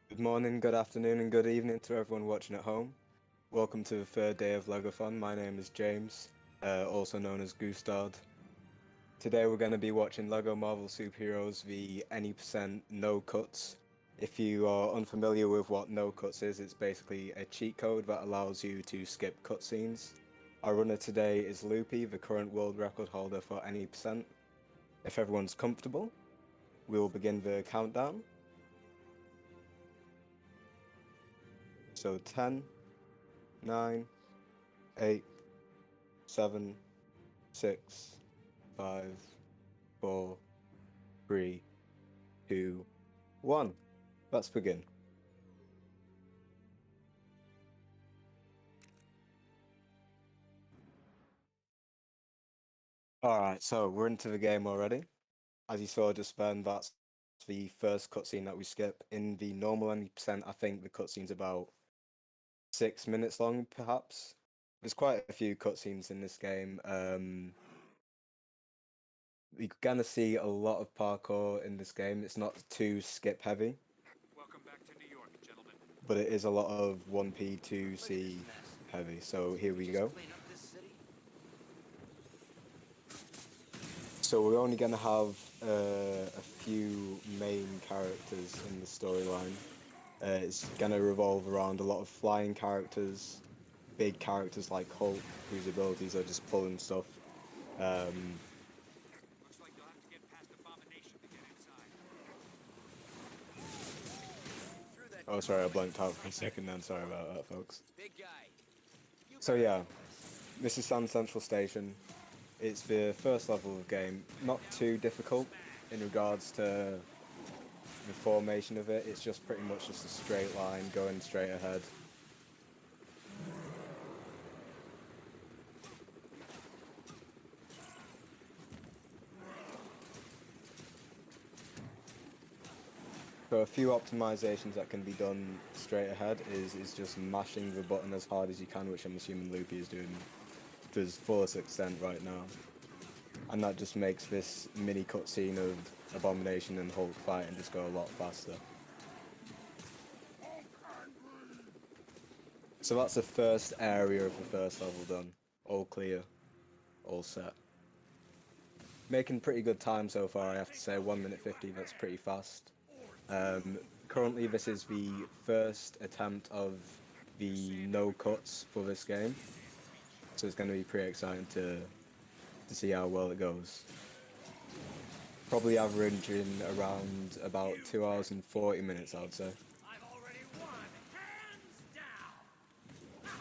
Good morning, good afternoon, and good evening to everyone watching at home. Welcome to the third day of LEGOthon. My name is James, also known as Gustard. Today we're going to be watching LEGO Marvel Superheroes v any% no cuts. If you are unfamiliar with what no cuts is, it's basically a cheat code that allows you to skip cutscenes. Our runner today is Loopy, the current world record holder for any%. If everyone's comfortable, we will begin the countdown. So 10, 9, 8, 7, 6, 5, 4, 3, 2, 1. Let's begin. Alright, so we're into the game already. As you saw just then, that's the first cutscene that we skip. In the normal any%, I think the cutscene's about 6 minutes long, perhaps. There's quite a few cutscenes in this game. You're gonna see a lot of parkour in this game. It's not too skip heavy. Welcome back to New York, gentlemen. But it is a lot of 1P, 2C heavy. So here we go. So we're only going to have a few main characters in the storyline. It's going to revolve around a lot of flying characters, big characters like Hulk, whose abilities are just pulling stuff. Looks like you'll have to get past Abomination to get inside. Oh, sorry, I blanked out for a second then. Sorry about that, folks. Big guy. So yeah, this is Sand Central Station. It's the first level of the game. Not too difficult in regards to the formation of it. It's just pretty much just a straight line going straight ahead. So a few optimizations that can be done straight ahead is just mashing the button as hard as you can, which I'm assuming Loopy is doing to his fullest extent right now. And that just makes this mini cutscene of Abomination and Hulk fighting just go a lot faster. So that's the first area of the first level done. All clear. All set. Making pretty good time so far, I have to say. 1 minute 50, that's pretty fast. Currently, this is the first attempt of the no cuts for this game. So it's going to be pretty exciting to see how well it goes. Probably averaging around about 2 hours and 40 minutes, I would say. I've already won, hands down.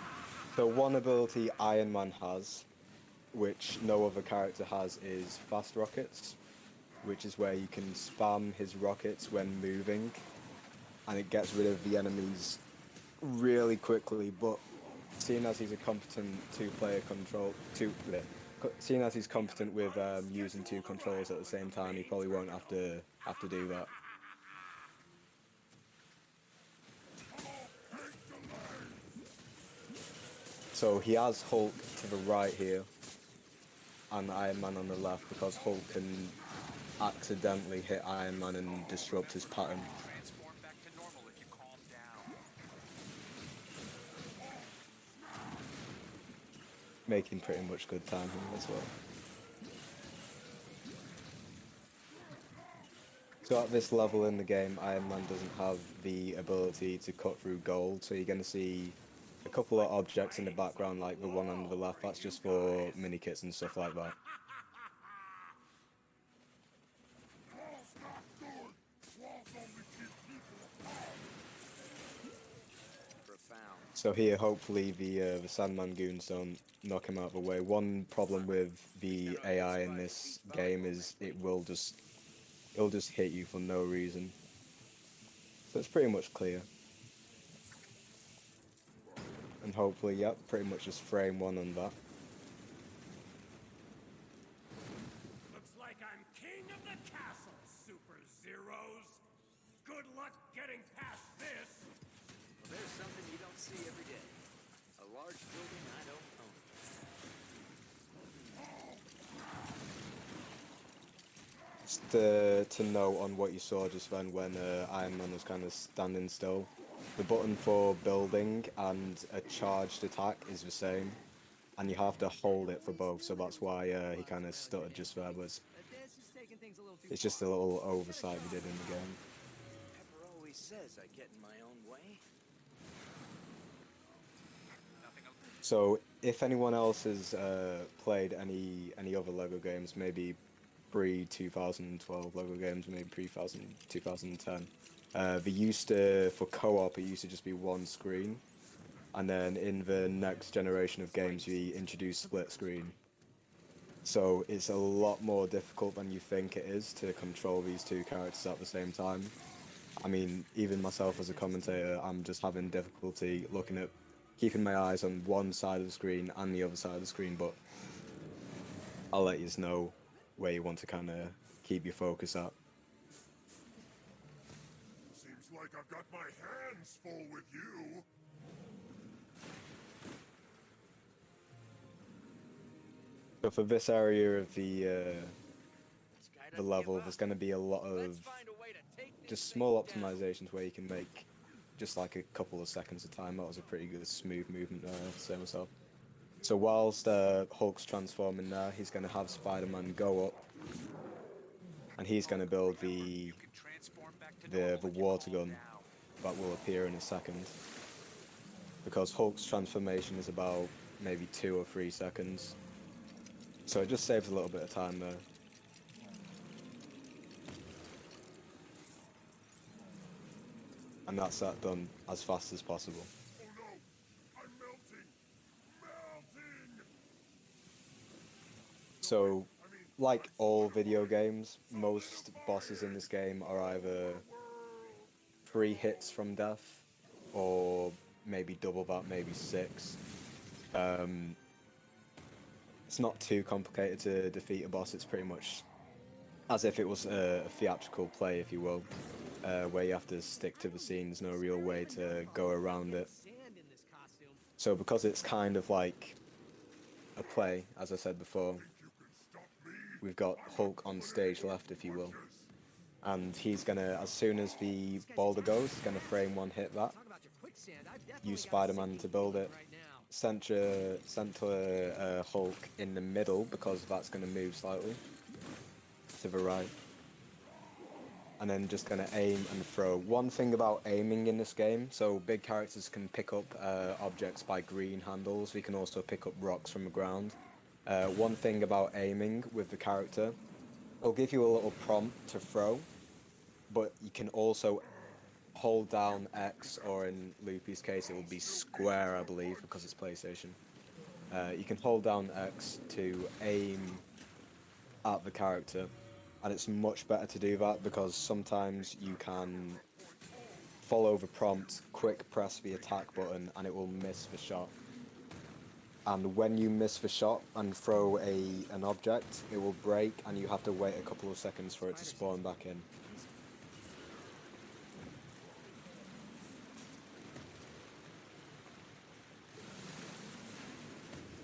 So one ability Iron Man has, which no other character has, is fast rockets, which is where you can spam his rockets when moving, and it gets rid of the enemies really quickly. But seeing as he's a competent seeing as he's competent with using two controls at the same time, he probably won't have to do that. So he has Hulk to the right here, and Iron Man on the left, because Hulk can accidentally hit Iron Man and disrupt his pattern. Transform back to normal if you calm down. Making pretty much good time here as well. So at this level in the game, Iron Man doesn't have the ability to cut through gold, so you're going to see a couple of objects in the background, like the one on the left. That's just for mini kits and stuff like that. So here, hopefully, the Sandman goons don't knock him out of the way. One problem with the AI in this game is it'll just hit you for no reason. So it's pretty much clear. And hopefully, yep, pretty much just frame one on that. Looks like I'm king of the castle, Super Zeros. Good luck getting past this. Well, there's something you don't see every day. A large building I don't own. Just to note on what you saw just then when Iron Man was kind of standing still, the button for building and a charged attack is the same, and you have to hold it for both, so that's why he kind of stuttered just there, but This is taking things a little too it's far. just a little oversight we did in the game. Pepper always says I get in my own way. So if anyone else has played any other LEGO games, maybe pre-2012 LEGO games, maybe pre-2010, they used to, for co-op, it used to just be one screen, and then in the next generation of games, we introduced split screen. So it's a lot more difficult than you think it is to control these two characters at the same time. I mean, even myself as a commentator, I'm just having difficulty looking at, keeping my eyes on one side of the screen and the other side of the screen, but I'll let you know where you want to kind of keep your focus at. Seems like I've got my hands full with you. So for this area of the This guy doesn't level, give up. there's going to be a lot Let's of find a way to take this just thing small down. optimizations where you can make just like a couple of seconds of time. That was a pretty good smooth movement there, I have to say myself. So whilst Hulk's transforming there, he's going to have Spider-Man go up, and he's going to build the You can transform back to normal if you water calm gun down. that will appear in a second. Because Hulk's transformation is about maybe 2 or 3 seconds. So it just saves a little bit of time there. And that's that done as fast as possible. Oh no! I'm melting! Melting! So, like all video games, most bosses in this game are either 3 hits from death, or maybe double that, maybe 6. It's not too complicated to defeat a boss. It's pretty much as if it was a theatrical play, if you will, where you have to stick to the scene. There's no real way to go around it. Sand in this costume. So because it's kind of like a play, as I said before, we've got Hulk on stage left, if you will. And he's gonna, as soon as the boulder goes, he's gonna frame one, hit that, Talk about your quicksand. I've definitely use got a Spider-Man sinking to build feeling it, right now. center Hulk in the middle, because that's gonna move slightly to the right. And then just gonna aim and throw. One thing about aiming in this game, so big characters can pick up objects by green handles. We can also pick up rocks from the ground. One thing about aiming with the character, it'll give you a little prompt to throw, but you can also hold down X, or in Loopy's case it will be square, I believe, because it's PlayStation. You can hold down X to aim at the character, and it's much better to do that because sometimes you can follow the prompt, quick press the attack button, and it will miss the shot. And when you miss the shot and throw an object, it will break, and you have to wait a couple of seconds for it to spawn back in.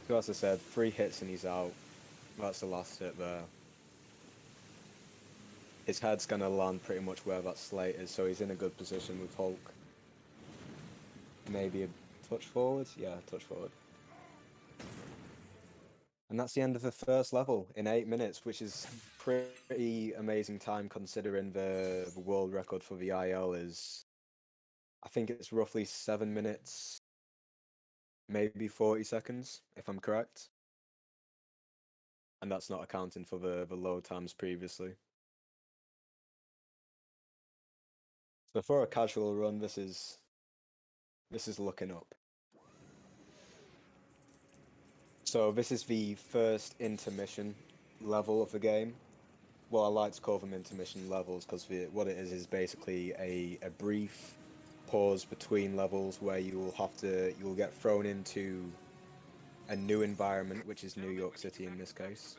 So as I said, 3 hits and he's out. That's the last hit there. His head's gonna land pretty much where that slate is, so he's in a good position with Hulk. Maybe a touch forward? Yeah, touch forward. And that's the end of the first level in 8 minutes, which is pretty amazing time considering the world record for the IL is, I think it's roughly 7 minutes, maybe 40 seconds, if I'm correct. And that's not accounting for the load times previously. So for a casual run, this is looking up. So this is the first intermission level of the game. Well, I like to call them intermission levels because what it is basically a brief pause between levels where you'll get thrown into a new environment, which is New York City in this case,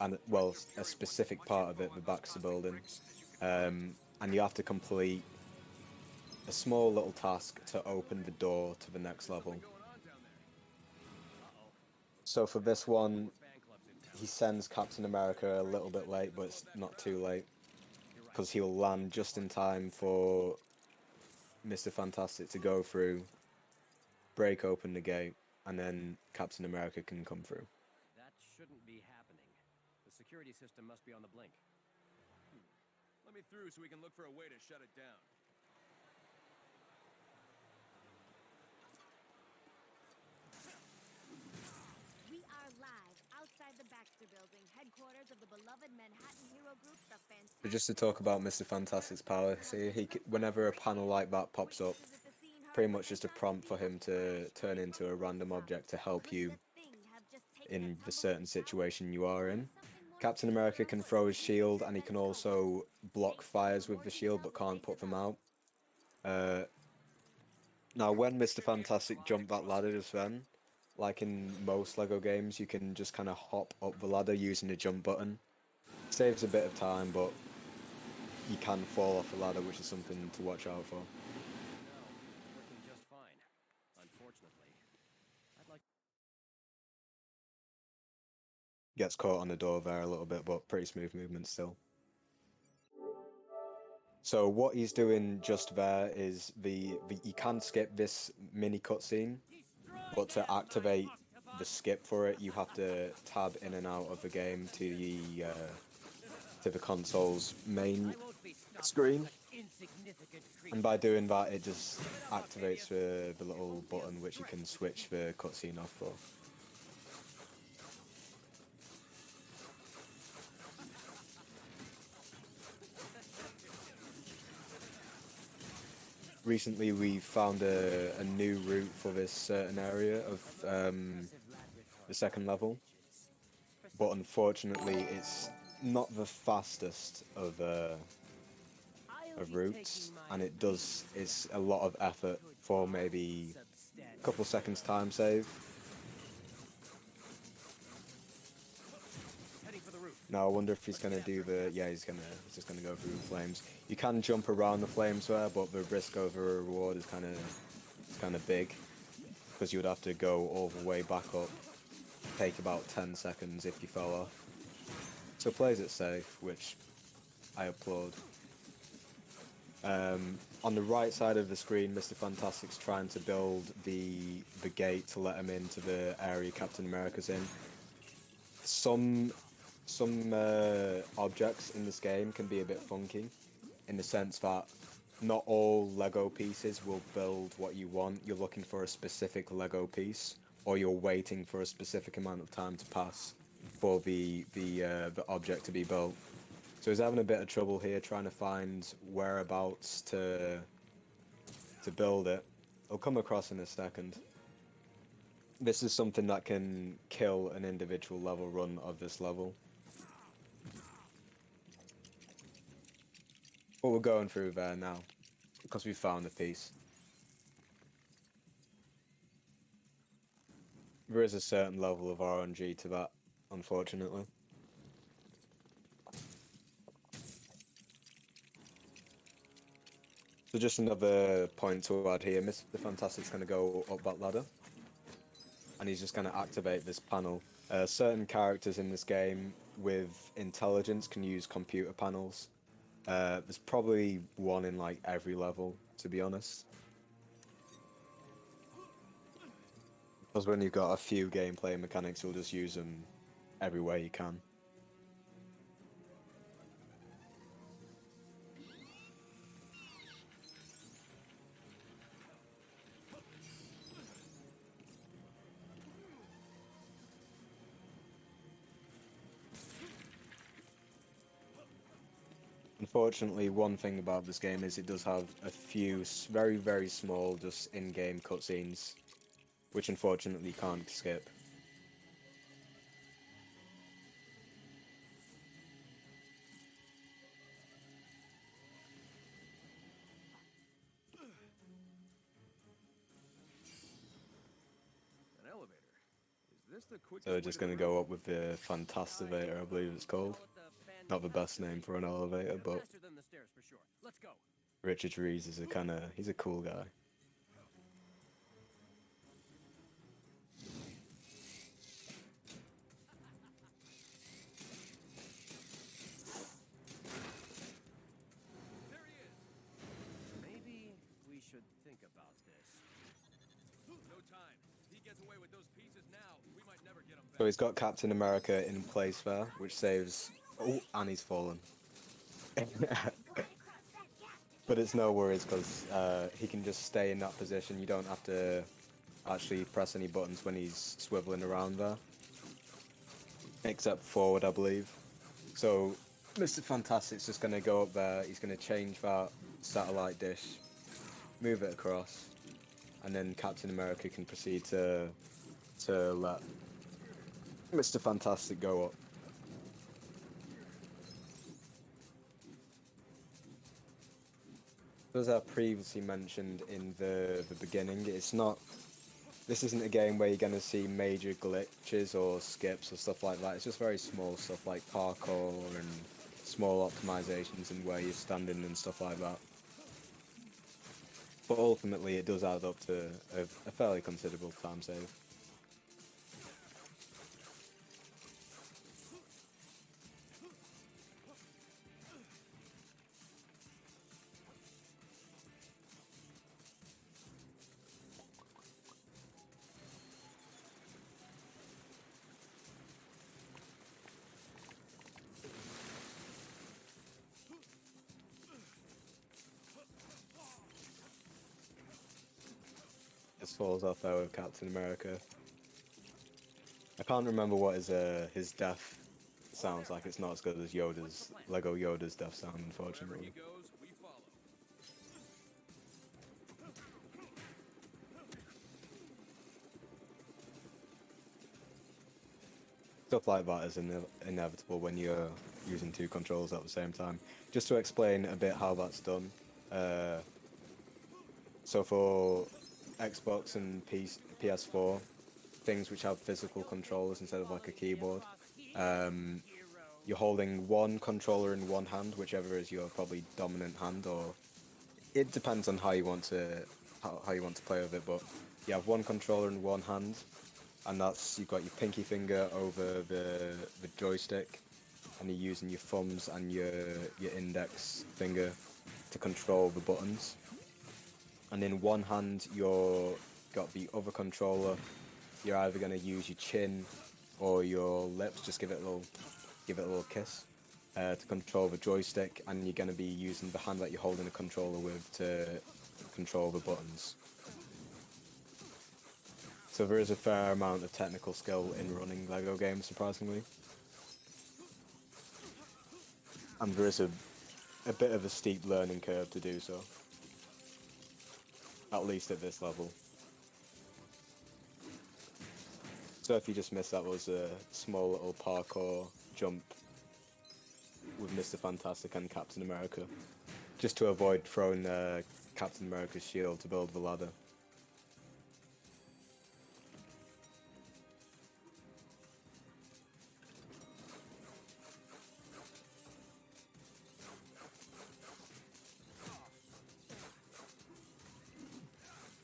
and well, a specific part of it, the Baxter Building, and you have to complete a small little task to open the door to the next level. So for this one, he sends Captain America a little bit late, but it's not too late, because he'll land just in time for Mr. Fantastic to go through, break open the gate, and then Captain America can come through. That shouldn't be happening. The security system must be on the blink. Let me through so we can look for a way to shut it down. We are live outside the Baxter Building, headquarters of the beloved Manhattan hero group, the Fantastic. But just to talk about Mr. Fantastic's power, see, whenever a panel like that pops up, pretty much just a prompt for him to turn into a random object to help you in the certain situation you are in. Captain America can throw his shield, and he can also block fires with the shield, but can't put them out. Now, when Mr. Fantastic jumped that ladder just then, like in most LEGO games, you can just kind of hop up the ladder using the jump button. Saves a bit of time, but you can fall off the ladder, which is something to watch out for. No, working just fine. Unfortunately. I'd like... Gets caught on the door there a little bit, but pretty smooth movement still. So what he's doing just there is you can skip this mini cutscene, but to activate the skip for it, you have to tab in and out of the game to the console's main screen, and by doing that, it just activates the little button which you can switch the cutscene off for. Recently, we found a new route for this certain area of the second level, but unfortunately, it's not the fastest of routes, and it's a lot of effort for maybe a couple seconds time save. Now I wonder if he's gonna do he's just gonna go through the flames. You can jump around the flames there, but the risk over reward is kind of big, because you would have to go all the way back up, take about 10 seconds if you fell off. So plays it safe, which I applaud. On the right side of the screen, Mr. Fantastic's trying to build the gate to let him into the area Captain America's in. Some objects in this game can be a bit funky, in the sense that not all LEGO pieces will build what you want. You're looking for a specific LEGO piece, or you're waiting for a specific amount of time to pass for the object to be built. So he's having a bit of trouble here trying to find whereabouts to build it. I'll come across in a second. This is something that can kill an individual level run of this level. But we're going through there now, because we found a piece. There is a certain level of RNG to that, unfortunately. So just another point to add here, Mr. Fantastic's going to go up that ladder, and he's just going to activate this panel. Certain characters in this game with intelligence can use computer panels. There's probably one in like every level, to be honest. Because when you've got a few gameplay mechanics, you'll just use them everywhere you can. Unfortunately, one thing about this game is it does have a few very, very small, just in-game cutscenes, which unfortunately you can't skip. An elevator. Is this the quickest So we're just going to go up with the Fantastivator, I believe it's called. Not the best name for an elevator, but Faster than the stairs for sure. Let's go. Richard Reeves is he's a cool guy. So he's got Captain America in place there, which saves... Oh, and he's fallen. But it's no worries, because he can just stay in that position. You don't have to actually press any buttons when he's swiveling around there. Except forward, I believe. So, Mr. Fantastic's just going to go up there, he's going to change that satellite dish, move it across, and then Captain America can proceed to let Mr. Fantastic go up. As I previously mentioned in the beginning, this isn't a game where you're going to see major glitches or skips or stuff like that. It's just very small stuff like parkour and small optimizations and where you're standing and stuff like that. But ultimately it does add up to a fairly considerable time save. Just falls off there with Captain America. I can't remember what his death sounds like. It's not as good as Lego Yoda's death sound, unfortunately. Wherever he goes, we follow. Stuff like that is inevitable when you're using two controls at the same time. Just to explain a bit how that's done. So for Xbox and PS4, things which have physical controllers instead of like a keyboard, you're holding one controller in one hand, whichever is your probably dominant hand, or it depends on how you want to play with it. But you have one controller in one hand, and you've got your pinky finger over the joystick, and you're using your thumbs and your index finger to control the buttons. And in one hand you've got the other controller. You're either going to use your chin or your lips, just give it a little kiss to control the joystick, and you're going to be using the hand that you're holding the controller with to control the buttons. So there is a fair amount of technical skill in running LEGO games, surprisingly. And there is a bit of a steep learning curve to do so. At least at this level. So if you just missed, that was a small little parkour jump with Mr. Fantastic and Captain America. Just to avoid throwing Captain America's shield to build the ladder.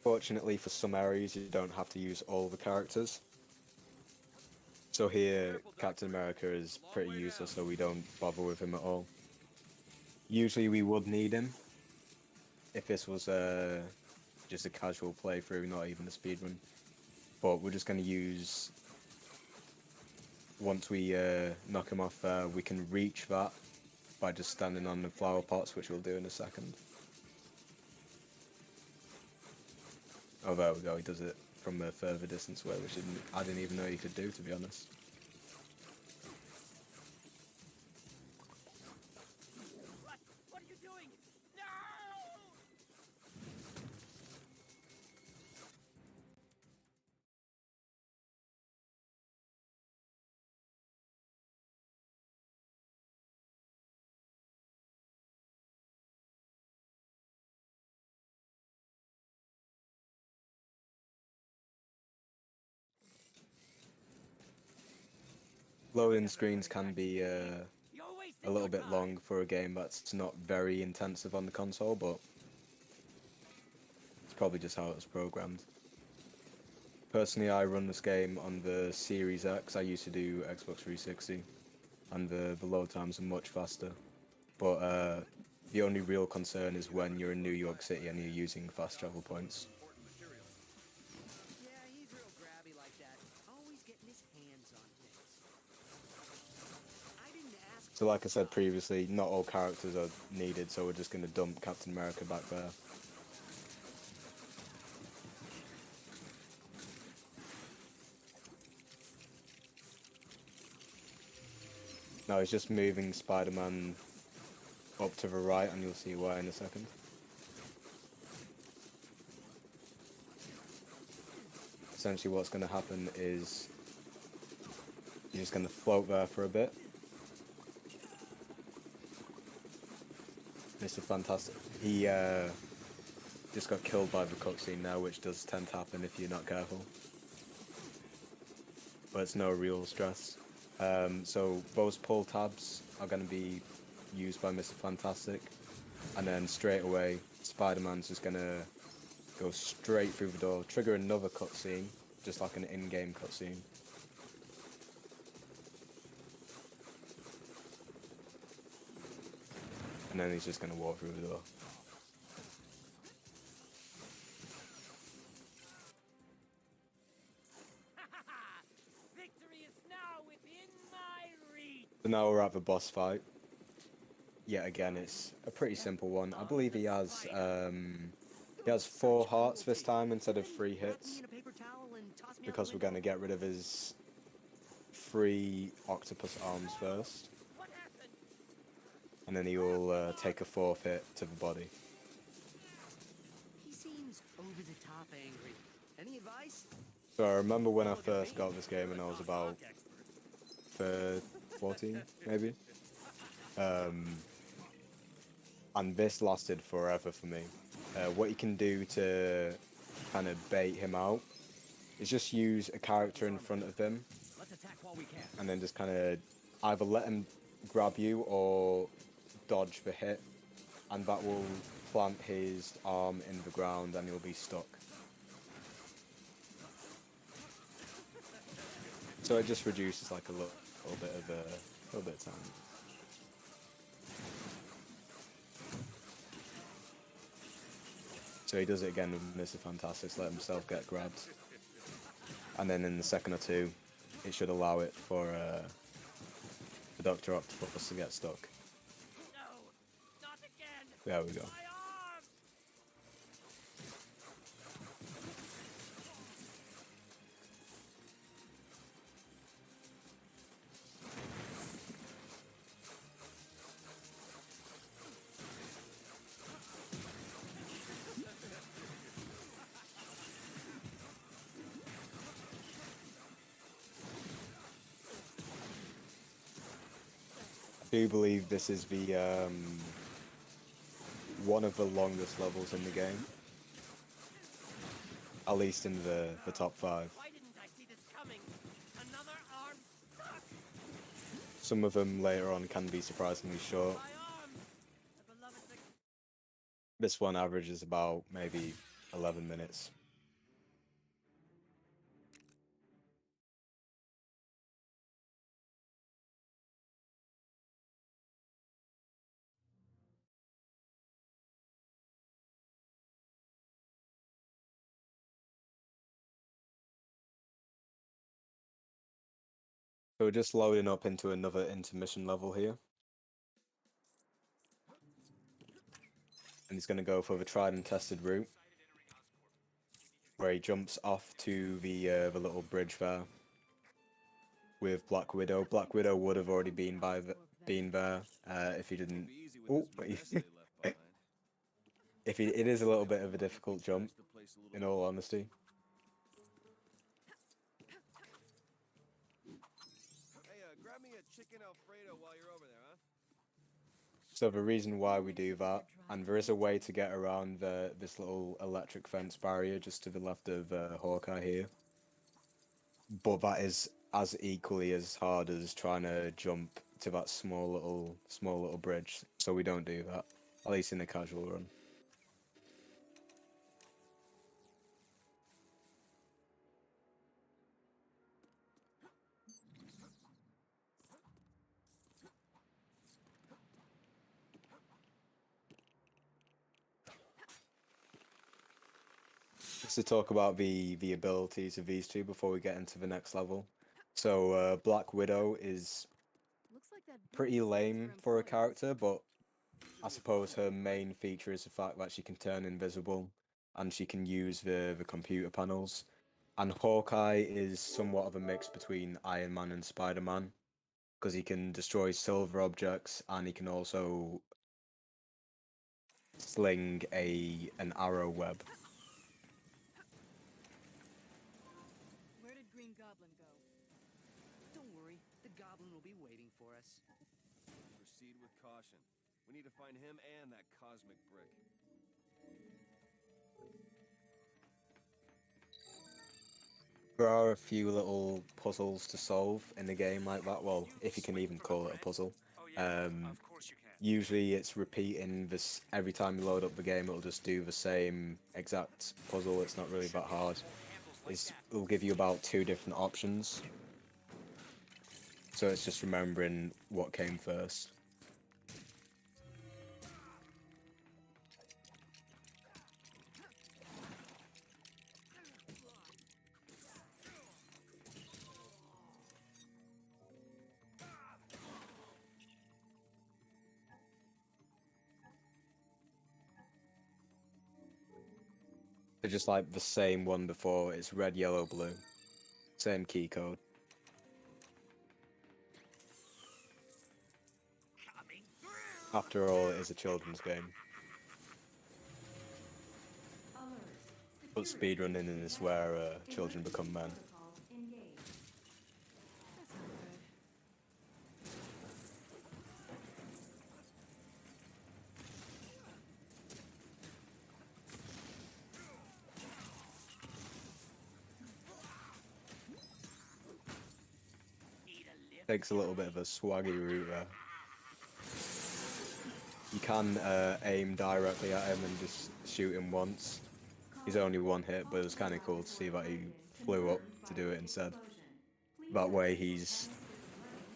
Fortunately, for some areas you don't have to use all the characters. So here, Captain America is pretty useless, so we don't bother with him at all. Usually we would need him if this was just a casual playthrough, not even a speedrun. But we're just going to use... Once we knock him off there, we can reach that by just standing on the flower pots, which we'll do in a second. Oh, there we go, he does it from a further distance away, which I didn't even know you could do, to be honest. What are you doing? No! Loading screens can be a little bit long for a game that's not very intensive on the console, but it's probably just how it was programmed. Personally, I run this game on the Series X. I used to do Xbox 360, and the load times are much faster. But the only real concern is when you're in New York City and you're using fast travel points. Yeah, he's real grabby like that. Always getting his hands on So like I said previously, not all characters are needed, so we're just going to dump Captain America back there. Now he's just moving Spider-Man up to the right, and you'll see why in a second. Essentially what's going to happen is you're just going to float there for a bit. Mr. Fantastic. He just got killed by the cutscene now, which does tend to happen if you're not careful. But it's no real stress. So those pull tabs are going to be used by Mr. Fantastic. And then straight away, Spider-Man's just going to go straight through the door, trigger another cutscene, just like an in-game cutscene. And then he's just going to walk through the door. Victory is now within my reach. So now we're at the boss fight. Yet again, it's a pretty simple one. I believe he has 4 hearts this time instead of 3 hits, because we're going to get rid of his 3 octopus arms first. And then he will take a 4th hit to the body. He seems over the top angry. Any advice? So I remember when I first got this game and I was about 14, maybe. And this lasted forever for me. What you can do to kind of bait him out is just use a character in front of him, Let's attack while we can. and then just kind of either let him grab you or dodge the hit, and that will plant his arm in the ground and he'll be stuck. So it just reduces like a little bit of time. So he does it again with Mr. Fantastic, let himself get grabbed. And then in the second or two, it should allow it for the Dr. Octopus to get stuck. No, not again. There we go. My arm. I do believe this is the one of the longest levels in the game, at least in the top 5. Why didn't I see this coming? Another arm stuck. Some of them later on can be surprisingly short. My arm. The beloved thing. This one averages about maybe 11 minutes. So we're just loading up into another intermission level here. And he's going to go for the tried and tested route, where he jumps off to the little bridge there with Black Widow. Black Widow would have already been there if he didn't. Oh, it is a little bit of a difficult jump, in all honesty. Grab me a chicken Alfredo while you're over there, huh? So the reason why we do that, and there is a way to get around this little electric fence barrier just to the left of Hawkeye here, but that is as equally as hard as trying to jump to that small little bridge. So we don't do that, at least in the casual run. Just to talk about the abilities of these two before we get into the next level. So Black Widow is Looks like that pretty lame for a character, but I suppose her main feature is the fact that she can turn invisible and she can use the computer panels. And Hawkeye is somewhat of a mix between Iron Man and Spider-Man because he can destroy silver objects and he can also sling an arrow web. Where did Green Goblin go? Don't worry, the goblin will be waiting for us. Proceed with caution. We need to find him and that cosmic brick. There are a few little puzzles to solve in the game like that. Well, if you can even call it a puzzle. Usually it's repeating this every time you load up the game. It'll just do the same exact puzzle. It's not really that hard. It'll give you about 2 different options. So it's just remembering what came first. They're just like the same one before. It's red, yellow, blue. Same key code. After all, it is a children's game. But speedrunning is where children become men. Takes a little bit of a swaggy route there. You can aim directly at him and just shoot him once. He's only 1 hit, but it was kind of cool to see that he flew up to do it instead. That way he's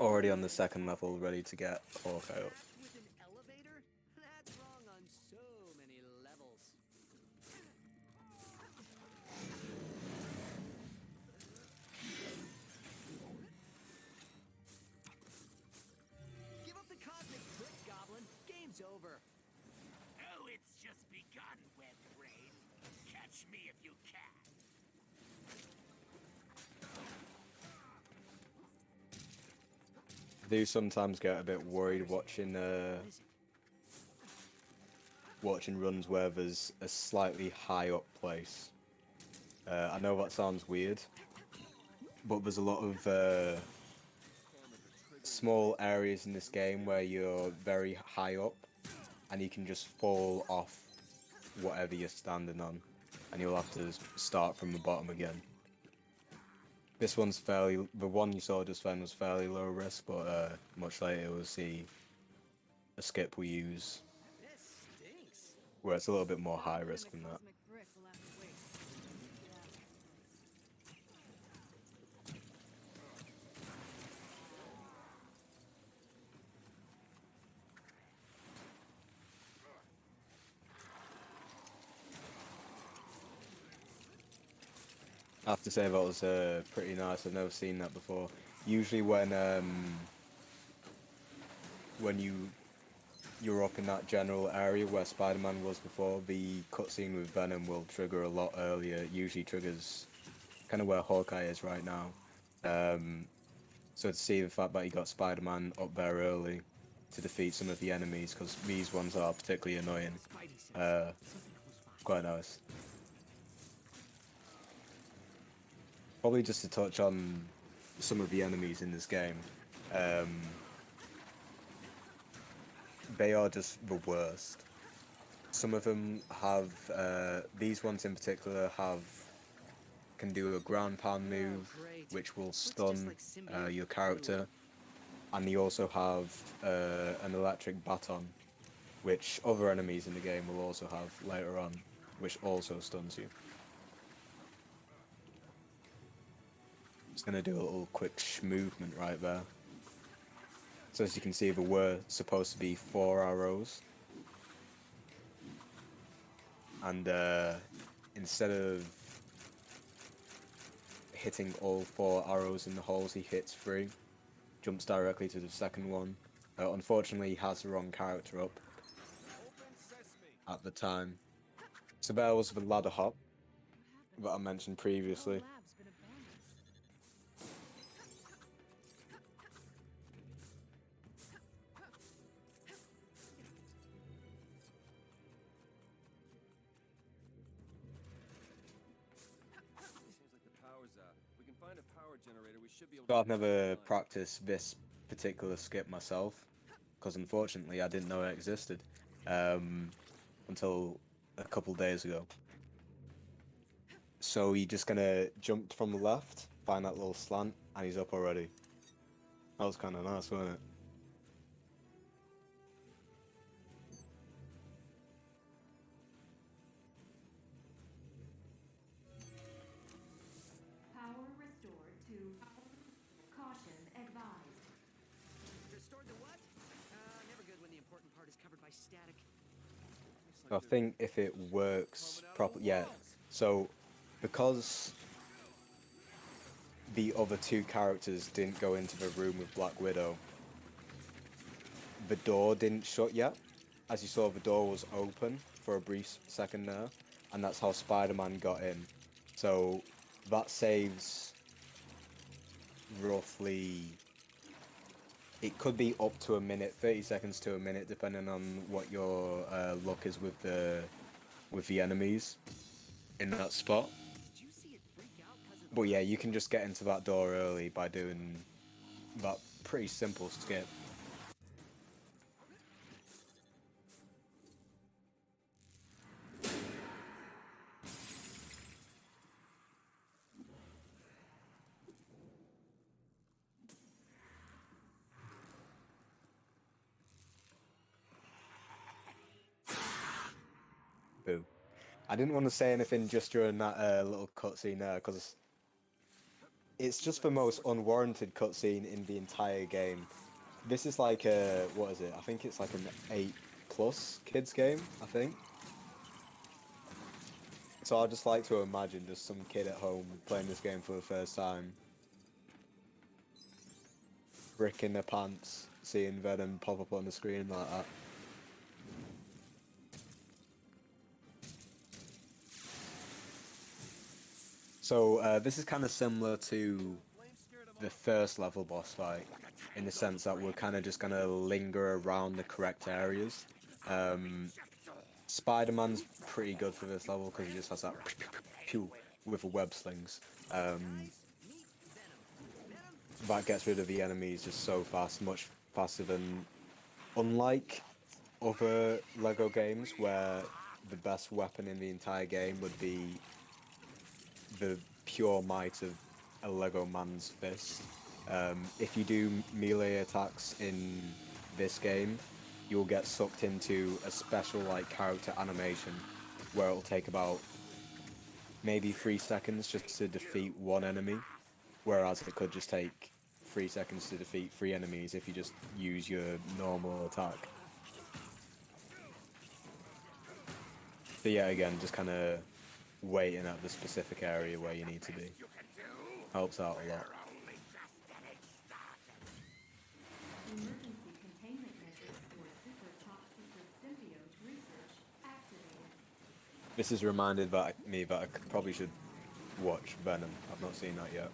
already on the 2nd level, ready to get Hawkeye up. With an elevator? That's wrong on so many levels. Give up the cosmic brick, Goblin. Game's over. Oh, it's just begun, web brain. Catch me if you can. I do sometimes get a bit worried watching runs where there's a slightly high up place. I know that sounds weird, but there's a lot of small areas in this game where you're very high up and you can just fall off whatever you're standing on and you'll have to start from the bottom again. This one's the one you saw just then was fairly low risk, but much later we'll see a skip we use This stinks. where it's a little bit more high risk than that. Cosmic brick will have to wait. I have to say that was pretty nice. I've never seen that before. Usually when you're up in that general area where Spider-Man was before, the cutscene with Venom will trigger a lot earlier. It usually triggers kind of where Hawkeye is right now. So to see the fact that you got Spider-Man up there early to defeat some of the enemies, because these ones are particularly annoying. Quite nice. Probably just to touch on some of the enemies in this game. They are just the worst. Some of them have, these ones in particular can do a ground pound move, which will stun your character. And they also have an electric baton, which other enemies in the game will also have later on, which also stuns you. Just gonna do a little quick movement right there. So as you can see, there were supposed to be 4 arrows. And instead of hitting all 4 arrows in the holes, he hits 3. Jumps directly to the second one. Unfortunately, he has the wrong character up Open sesame. at the time. So there was the ladder hop that I mentioned previously. Lab's been abandoned. Seems like the power's out. If we can find a power generator, we should be able But to. I've never practiced this particular skip myself, because unfortunately I didn't know it existed until a couple days ago. So you're just gonna jump from the left, find that little slant, and he's up already. That was kind of nice, wasn't it? Power restored to caution advised. Restored to what? Never good when the important part is covered by static. I think if it works properly, yeah. So, because the other two characters didn't go into the room with Black Widow, the door didn't shut yet. As you saw, the door was open for a brief second there, and that's how Spider-Man got in. So, that saves roughly... It could be up to a minute, 30 seconds to a minute, depending on what your luck is with the enemies in that spot. Did you see it freak out 'cause of the But yeah, you can just get into that door early by doing that pretty simple skip. Boo. I didn't want to say anything just during that little cutscene there, because it's just the most unwarranted cutscene in the entire game. This is like a, what is it? I think it's like an 8+ kids game, I think. So I just like to imagine just some kid at home playing this game for the first time, bricking their pants, seeing Venom pop up on the screen like that. So this is kind of similar to the first level boss fight, in the sense that we're kind of just gonna linger around the correct areas. Spider-Man's pretty good for this level because he just has that pew with the web slings. That gets rid of the enemies just so fast, much faster than, unlike other LEGO games where the best weapon in the entire game would be the pure might of a Lego man's fist. If you do melee attacks in this game, you'll get sucked into a special like character animation where it'll take about maybe 3 seconds just to defeat one enemy, whereas it could just take 3 seconds to defeat 3 enemies if you just use your normal attack. So yeah, again, just kind of waiting at the specific area where you need to be helps out a lot. Emergency containment measures for super top secret symbiote research activated. This has reminded me that I probably should watch Venom. I've not seen that yet,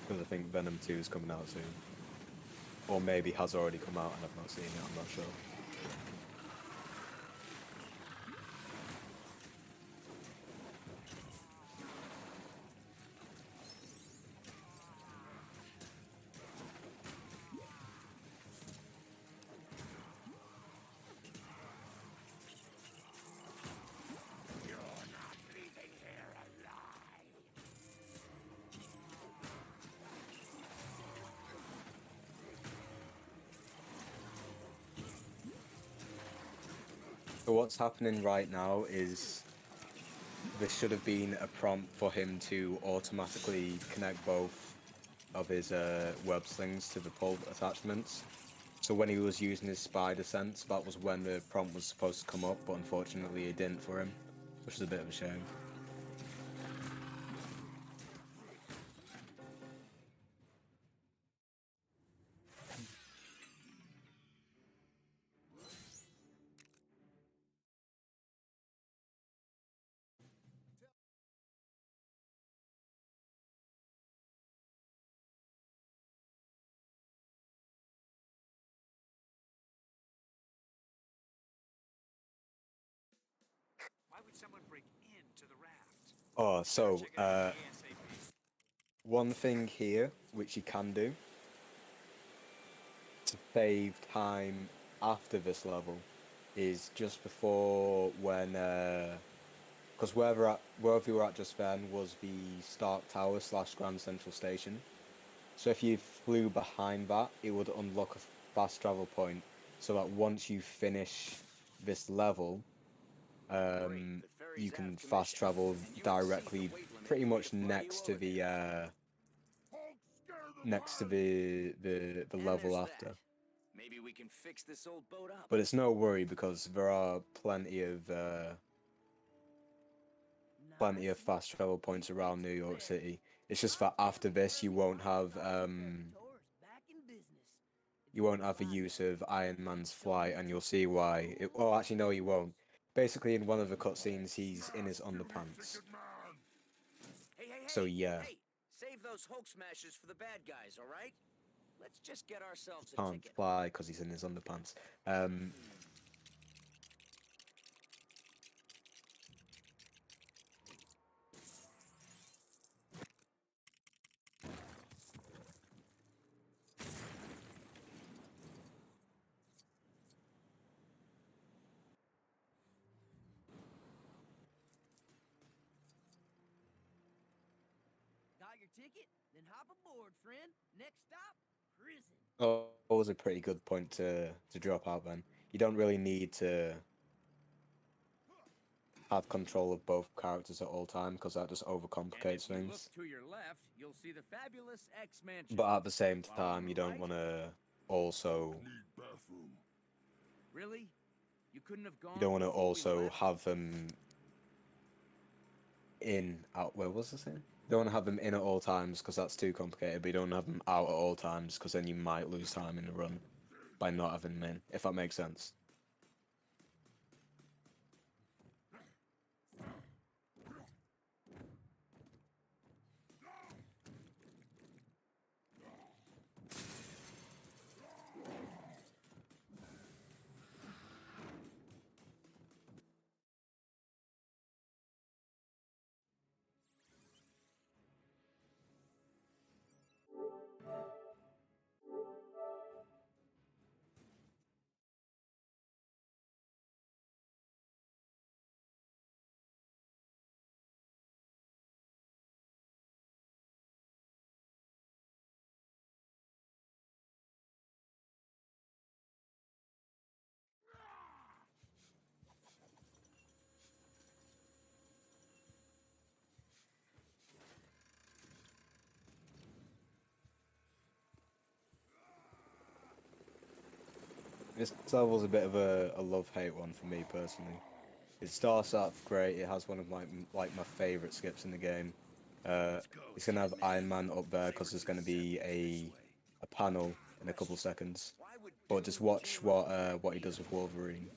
because I think Venom 2 is coming out soon, or maybe has already come out and I've not seen it. I'm not sure. So what's happening right now is there should have been a prompt for him to automatically connect both of his web slings to the pull attachments. So when he was using his spider sense, that was when the prompt was supposed to come up, but unfortunately it didn't for him, which is a bit of a shame. Oh, so, Check it out ASAP. one thing here, which you can do to save time after this level, is just before when, because wherever you were at just then was the Stark Tower / Grand Central Station. So if you flew behind that, it would unlock a fast travel point, so that once you finish this level, Great, the ferry's you can out of fast commission, travel and you'll exceed directly, the weight limit pretty before much you fly next you to over there. the And level there's after. that. Maybe we can fix this old boat up. But it's no worry because there are plenty of fast travel points around New York City. It's just that after this you won't have the use of Iron Man's flight, and you'll see why. Well, actually, no, you won't. Basically, in one of the cutscenes, he's in his underpants. Hey, So yeah, hey! Save those Hulk smashers for the bad guys, all right? Let's just get ourselves a can't ticket. fly because he's in his underpants. Got your ticket? Then hop aboard, friend. Next stop, prison. Always a pretty good point to drop out. Then you don't really need to have control of both characters at all time because that just And overcomplicates if you look things. to your left, you'll see the fabulous X-Mansion. But at the same While time, on you the don't right- want to also Really? You couldn't have gone you don't want to before we also left? have them in out. Where was this in? You don't want to have them in at all times because that's too complicated. But you don't have them out at all times because then you might lose time in the run by not having them in. If that makes sense. This level's a bit of a love-hate one for me personally. It starts off great. It has one of my favorite skips in the game. It's gonna have Iron Man up there because there's gonna be a panel in a couple seconds. Why would But just Doom watch team up with what he does with Wolverine.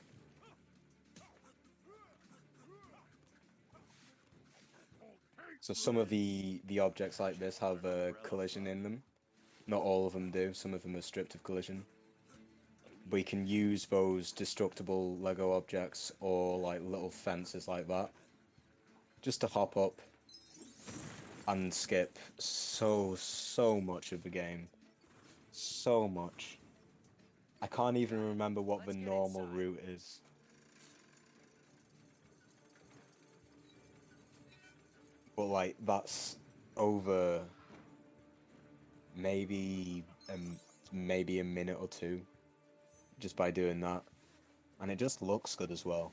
So some of the objects like this have a collision in them. Not all of them do. Some of them are stripped of collision. But you can use those destructible Lego objects or like little fences like that just to hop up and skip so much of the game. So much. I can't even remember what the Let's get normal inside. route is. But like that's over maybe maybe a minute or two just by doing that. And it just looks good as well.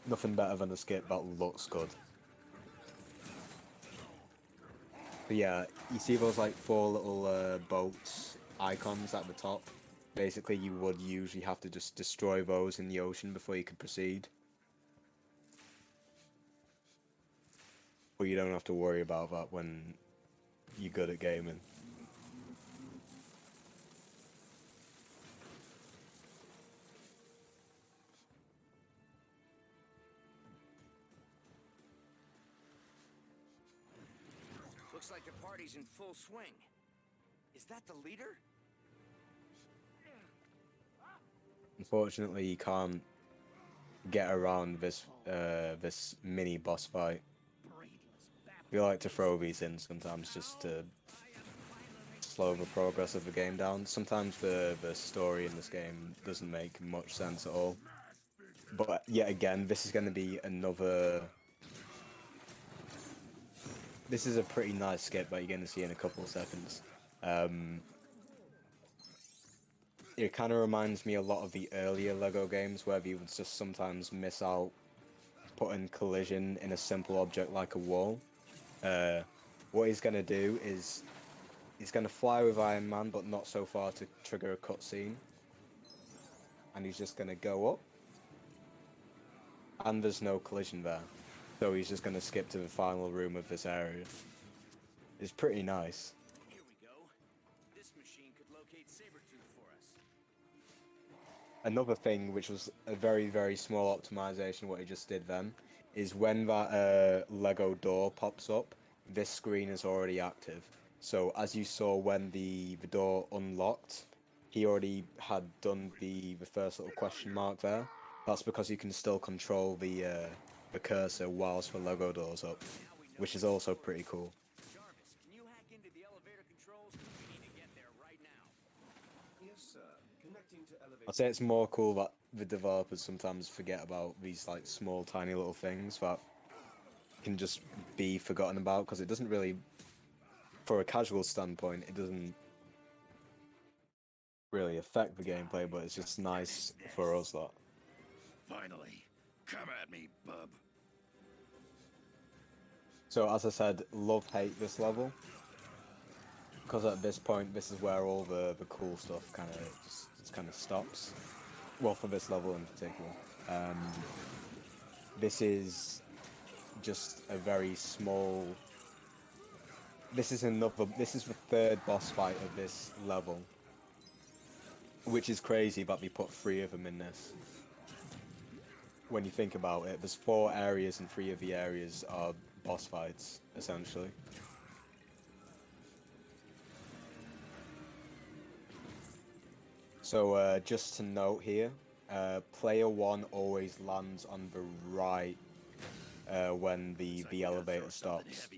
Nothing better than a skip that looks good. But yeah, you see those like four little boats icons at the top? Basically, you would usually have to just destroy those in the ocean before you could proceed. But you don't have to worry about that when you're good at gaming. Looks like the party's in full swing. Is that the leader? Unfortunately, you can't get around this this mini boss fight. We like to throw these in sometimes just to slow the progress of the game down. Sometimes the story in this game doesn't make much sense at all. But yet again, this is going to be another... This is a pretty nice skip that you're going to see in a couple of seconds. It kind of reminds me a lot of the earlier LEGO games where you would just sometimes miss out putting collision in a simple object like a wall. What he's going to do is he's going to fly with Iron Man, but not so far to trigger a cutscene. And he's just going to go up. And there's no collision there. So he's just going to skip to the final room of this area. It's pretty nice. Here we go. This machine could locate Sabretooth for us. Another thing, which was a very, very small optimization, what he just did then, is when that Lego door pops up, this screen is already active. So as you saw when the door unlocked, he already had done the first little question mark there. That's because you can still control the cursor whilst the Lego door's up, which is also pretty cool. Jarvis, can you hack into the elevator controls? We need to get there right now. Yes, sir. Connecting to elevator. I'd say it's more cool that the developers sometimes forget about these like small, tiny little things that can just be forgotten about, because it doesn't really, for a casual standpoint, it doesn't really affect the gameplay, but it's just nice for us that. Finally, come at me, bub. So as I said, love-hate this level, because at this point, this is where all the cool stuff kind of stops. Well, for this level in particular, this is just a very small. This is the third boss fight of this level, which is crazy that we put 3 of them in this. When you think about it, there's 4 areas and 3 of the areas are boss fights, essentially. So just to note here, player 1 always lands on the right when the elevator stops.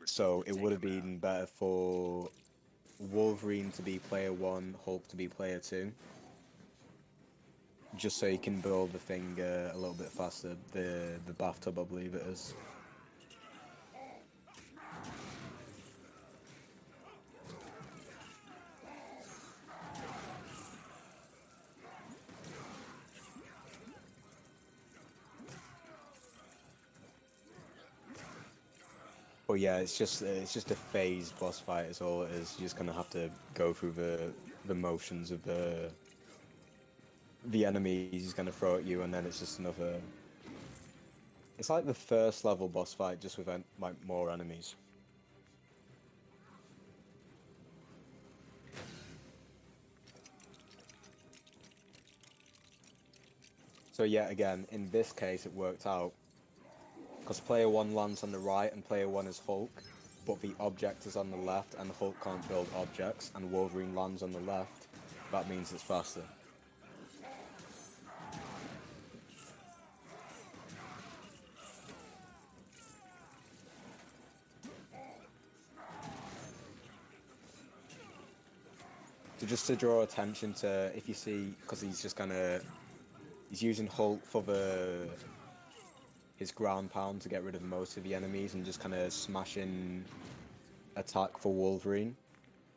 So it would have been better for Wolverine to be player 1, Hulk to be player 2. Just so you can build the thing a little bit faster. The bathtub, I believe it is. But yeah, it's just a phased boss fight is all it is. You're just gonna have to go through the motions of the enemy he's gonna throw at you, and then it's just another. It's like the first level boss fight, just with like more enemies. So yet again, in this case, it worked out. Because player 1 lands on the right and player 1 is Hulk, but the object is on the left and Hulk can't build objects, and Wolverine lands on the left. That means it's faster. So just to draw attention to, if you see, because he's using Hulk for his ground pound to get rid of most of the enemies and just kind of smashing attack for Wolverine.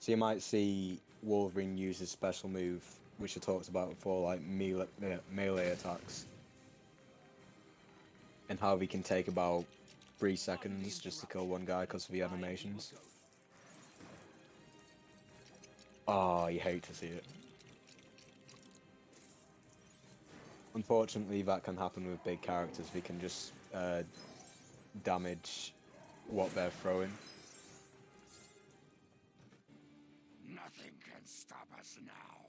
So you might see Wolverine use his special move, which I talked about before, like melee attacks. And how he can take about 3 seconds just to kill one guy because of the animations. Oh, you hate to see it. Unfortunately, that can happen with big characters. They can just damage what they're throwing. Nothing can stop us now.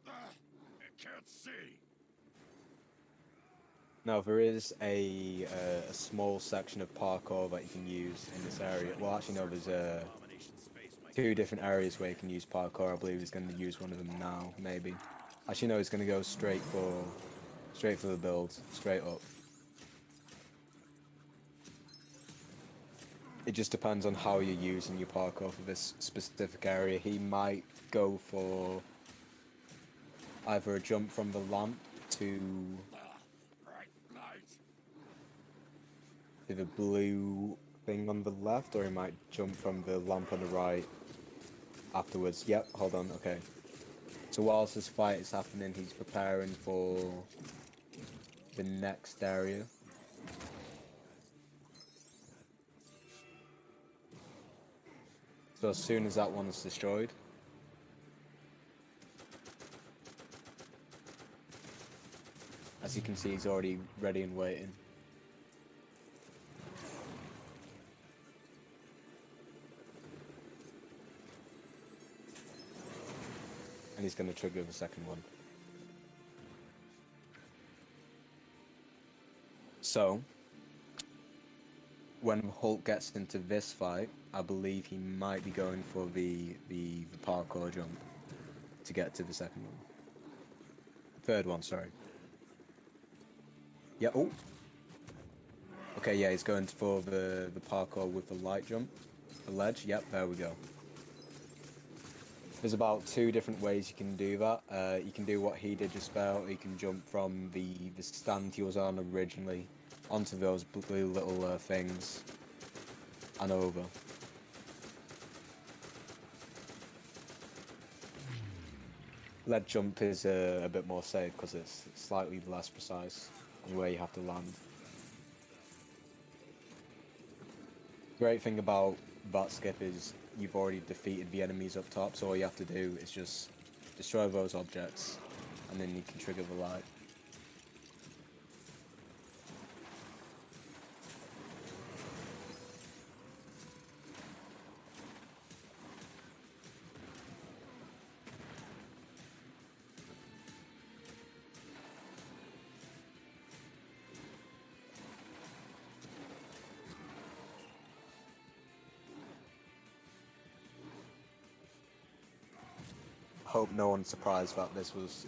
I can't see. Now, there is a small section of parkour that you can use in this area. Well, actually, no, there's a... Abomination space might two different areas where you can use parkour. I believe he's going to use one of them now, maybe. Actually, no, he's going to go straight for the build, straight up. It just depends on how you're using your parkour for this specific area. He might go for either a jump from the lamp to the blue thing on the left, or he might jump from the lamp on the right afterwards. Yep, hold on, okay. So whilst this fight is happening, he's preparing for the next area. So as soon as that one is destroyed, as you can see, he's already ready and waiting. And he's going to trigger the second one. So, when Hulk gets into this fight, I believe he might be going for the parkour jump to get to the second one. Third one, sorry. Yeah, oh! Okay, yeah, he's going for the parkour with the light jump. The ledge, yep, there we go. There's about two different ways you can do that. You can do what he did just now, or you can jump from the stand he was on originally onto those blue little things and over. Lead jump is a bit more safe because it's slightly less precise on where you have to land. Great thing about that skip is you've already defeated the enemies up top, so all you have to do is just destroy those objects and then you can trigger the light. Hope no one's surprised that this was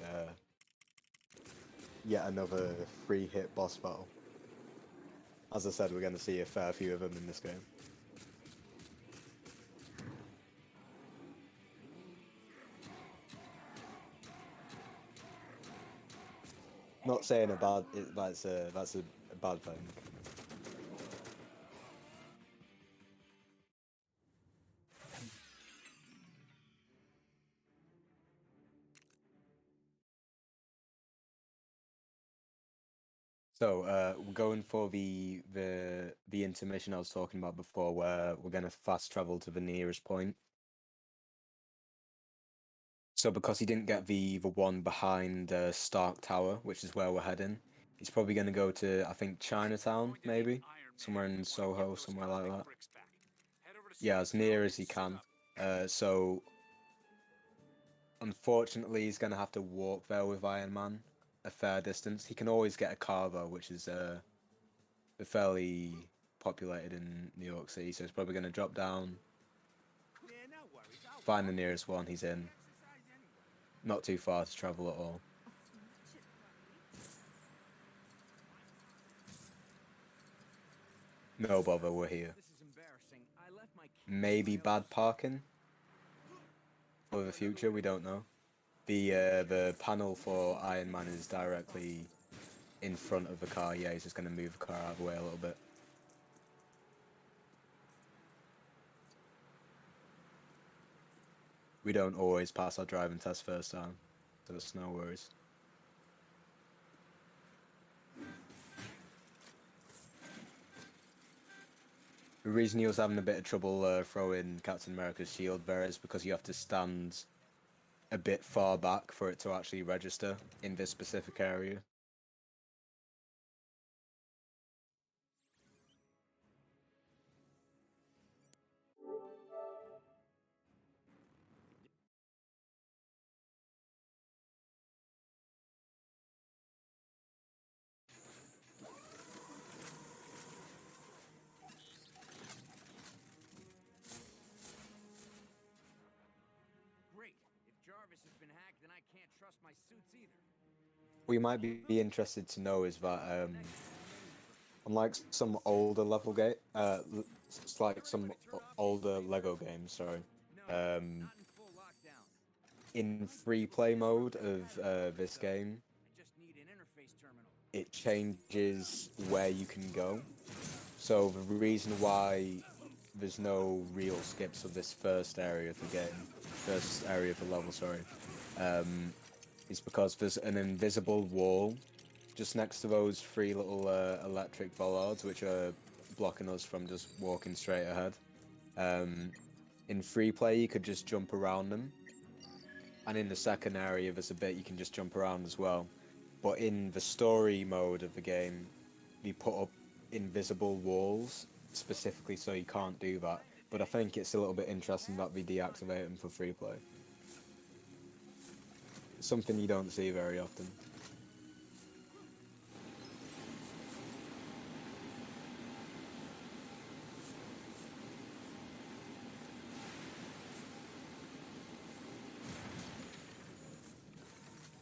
yet another free hit boss battle. As I said, we're going to see a fair few of them in this game. Not saying that's a bad thing. So we're going for the intermission I was talking about before, where we're going to fast travel to the nearest point. So because he didn't get the one behind Stark Tower, which is where we're heading, he's probably going to go to, I think, Chinatown, maybe? Somewhere in Soho, somewhere like that. Yeah, as near as he can. So, unfortunately, he's going to have to walk there with Iron Man a fair distance. He can always get a car, though, which is fairly populated in New York City, so he's probably going to drop down, find the nearest one he's in. Not too far to travel at all. No bother, we're here. Maybe bad parking for the future, we don't know. The panel for Iron Man is directly in front of the car. Yeah, he's just going to move the car out of the way a little bit. We don't always pass our driving test first time, so it's no worries. The reason he was having a bit of trouble throwing Captain America's shield there is because you have to stand a bit far back for it to actually register in this specific area. then I can't trust my suits either. What you might be interested to know is that unlike some older it's like some older Lego games, sorry, No, not in full lockdown. in free play mode of this game, I just need an interface terminal. it changes where you can go. So the reason why there's no real skips of this first area of the game, first area of the level, sorry, is because there's an invisible wall just next to those three little electric bollards, which are blocking us from just walking straight ahead. In free play, you could just jump around them, and in the second area, there's a bit you can just jump around as well. But in the story mode of the game, they put up invisible walls specifically so you can't do that. But I think it's a little bit interesting that they deactivate them for free play. Something you don't see very often.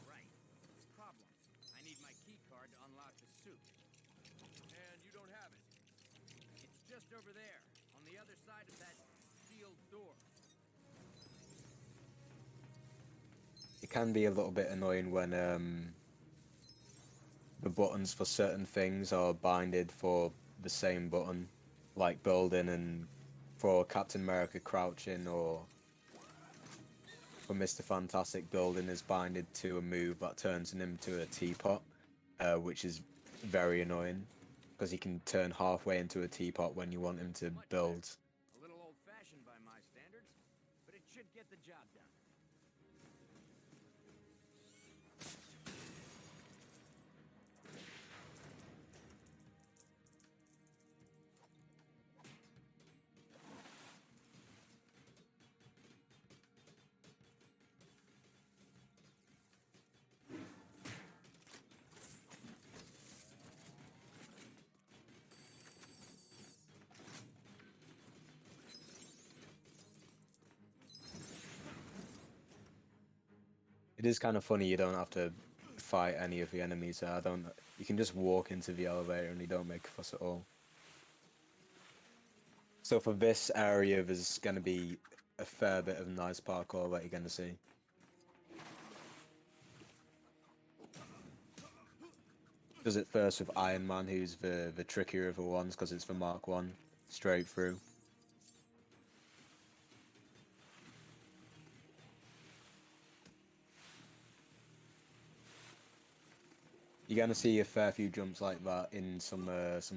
Right. Problem. I need my key card to unlock the suit. And you don't have it. It's just over there, on the other side of that sealed door. It can be a little bit annoying when the buttons for certain things are binded for the same button, like building, and for Captain America crouching, or for Mr. Fantastic building is binded to a move that turns him into a teapot, which is very annoying because he can turn halfway into a teapot when you want him to build. A little old-fashioned by my standards, but it should get the job done. It is kind of funny you don't have to fight any of the enemies. You can just walk into the elevator and you don't make a fuss at all. So for this area, there's going to be a fair bit of nice parkour that you're going to see. Does it first with Iron Man, who's the trickier of the ones because it's the Mark 1, straight through. You're gonna see a fair few jumps like that in some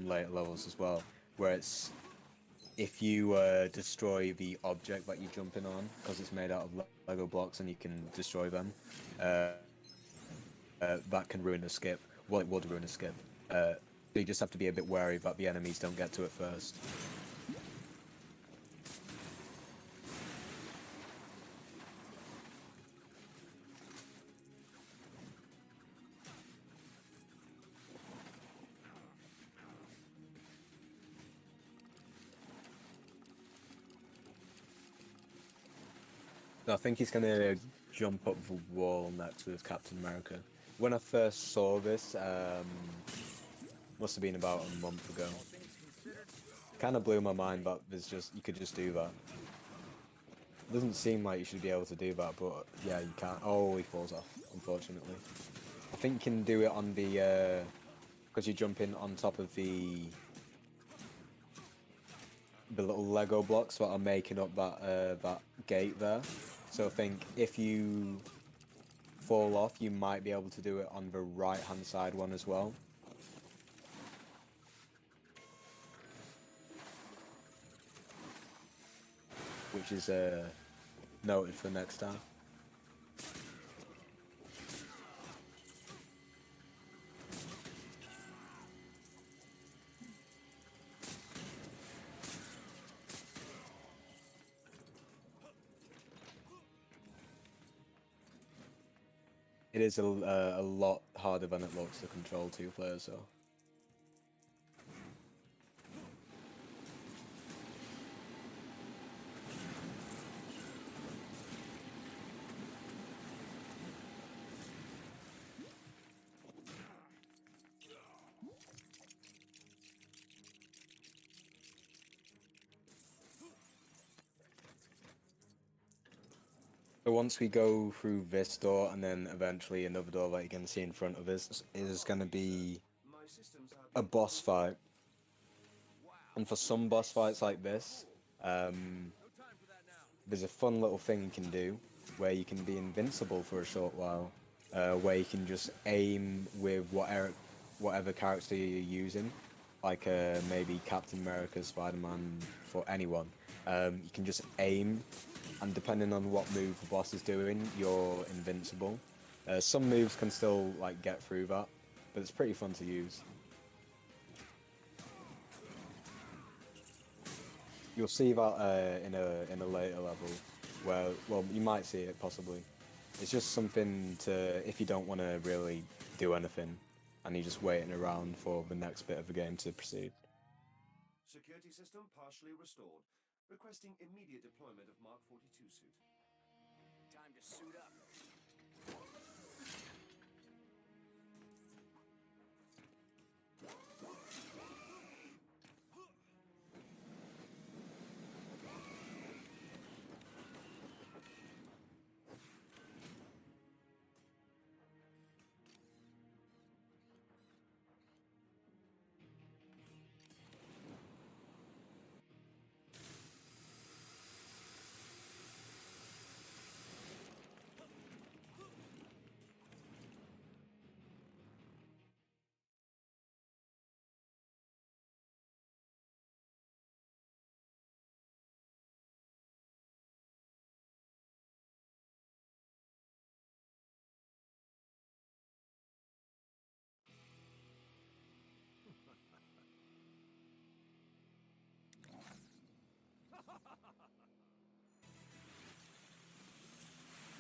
later levels as well, where it's if you destroy the object that you're jumping on, because it's made out of Lego blocks and you can destroy them, that can ruin a skip. Well, it would ruin a skip. So you just have to be a bit wary that the enemies don't get to it first. I think he's gonna jump up the wall next with Captain America. When I first saw this, must have been about a month ago. Kind of blew my mind that you could just do that. It doesn't seem like you should be able to do that, but yeah, you can. Oh, he falls off, unfortunately. I think you can do it on the, because you jump in on top of the little Lego blocks that are making up that gate there. So I think if you fall off, you might be able to do it on the right-hand side one as well. Which is noted for next time. It is a lot harder than it looks to control two players, so. So once we go through this door and then eventually another door that you can see in front of us is going to be My systems are a being boss fight. Wow. And for some boss fights like this, No time for that now. there's a fun little thing you can do where you can be invincible for a short while, where you can just aim with whatever character you're using, like maybe Captain America, Spider-Man, for anyone. You can just aim, and depending on what move the boss is doing, you're invincible. Some moves can still like get through that, but it's pretty fun to use. You'll see that in a later level, where, well, you might see it possibly. It's just something to, if you don't want to really do anything, and you're just waiting around for the next bit of the game to proceed. Security system partially restored. Requesting immediate deployment of Mark 42 suit. Time to suit up.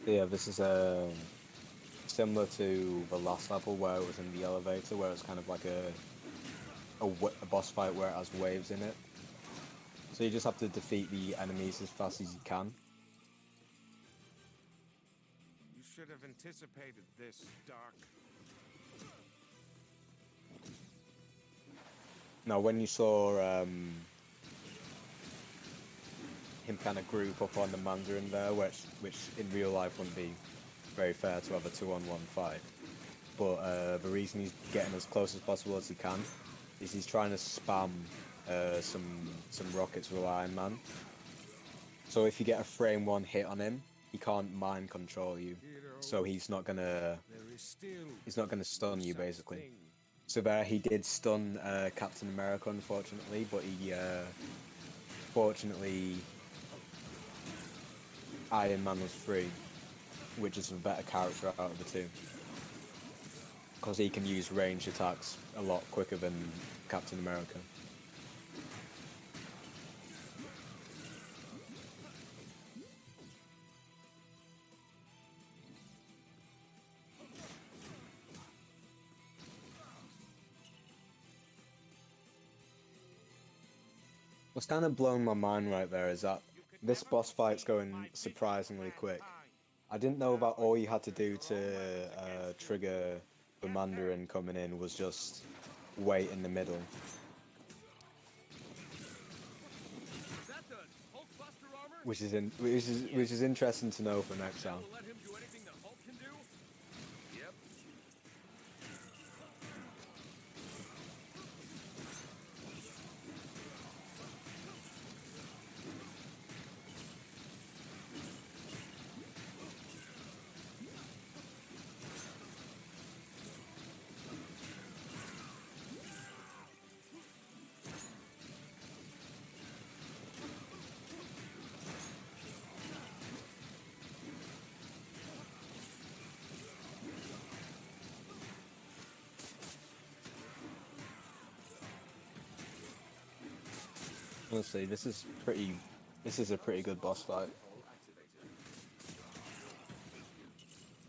Yeah, this is similar to the last level where it was in the elevator, where it's kind of like a boss fight where it has waves in it. So you just have to defeat the enemies as fast as you can. You should have anticipated this, Doc. Now, when you saw him kind of group up on the Mandarin there, which in real life wouldn't be very fair to have a 2-on-1 fight. But the reason he's getting as close as possible as he can is he's trying to spam some rockets with Iron Man. So if you get a frame 1 hit on him, he can't mind control you. So he's not gonna stun you basically. So there he did stun Captain America, unfortunately, but he fortunately Iron Man was free, which is a better character out of the two, because he can use ranged attacks a lot quicker than Captain America. What's kind of blown my mind right there is that this boss fight's going surprisingly quick. I didn't know that all you had to do to trigger the Mandarin coming in was just wait in the middle. Is that the Hulk Buster armor? Which is interesting to know for next time. Will let him do anything that Hulk can do? Yep. Honestly, this is a pretty good boss fight.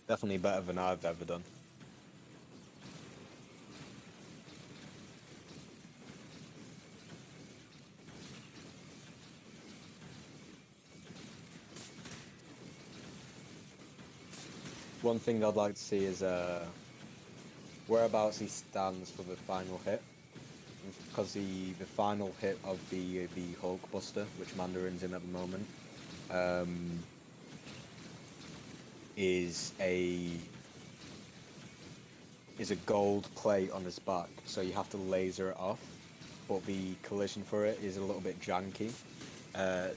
Definitely better than I've ever done. One thing I'd like to see is whereabouts he stands for the final hit. Because the final hit of the Hulk Buster, which Mandarin's in at the moment, is a gold plate on his back, so you have to laser it off, but the collision for it is a little bit janky.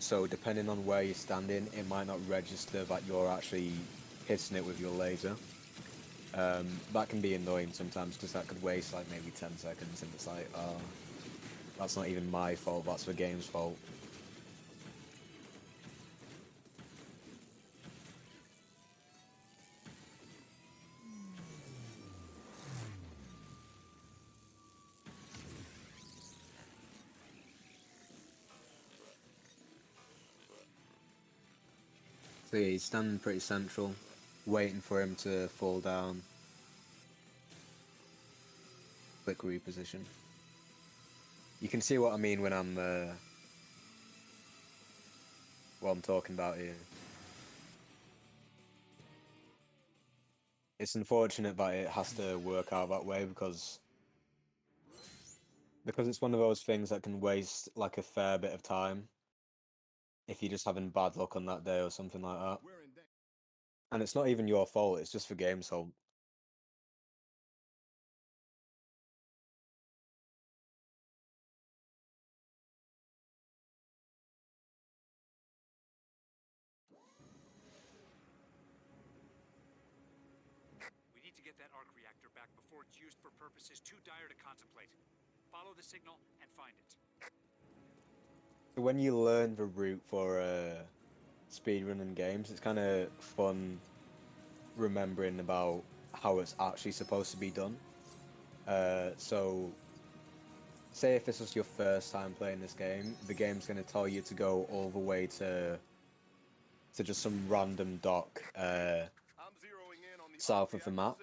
So depending on where you're standing, it might not register that you're actually hitting it with your laser. That can be annoying sometimes because that could waste like maybe 10 seconds, and it's like, that's not even my fault, that's the game's fault. So yeah, he's standing pretty central, waiting for him to fall down. Quick reposition. You can see what I mean when I'm what I'm talking about here. It's unfortunate that it has to work out that way because it's one of those things that can waste like a fair bit of time if you're just having bad luck on that day or something like that. And it's not even your fault, it's just the game's fault. We need to get that arc reactor back before it's used for purposes too dire to contemplate. Follow the signal and find it. So when you learn the route for speedrunning games, it's kind of fun remembering about how it's actually supposed to be done. So say if this was your first time playing this game, the game's going to tell you to go all the way to just some random dock south of the map.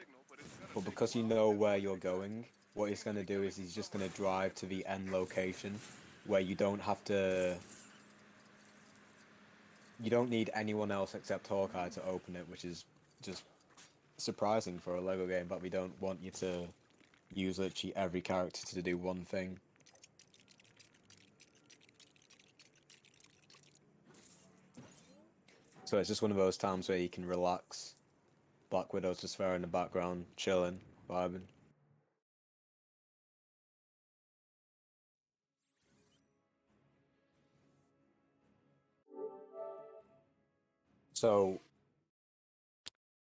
But because you know where you're going, what he's going to do is he's just going to drive to the end location where you don't have to... You don't need anyone else except Hawkeye to open it, which is just surprising for a LEGO game, but we don't want you to use literally every character to do one thing. So it's just one of those times where you can relax. Black Widow's just there in the background, chilling, vibing. So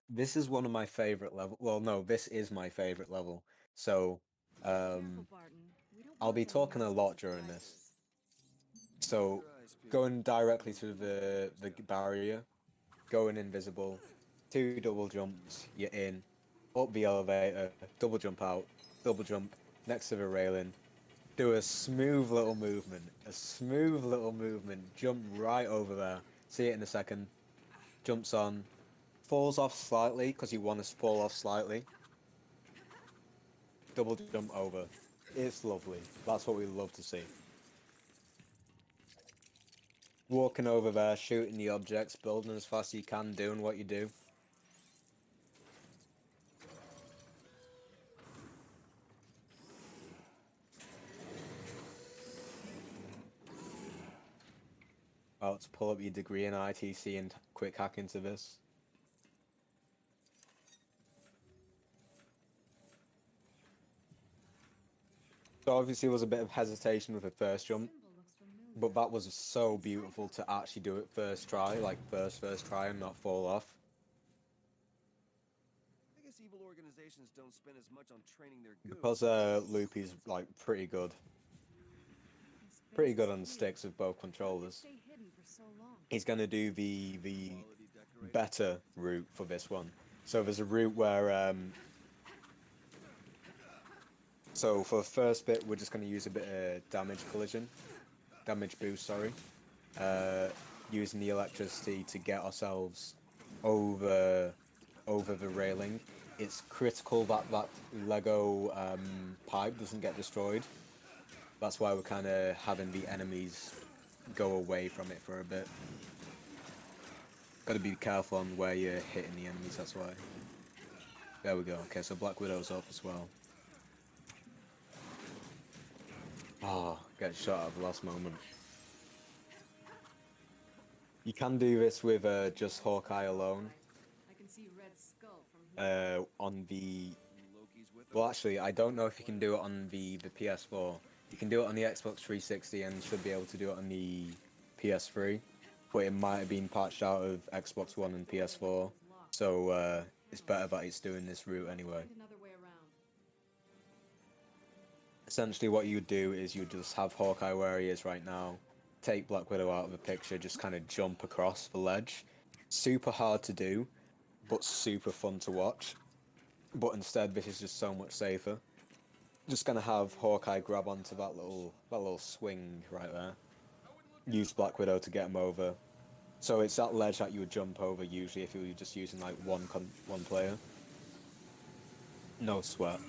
this is one of my favorite levels. Well, no, this is my favorite level. So I'll be talking a lot during this. So going directly to the barrier, going invisible, 2 double jumps, you're in, up the elevator, double jump out, double jump next to the railing, do a smooth little movement, jump right over there, see it in a second, jumps on, falls off slightly because you want to fall off slightly, double jump over. It's lovely. That's what we love to see. Walking over there, shooting the objects, building as fast as you can, doing what you do. About to pull up your degree in ITC and quick hack into this. So obviously there was a bit of hesitation with the first jump, but that was so beautiful to actually do it first try, like first try and not fall off. I guess evil organizations don't spend as much on training their goons. Because Loopy's like pretty good on sticks with both controllers. He's gonna do the better route for this one. So there's a route where so for the first bit we're just gonna use a bit of damage boost, sorry. Using the electricity to get ourselves over the railing. It's critical that that Lego pipe doesn't get destroyed. That's why we're kind of having the enemies go away from it for a bit. Got to be careful on where you're hitting the enemies, that's why. There we go. Okay, so Black Widow's up as well. Oh, get shot at the last moment. You can do this with just Hawkeye alone. I can see on the... Loki's with Well, actually, I don't know if you can do it on the PS4. You can do it on the Xbox 360 and should be able to do it on the PS3, but it might have been patched out of Xbox One and PS4, so it's better that it's doing this route anyway. Find another way around. Essentially what you would do is you just have Hawkeye where he is right now, take Black Widow out of the picture, just kind of jump across the ledge. Super hard to do, but super fun to watch. But instead this is just so much safer. Just gonna have Hawkeye grab onto that little swing right there. Use Black Widow to get him over. So it's that ledge that you would jump over usually if you were just using like one player. No sweat.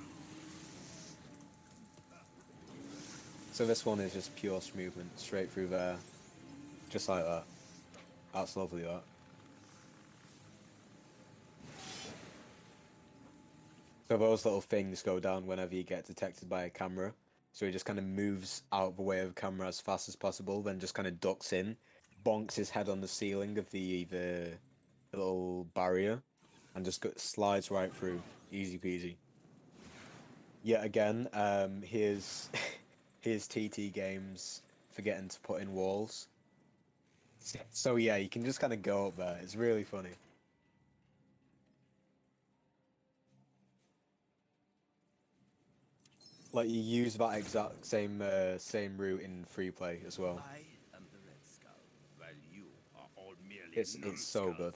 So this one is just pure movement, straight through there, just like that. That's lovely, that. So those little things go down whenever you get detected by a camera. So he just kind of moves out of the way of the camera as fast as possible, then just kind of ducks in, bonks his head on the ceiling of the little barrier, and just slides right through, easy peasy. Yet again, here's TT Games forgetting to put in walls. So yeah, you can just kind of go up there. It's really funny. Like you use that exact same route in free play as well. I am the Red Skull, while you are all merely It's so good.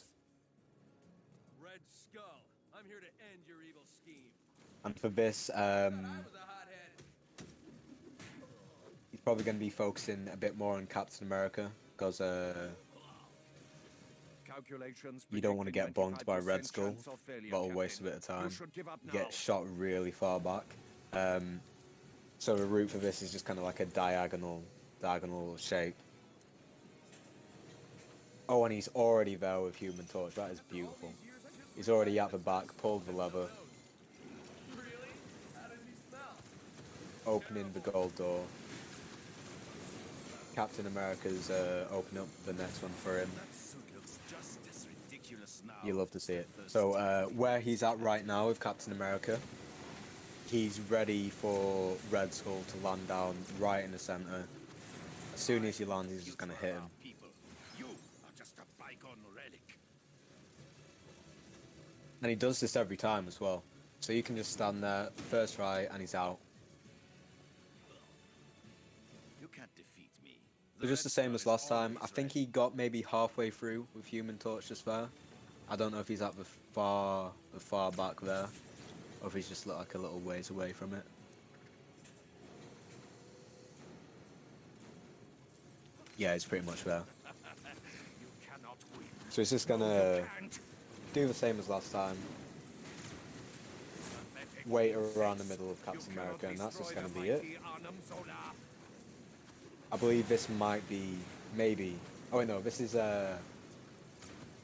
Red Skull, I'm here to end your evil scheme. And for this, I was a hothead. he's probably going to be focusing a bit more on Captain America because you don't want to get bonked by Red Skull. That'll waste a bit of time. You get shot really far back. So the route for this is just kind of like a diagonal shape. Oh, and he's already there with Human Torch. That is beautiful. He's already at the back, pulled the lever. Really? How does he smell? Opening the gold door. Captain America's opening up the next one for him. That suit looks just as ridiculous now. You love to see it. So where he's at right now with Captain America, he's ready for Red Skull to land down right in the center. As soon as he lands, he's just gonna hit him. People, you are just a bygone relic. And he does this every time as well. So you can just stand there, first try, and he's out. You can't defeat me. So just the same as last time. I think he got maybe halfway through with Human Torch just there. I don't know if he's at the far back there, or if he's just like a little ways away from it. Yeah, he's pretty much there. You cannot win. So he's just gonna do the same as last time. Wait around the middle of Captain America, and that's just gonna be it. I believe this might be, maybe... Oh wait, no, this is, yeah,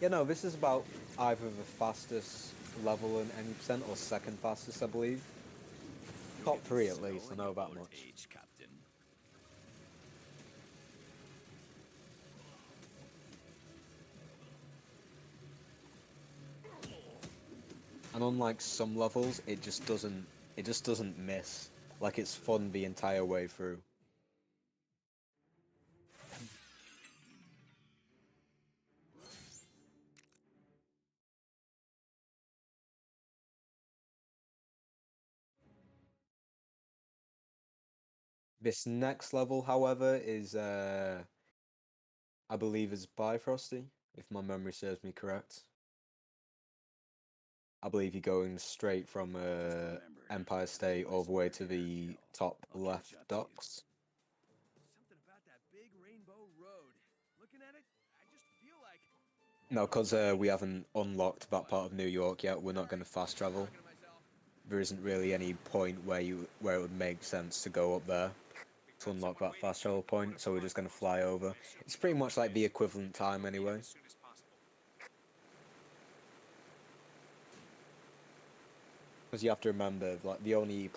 no, this is about either the fastest level in any percent, or second fastest, I believe. Top 3 at least, I know that much. And unlike some levels, it just doesn't miss. Like, it's fun the entire way through. This next level, however, is, I believe is Bifrosty, if my memory serves me correct. I believe you're going straight from Empire State all the way to the top left docks. Something about that big rainbow road. Looking at it, I just feel like No, because we haven't unlocked that part of New York yet, we're not going to fast travel. There isn't really any point where it would make sense to go up there to unlock that fast travel point, so we're just going to fly over. It's pretty much like the equivalent time anyway. Because you have to remember, like, the only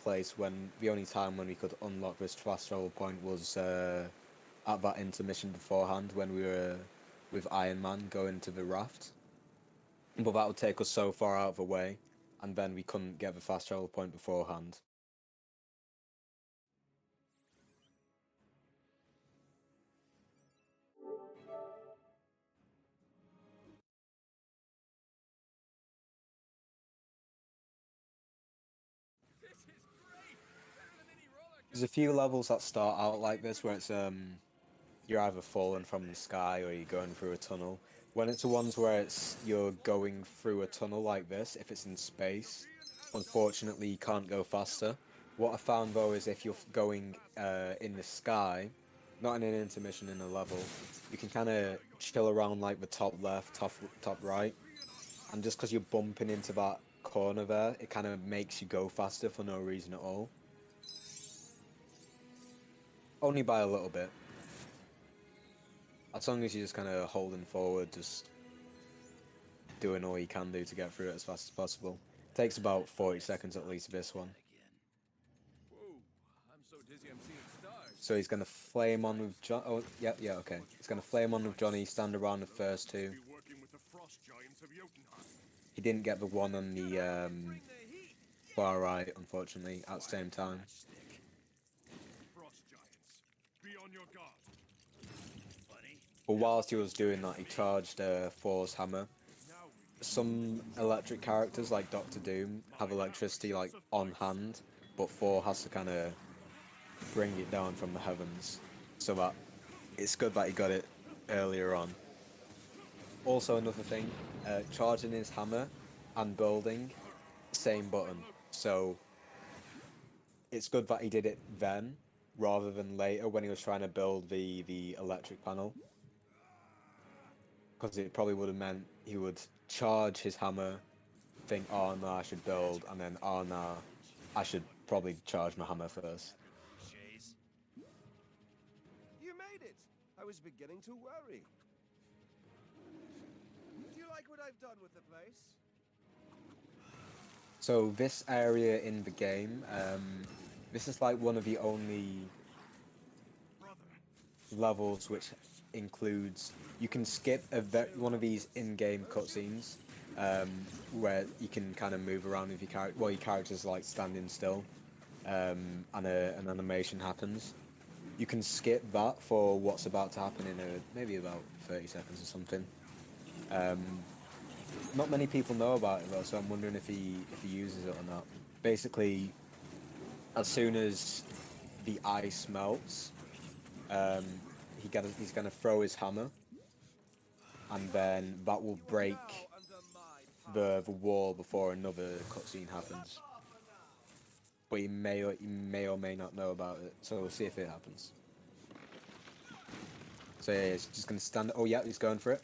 time when we could unlock this fast travel point was at that intermission beforehand when we were with Iron Man going to the raft. But that would take us so far out of the way and then we couldn't get the fast travel point beforehand. There's a few levels that start out like this where it's you're either falling from the sky or you're going through a tunnel. When it's the ones where it's you're going through a tunnel like this, if it's in space, unfortunately you can't go faster. What I found though is if you're going in the sky, not in an intermission in a level, you can kind of chill around like the top left, top right, and just because you're bumping into that corner there, it kind of makes you go faster for no reason at all. Only by a little bit. As long as you're just kind of holding forward, just doing all you can do to get through it as fast as possible. Takes about 40 seconds at least, this one. Whoa, I'm so dizzy I'm seeing stars. So he's going to flame on with John. Oh, yeah, okay. He's going to flame on with Johnny, stand around the first two. Be working with the frost giants of Jotunheim. He didn't get the one on the far right, unfortunately, at the same time. Frost giants, be on your guard. But whilst he was doing that, he charged Thor's hammer. Some electric characters, like Doctor Doom, have electricity like on hand, but Thor has to kind of bring it down from the heavens. So that it's good that he got it earlier on. Also another thing, charging his hammer and building, same button. So it's good that he did it then, rather than later when he was trying to build the electric panel. Because it probably would have meant he would charge his hammer, think, oh no, I should build, and then, oh no, I should probably charge my hammer first. You made it! I was beginning to worry. Do you like what I've done with the place? So this area in the game, this is like one of the only levels which includes, you can skip one of these in-game cutscenes where you can kind of move around with your character, well, your character's like standing still, and an animation happens. You can skip that for what's about to happen in maybe about 30 seconds or something. Not many people know about it though, so I'm wondering if he uses it or not. Basically, as soon as the ice melts, he's gonna throw his hammer, and then that will break the wall before another cutscene happens. But he may or may not know about it, so we'll see if it happens. So yeah, he's just gonna stand. Oh yeah, he's going for it.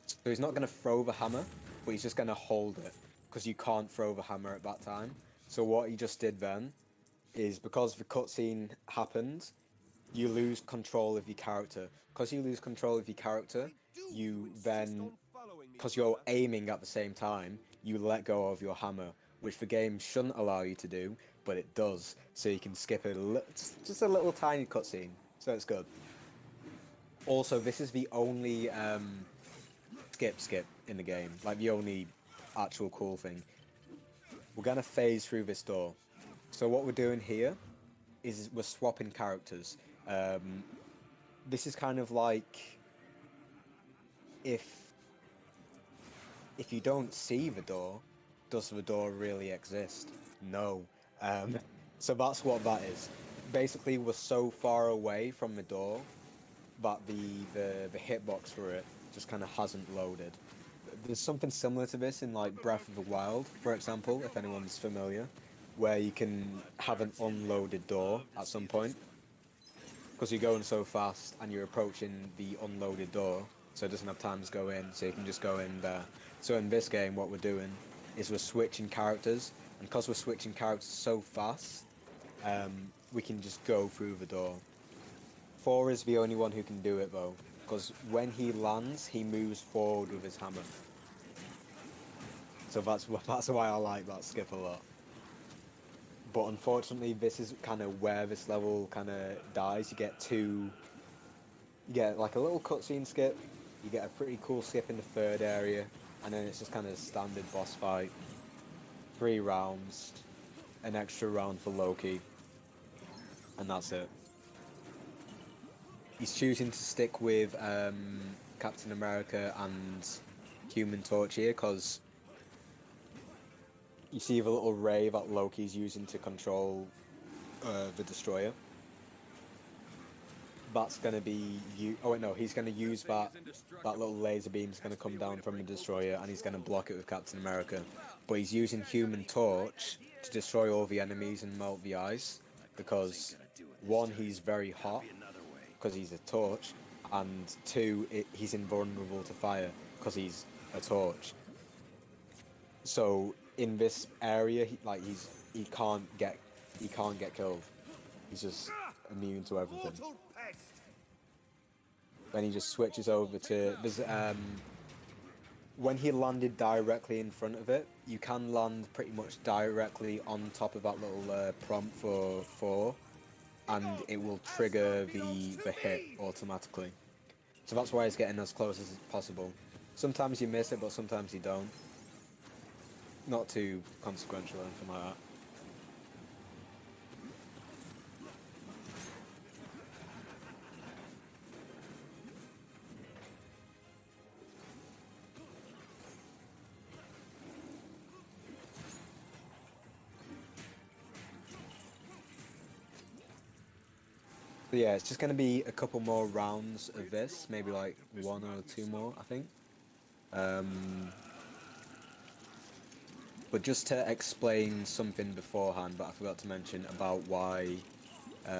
So he's not gonna throw the hammer, but he's just gonna hold it, because you can't throw the hammer at that time. So what he just did then is, because the cutscene happened, you lose control of your character. Because you lose control of your character, you then, because you're aiming at the same time, you let go of your hammer, which the game shouldn't allow you to do, but it does. So you can skip just a little tiny cutscene, so it's good. Also, this is the only skip in the game, like the only actual cool thing. We're gonna phase through this door. So what we're doing here is we're swapping characters. This is kind of like if you don't see the door, does the door really exist? No. So that's what that is. Basically, we're so far away from the door that the hitbox for it just kind of hasn't loaded. There's something similar to this in like Breath of the Wild, for example, if anyone's familiar, where you can have an unloaded door at some point, because you're going so fast and you're approaching the unloaded door, so it doesn't have time to go in, so you can just go in there. So in this game, what we're doing is we're switching characters, and because we're switching characters so fast, we can just go through the door. Thor is the only one who can do it though, because when he lands, he moves forward with his hammer. So that's why I like that skip a lot. But unfortunately, this is kind of where this level kind of dies. You get like a little cutscene skip, you get a pretty cool skip in the third area, and then it's just kind of a standard boss fight. 3 rounds, an extra round for Loki, and that's it. He's choosing to stick with Captain America and Human Torch here because you see the little ray that Loki's using to control the Destroyer. That's gonna be oh wait, no, he's gonna use that little laser beam's gonna come down from the Destroyer and he's gonna block it with Captain America. But he's using Human Torch to destroy all the enemies and melt the ice because 1, he's very hot because he's a torch, and 2, he's invulnerable to fire because he's a torch. So in this area, he can't get killed. He's just immune to everything. Then he just switches over to when he landed directly in front of it, you can land pretty much directly on top of that little prompt for 4, and it will trigger the hit automatically. So that's why it's getting as close as possible. Sometimes you miss it, but sometimes you don't. Not too consequential or anything like that. But yeah, it's just going to be a couple more rounds of this, maybe like 1 or 2 more, I think. But just to explain something beforehand, but I forgot to mention about why.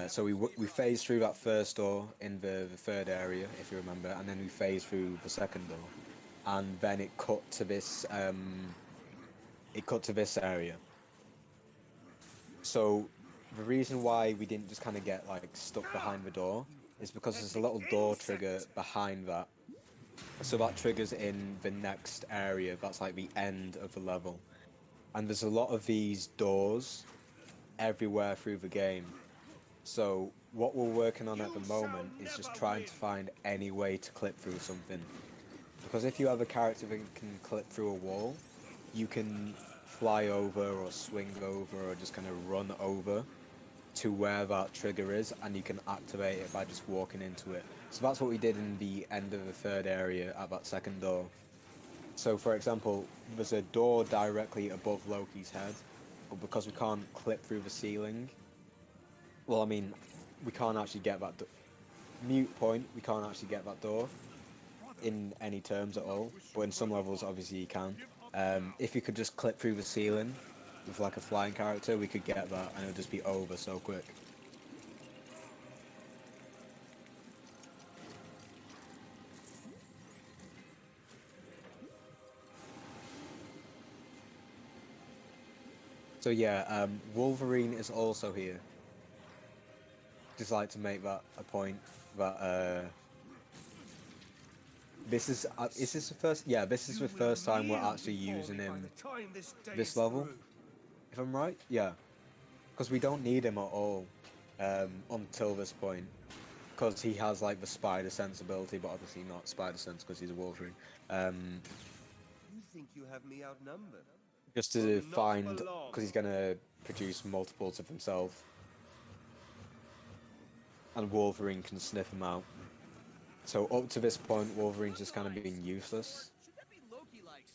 So we phased through that first door in the 3rd area, if you remember, and then we phased through the 2nd door, and then it cut to this. It cut to this area. So the reason why we didn't just kind of get like stuck behind the door is because there's a little door trigger behind that. So that triggers in the next area. That's like the end of the level. And there's a lot of these doors everywhere through the game. So what we're working on at the moment is just trying to find any way to clip through something. Because if you have a character that can clip through a wall, you can fly over or swing over or just kind of run over to where that trigger is, and you can activate it by just walking into it. So that's what we did in the end of the 3rd area at that 2nd door. So for example, there's a door directly above Loki's head, but because we can't clip through the ceiling, well, I mean, we can't actually get that mute point, we can't actually get that door in any terms at all, but in some levels obviously you can. If you could just clip through the ceiling with like a flying character, we could get that and it would just be over so quick. So yeah, Wolverine is also here. Just like to make that a point that this is this the first? Yeah, this is the first time we're actually using him this level, if I'm right. Yeah, because we don't need him at all until this point, because he has like the spider sense ability, but obviously not spider sense because he's a Wolverine. You think you have me outnumbered? Just to find, because he's gonna produce multiples of himself, and Wolverine can sniff him out. So up to this point, Wolverine's just kind of been useless.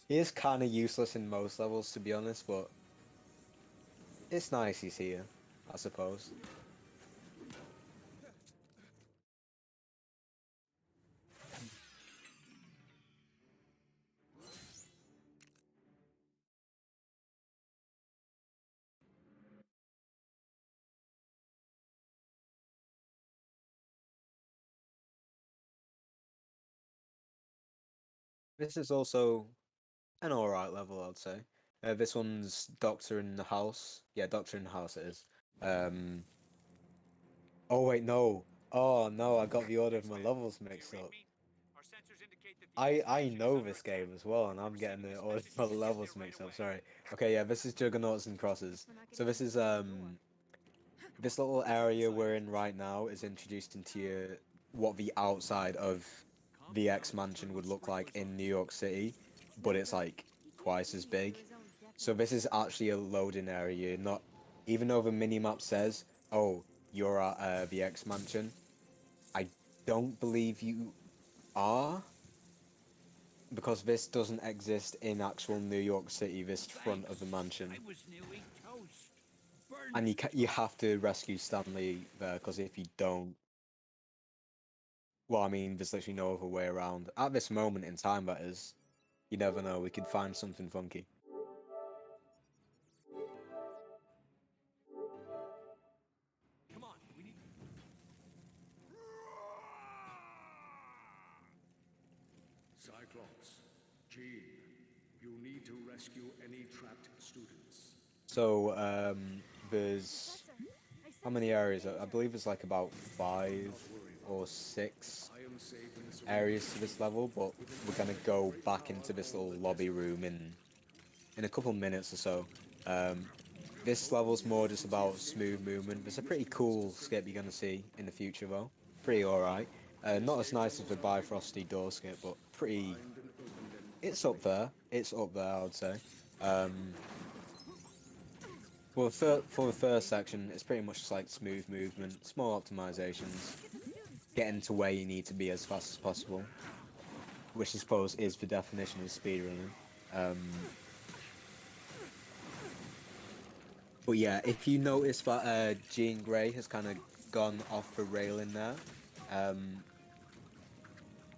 He is kind of useless in most levels, to be honest, but it's nice he's here, I suppose. This is also an alright level, I'd say. This one's Doctor in the House. Yeah, Doctor in the House it is. Oh wait, no. Oh no, I got the order of my levels mixed up. I know this game as well, and I'm getting the order of my levels mixed up, sorry. Okay, yeah, this is Juggernauts and Crosses. So this is, this little area we're in right now is introduced into what the outside of the X Mansion would look like in New York City, but it's like twice as big. So this is actually a loading area, not even though the minimap says, "Oh, you're at the X mansion." I don't believe you are, because this doesn't exist in actual New York City. This front of the mansion, I was nearly toast. Burn and you have to rescue Stanley there, because if you don't, well, I mean, there's literally no other way around. At this moment in time, that is, you never know. We could find something funky. Come on, we need. Cyclops, Jean, you need to rescue any trapped students. So, there's how many areas? I believe it's like about 5 or 6 I am safe in this areas to this level, but we're gonna go back into this little lobby room in a couple minutes or so. This level's more just about smooth movement. There's a pretty cool skip you're gonna see in the future though. Pretty alright. Not as nice as the Bifrosty door skip, but pretty. It's up there. It's up there, I would say. Well, for the first section, it's pretty much just like smooth movement, small optimizations, getting to where you need to be as fast as possible, which I suppose is the definition of speedrunning. But yeah, if you notice that Jean Grey has kind of gone off the railing there,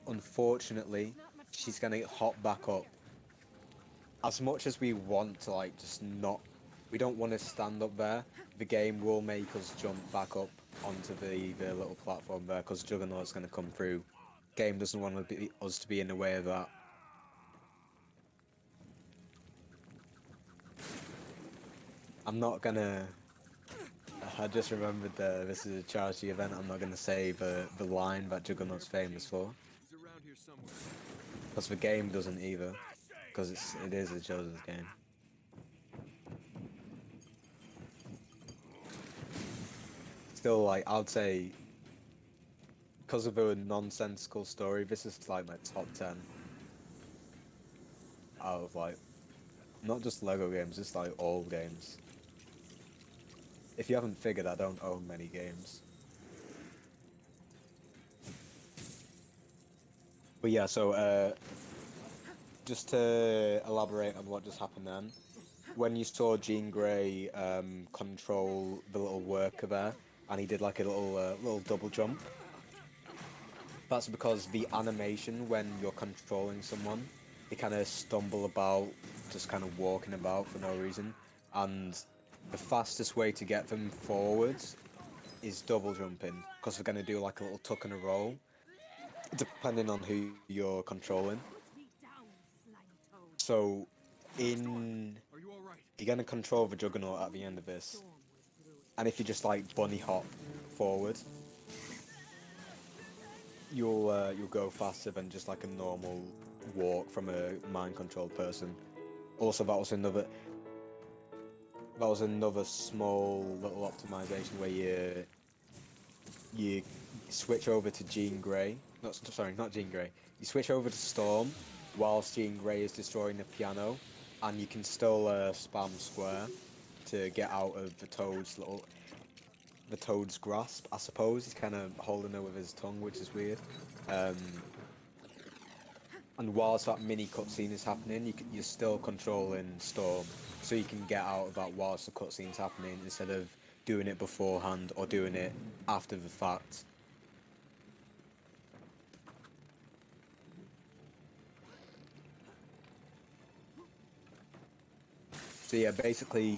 unfortunately, she's gonna hop back up. As much as we want to like just not, we don't want to stand up there, the game will make us jump back up onto the little platform there, because Juggernaut's going to come through. Game doesn't want us to be in the way of that. I'm not gonna. I just remembered this is a charity event. I'm not gonna say the line that Juggernaut's famous for, He's around here somewhere. because the game doesn't either, because it is a children's game. Still, like, I'd say, because of a nonsensical story, this is like my top 10 out of like, not just Lego games, just like all games. If you haven't figured, I don't own many games. But yeah, so just to elaborate on what just happened then, when you saw Jean Grey control the little worker there, and he did like a little double jump, that's because the animation when you're controlling someone, they kind of stumble about, just kind of walking about for no reason, and the fastest way to get them forwards is double jumping, because they're going to do like a little tuck and a roll, depending on who you're controlling. So, Are you all right? you're going to control the Juggernaut at the end of this, and if you just like bunny hop forward, you'll go faster than just like a normal walk from a mind-controlled person. Also, that was another small little optimization where you switch over to Jean Grey. Not Jean Grey. You switch over to Storm whilst Jean Grey is destroying the piano, and you can still spam square to get out of the Toad's grasp, I suppose. He's kind of holding her with his tongue, which is weird. And whilst that mini cutscene is happening, you're still controlling Storm, so you can get out of that whilst the cutscene's happening, instead of doing it beforehand or doing it after the fact. So yeah, basically,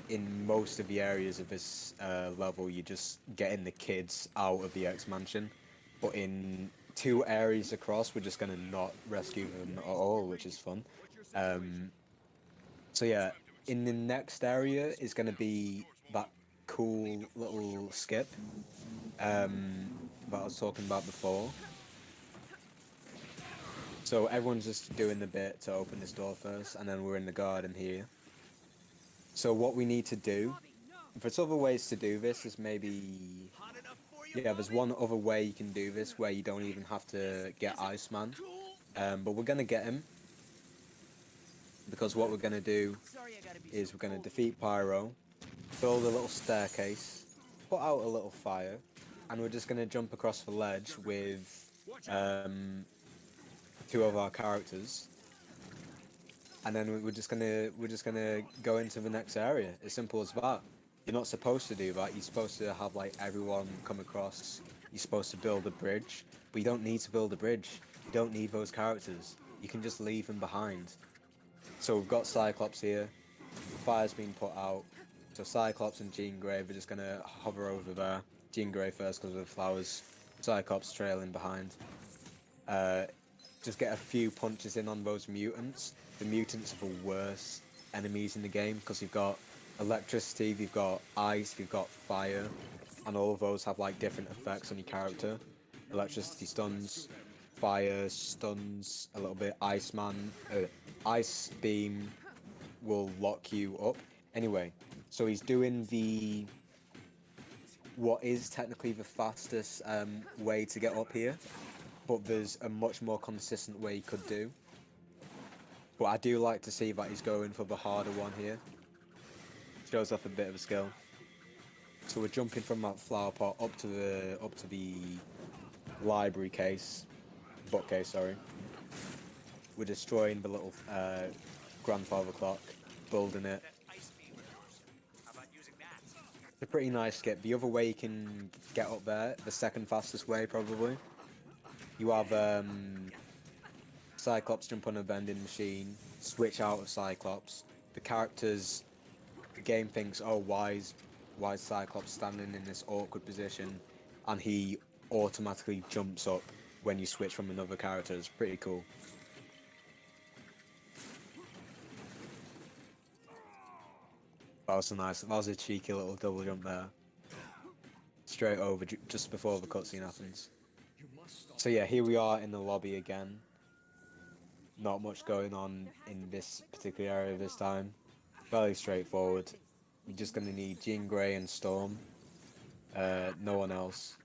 in most of the areas of this level, you're just getting the kids out of the X Mansion, but in 2 areas across, we're just gonna not rescue them at all, which is fun. So yeah, in the next area is gonna be that cool little skip that I was talking about before. So everyone's just doing the bit to open this door first, and then we're in the garden here. So what we need to do, there's other ways to do this, is maybe, yeah, there's one other way you can do this where you don't even have to get Iceman, but we're gonna get him. because what we're going to do Sorry I gotta be is so we're going to cold. defeat Pyro, build a little staircase, put out a little fire, and we're just going to jump across the ledge with two of our characters, and then we're just gonna go into the next area. As simple as that. You're not supposed to do that. You're supposed to have like everyone come across. You're supposed to build a bridge, but you don't need to build a bridge. You don't need those characters. You can just leave them behind. So we've got Cyclops here. The fire's been put out. So Cyclops and Jean Grey are just gonna hover over there. Jean Grey first because of the flowers. Cyclops trailing behind. Just get a few punches in on those mutants. The mutants are the worst enemies in the game because you've got electricity, you've got ice, you've got fire, and all of those have like different effects on your character. Electricity stuns, fire stuns a little bit, ice beam will lock you up. Anyway, so he's doing what is technically the fastest way to get up here, but there's a much more consistent way he could do. But I do like to see that he's going for the harder one here. Shows off a bit of a skill. So we're jumping from that flower pot up to the library case, bookcase, sorry. We're destroying the little grandfather clock, building it. That ice beam of yours. How about using that? It's a pretty nice skip. The other way you can get up there, the second fastest way probably, you have Cyclops jump on a vending machine, switch out of Cyclops. The game thinks, oh, why is Cyclops standing in this awkward position? And he automatically jumps up when you switch from another character. It's pretty cool. That was a cheeky little double jump there. Straight over, just before the cutscene happens. So yeah, here we are in the lobby again. Not much going on in this particular area this time. Fairly straightforward. You're just gonna need Jean Grey and Storm. No one else.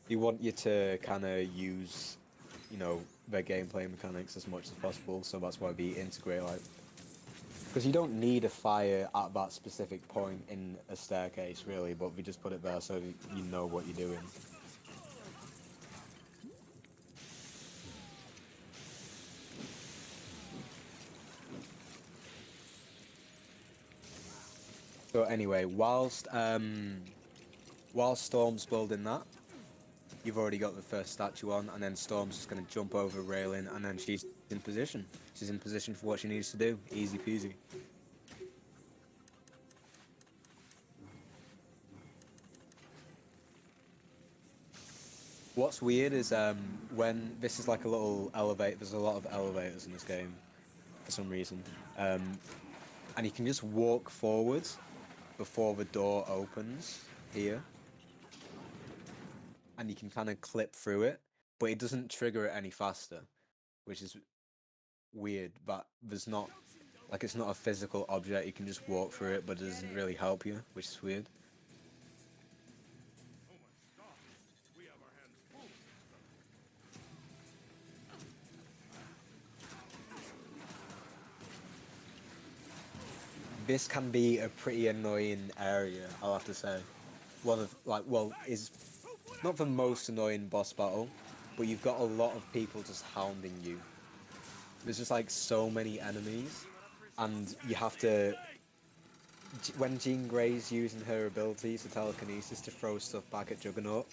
You want you to kind of use, their gameplay mechanics as much as possible, so that's why we integrate like, because you don't need a fire at that specific point in a staircase really, but we just put it there so you know what you're doing. So anyway, whilst Storm's building that, you've already got the first statue on, and then Storm's just going to jump over a railing, and then she's in position. She's in position for what she needs to do. Easy peasy. What's weird is when this is like a little elevator, there's a lot of elevators in this game for some reason, and you can just walk forward before the door opens here, and you can kind of clip through it, but it doesn't trigger it any faster, which is weird. But there's not, like, it's not a physical object, you can just walk through it, but it doesn't really help you, which is weird. This can be a pretty annoying area, I'll have to say. One of, like, well, is not the most annoying boss battle, but you've got a lot of people just hounding you. There's just like so many enemies, and you have to, when Jean Grey's using her abilities to telekinesis to throw stuff back at Juggernaut,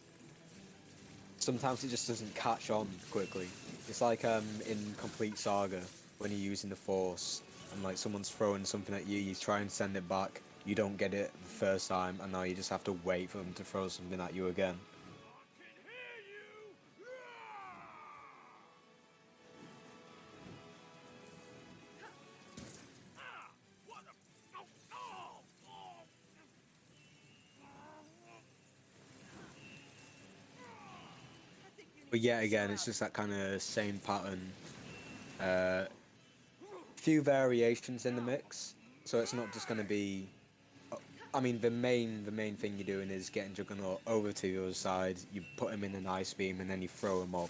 sometimes it just doesn't catch on quickly. It's like in Complete Saga, when you're using the Force, and like someone's throwing something at you, you try and send it back, you don't get it the first time, and now you just have to wait for them to throw something at you again. But yet again, it's just that kind of same pattern. Few variations in the mix. So it's not just going to be... I mean, the main thing you're doing is getting Juggernaut over to the other side, you put him in an ice beam, and then you throw him up.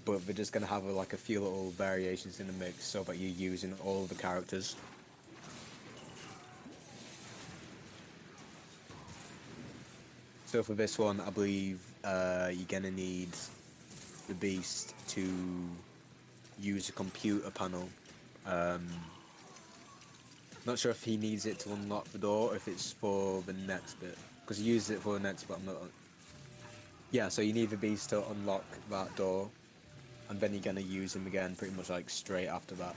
But they're just going to have like a few little variations in the mix so that you're using all of the characters. So for this one, I believe you're going to need the Beast to use a computer panel. Not sure if he needs it to unlock the door, or if it's for the next bit. Because he used it for the next bit, I'm not... Yeah, so you need the Beast to unlock that door, and then you're going to use him again pretty much like straight after that.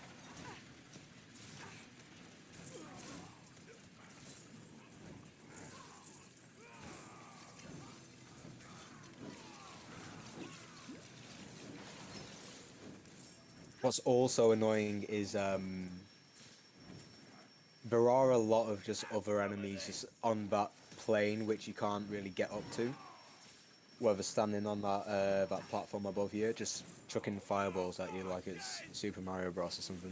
What's also annoying is there are a lot of just other enemies just on that plane which you can't really get up to. Whether standing on that that platform above you, just chucking fireballs at you like it's Super Mario Bros. Or something.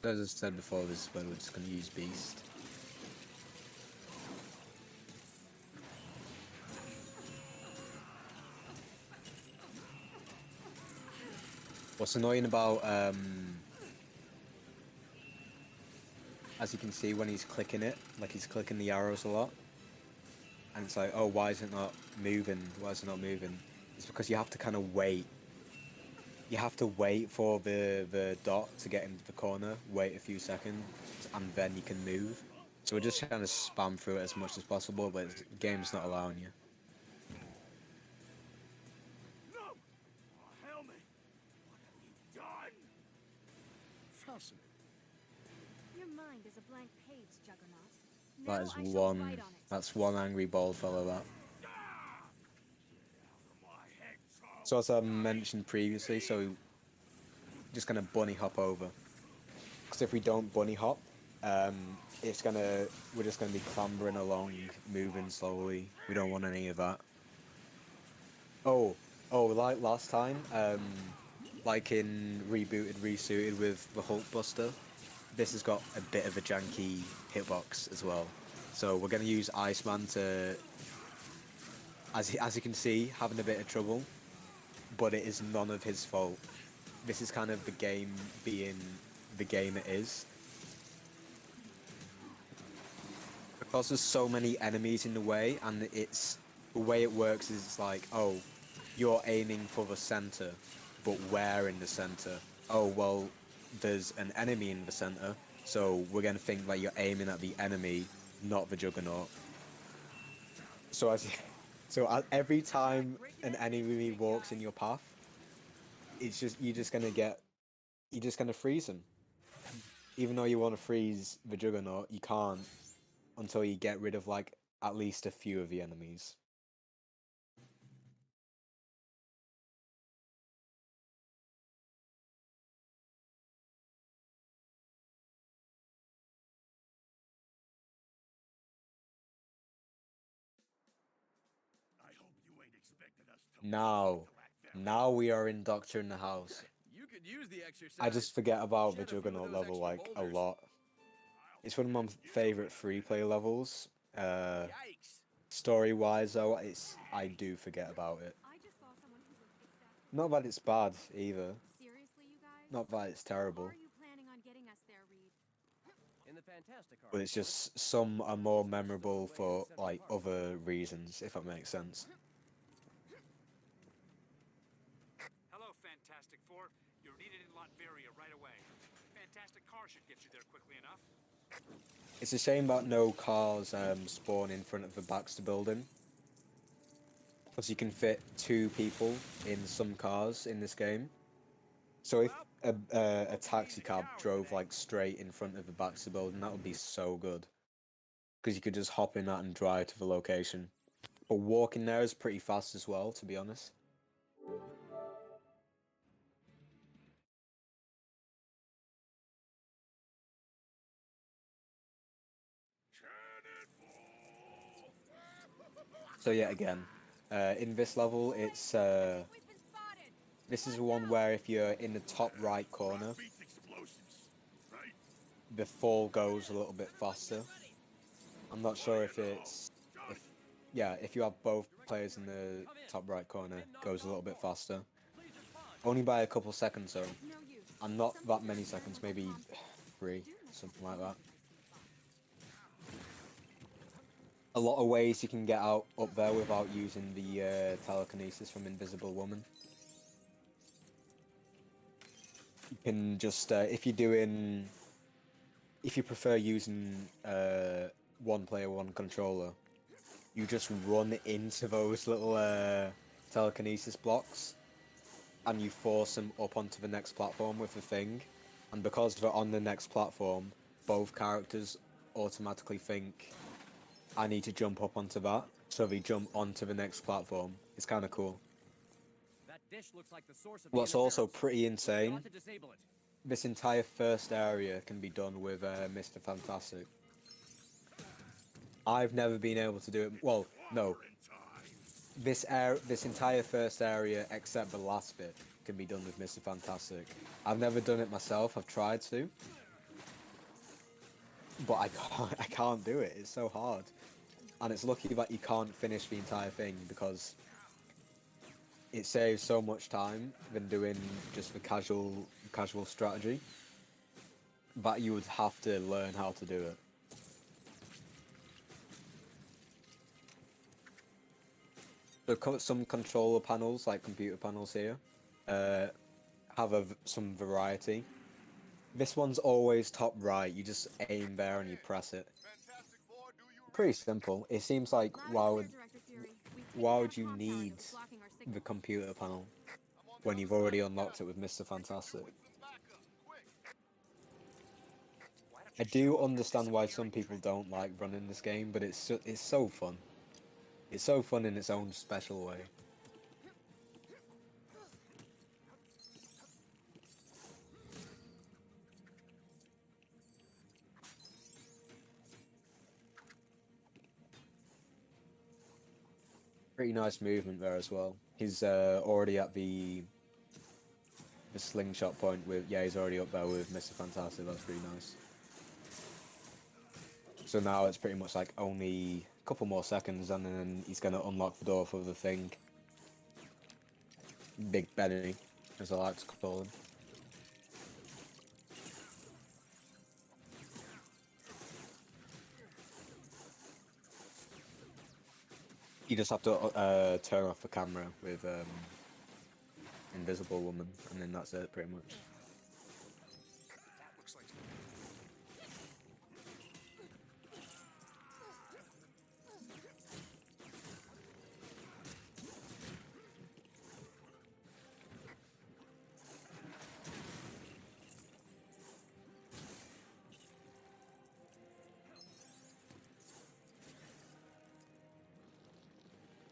As I said before, this is where we're just going to use Beast. What's annoying about, as you can see when he's clicking it, like he's clicking the arrows a lot, and it's like, oh, why is it not moving? Why is it not moving? It's because you have to kind of wait. You have to wait for the dot to get into the corner, wait a few seconds, and then you can move. So we're just trying to spam through it as much as possible, but the game's not allowing you. No! Oh, Helmet! What have you done? Fascinating. Your mind is a blank page, Juggernaut. That Now is I shall one. write on it. That's one angry bald fellow. That. Ah! Get out of my head, Charles! So as I mentioned previously, so just gonna bunny hop over. Because if we don't bunny hop, we're just gonna be clambering along, moving slowly. We don't want any of that. Oh, like last time, like in Rebooted, Resuited with the Hulkbuster, this has got a bit of a janky hitbox as well. So we're gonna use Iceman to, as you can see, having a bit of trouble, but it is none of his fault. This is kind of the game being the game it is. Because there's so many enemies in the way, and the way it works is it's like, oh, you're aiming for the center, but where in the center? Oh, well, there's an enemy in the center, so we're gonna think that you're aiming at the enemy, not the Juggernaut. So every time an enemy walks in your path, you're just gonna freeze him. Even though you want to freeze the Juggernaut, you can't until you get rid of like at least a few of the enemies. I hope you ain't expecting us to Now we are in Doctor in the House. You could use the exercise. I just forget about the Shed a few of Juggernaut those level extra like a boulders. lot. It's one of my favorite free-play levels. Yikes! Story-wise though, I do forget about it. I just saw someone who looked exactly. Not that it's bad either. Seriously, you guys? Not that it's How terrible. are you planning on getting us there, Reed? In the Fantastic Car. But it's just some are more memorable for like other reasons, if that makes sense. Hello, Fantastic Four. You're needed in Latveria right away. Fantastic Car should get you there quickly enough. It's a shame that no cars spawn in front of the Baxter building. Plus you can fit 2 people in some cars in this game. So a taxi cab drove like straight in front of the Baxter building, that would be so good. Because you could just hop in that and drive to the location. But walking there is pretty fast as well, to be honest. So yeah, again, in this level, it's this is one where if you're in the top right corner, the fall goes a little bit faster. I'm not sure if it's if you have both players in the top right corner, it goes a little bit faster. Only by a couple seconds though, and not that many seconds, maybe 3, something like that. A lot of ways you can get out up there without using the telekinesis from Invisible Woman. You can just if you prefer using one player, one controller, you just run into those little telekinesis blocks and you force them up onto the next platform with the thing. And because they're on the next platform, both characters automatically think, I need to jump up onto that, so they jump onto the next platform. It's kind of cool. That dish looks like the source of What's the also interference. pretty You insane, want to disable it. this entire first area can be done with Mr. Fantastic. I've never been able to do it. Well, no. This entire first area, except the last bit, can be done with Mr. Fantastic. I've never done it myself. I've tried to, but I can't do it. It's so hard, and it's lucky that you can't finish the entire thing because it saves so much time than doing just the casual strategy. That you would have to learn how to do it. Some controller panels, like computer panels here, have some variety. This one's always top right. You just aim there and you press it. Pretty simple. It seems like why would you need the computer panel when you've already unlocked it with Mr. Fantastic? I do understand why some people don't like running this game, but it's so fun. It's so fun in its own special way. Pretty nice movement there as well. He's already at the slingshot point with, yeah, he's already up there with Mr. Fantastic. That's pretty nice. So now it's pretty much like only a couple more seconds and then he's going to unlock the door for the thing. Big Benny, as I like to call him. You just have to turn off the camera with Invisible Woman, and then that's it, pretty much. That looks like...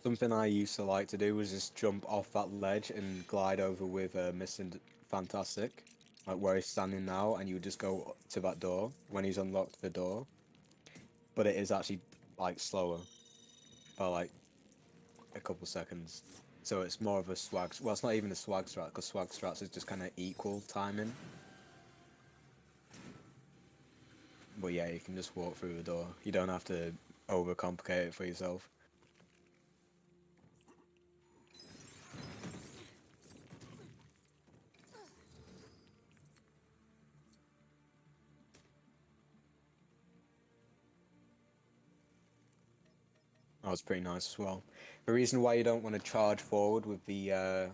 Something I used to like to do was just jump off that ledge and glide over with Mr. Fantastic, like where he's standing now, and you would just go to that door when he's unlocked the door. But it is actually like slower by like a couple seconds, so it's more of a swag. Well, it's not even a swag strat because swag strats is just kind of equal timing. But yeah, you can just walk through the door. You don't have to overcomplicate it for yourself. That was pretty nice as well. The reason why you don't want to charge forward with the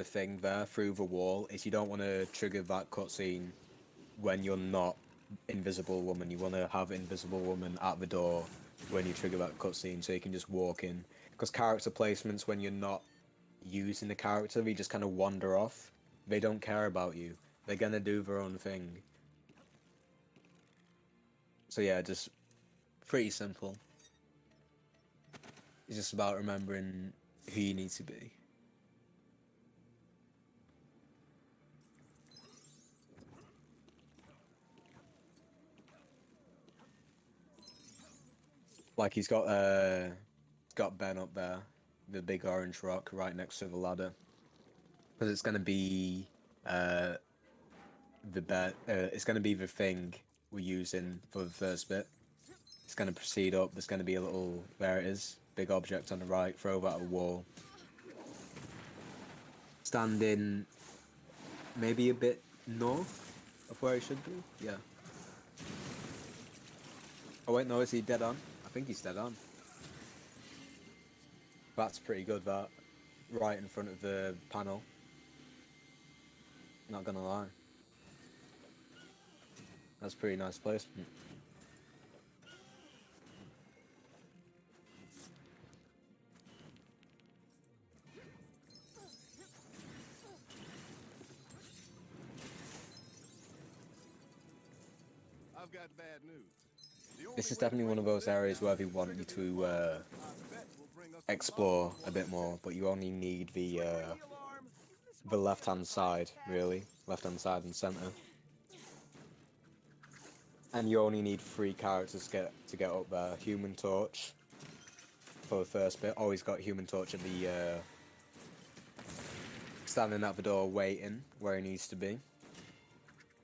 thing there through the wall is you don't want to trigger that cutscene when you're not Invisible Woman. You want to have Invisible Woman at the door when you trigger that cutscene, so you can just walk in. Because character placements, when you're not using the character, they just kind of wander off. They don't care about you. They're gonna do their own thing. So yeah, just pretty simple. It's just about remembering who you need to be. Like he's got Ben up there, the big orange rock right next to the ladder, because it's gonna be it's gonna be the thing we're using for the first bit. It's gonna proceed up. There's gonna be a little, there it is, big object on the right. Throw that at a wall. Standing maybe a bit north of where he should be. Yeah. Oh wait, no, is he dead on? I think he's dead on. That's pretty good, that. Right in front of the panel. Not gonna lie. That's pretty nice placement. I've got bad news. This is definitely one of those areas where they want you to explore a bit more, but you only need the left-hand side, really. Left-hand side and center. And you only need 3 characters to get up there. Human Torch for the first bit. Always got Human Torch at the standing at the door waiting where he needs to be.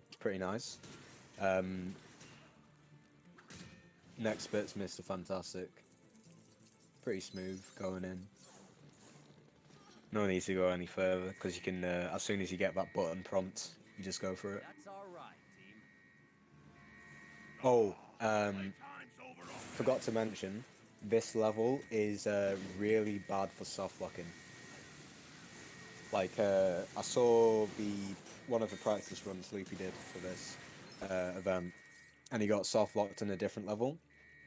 It's pretty nice. Next bit's Mr. Fantastic. Pretty smooth going in. No need to go any further, because you can, as soon as you get that button prompt, you just go for it. That's all right, team. Oh, forgot to mention, this level is really bad for soft locking. Like, I saw one of the practice runs Loopy did for this event, and he got soft locked in a different level.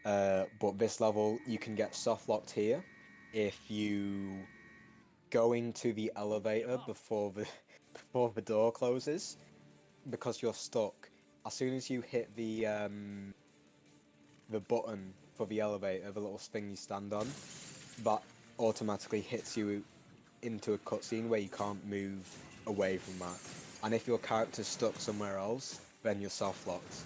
But this level, you can get soft locked here if you go into the elevator before the door closes, because you're stuck. As soon as you hit the button for the elevator, the little thing you stand on, that automatically hits you into a cutscene where you can't move away from that. And if your character's stuck somewhere else, then you're soft locked.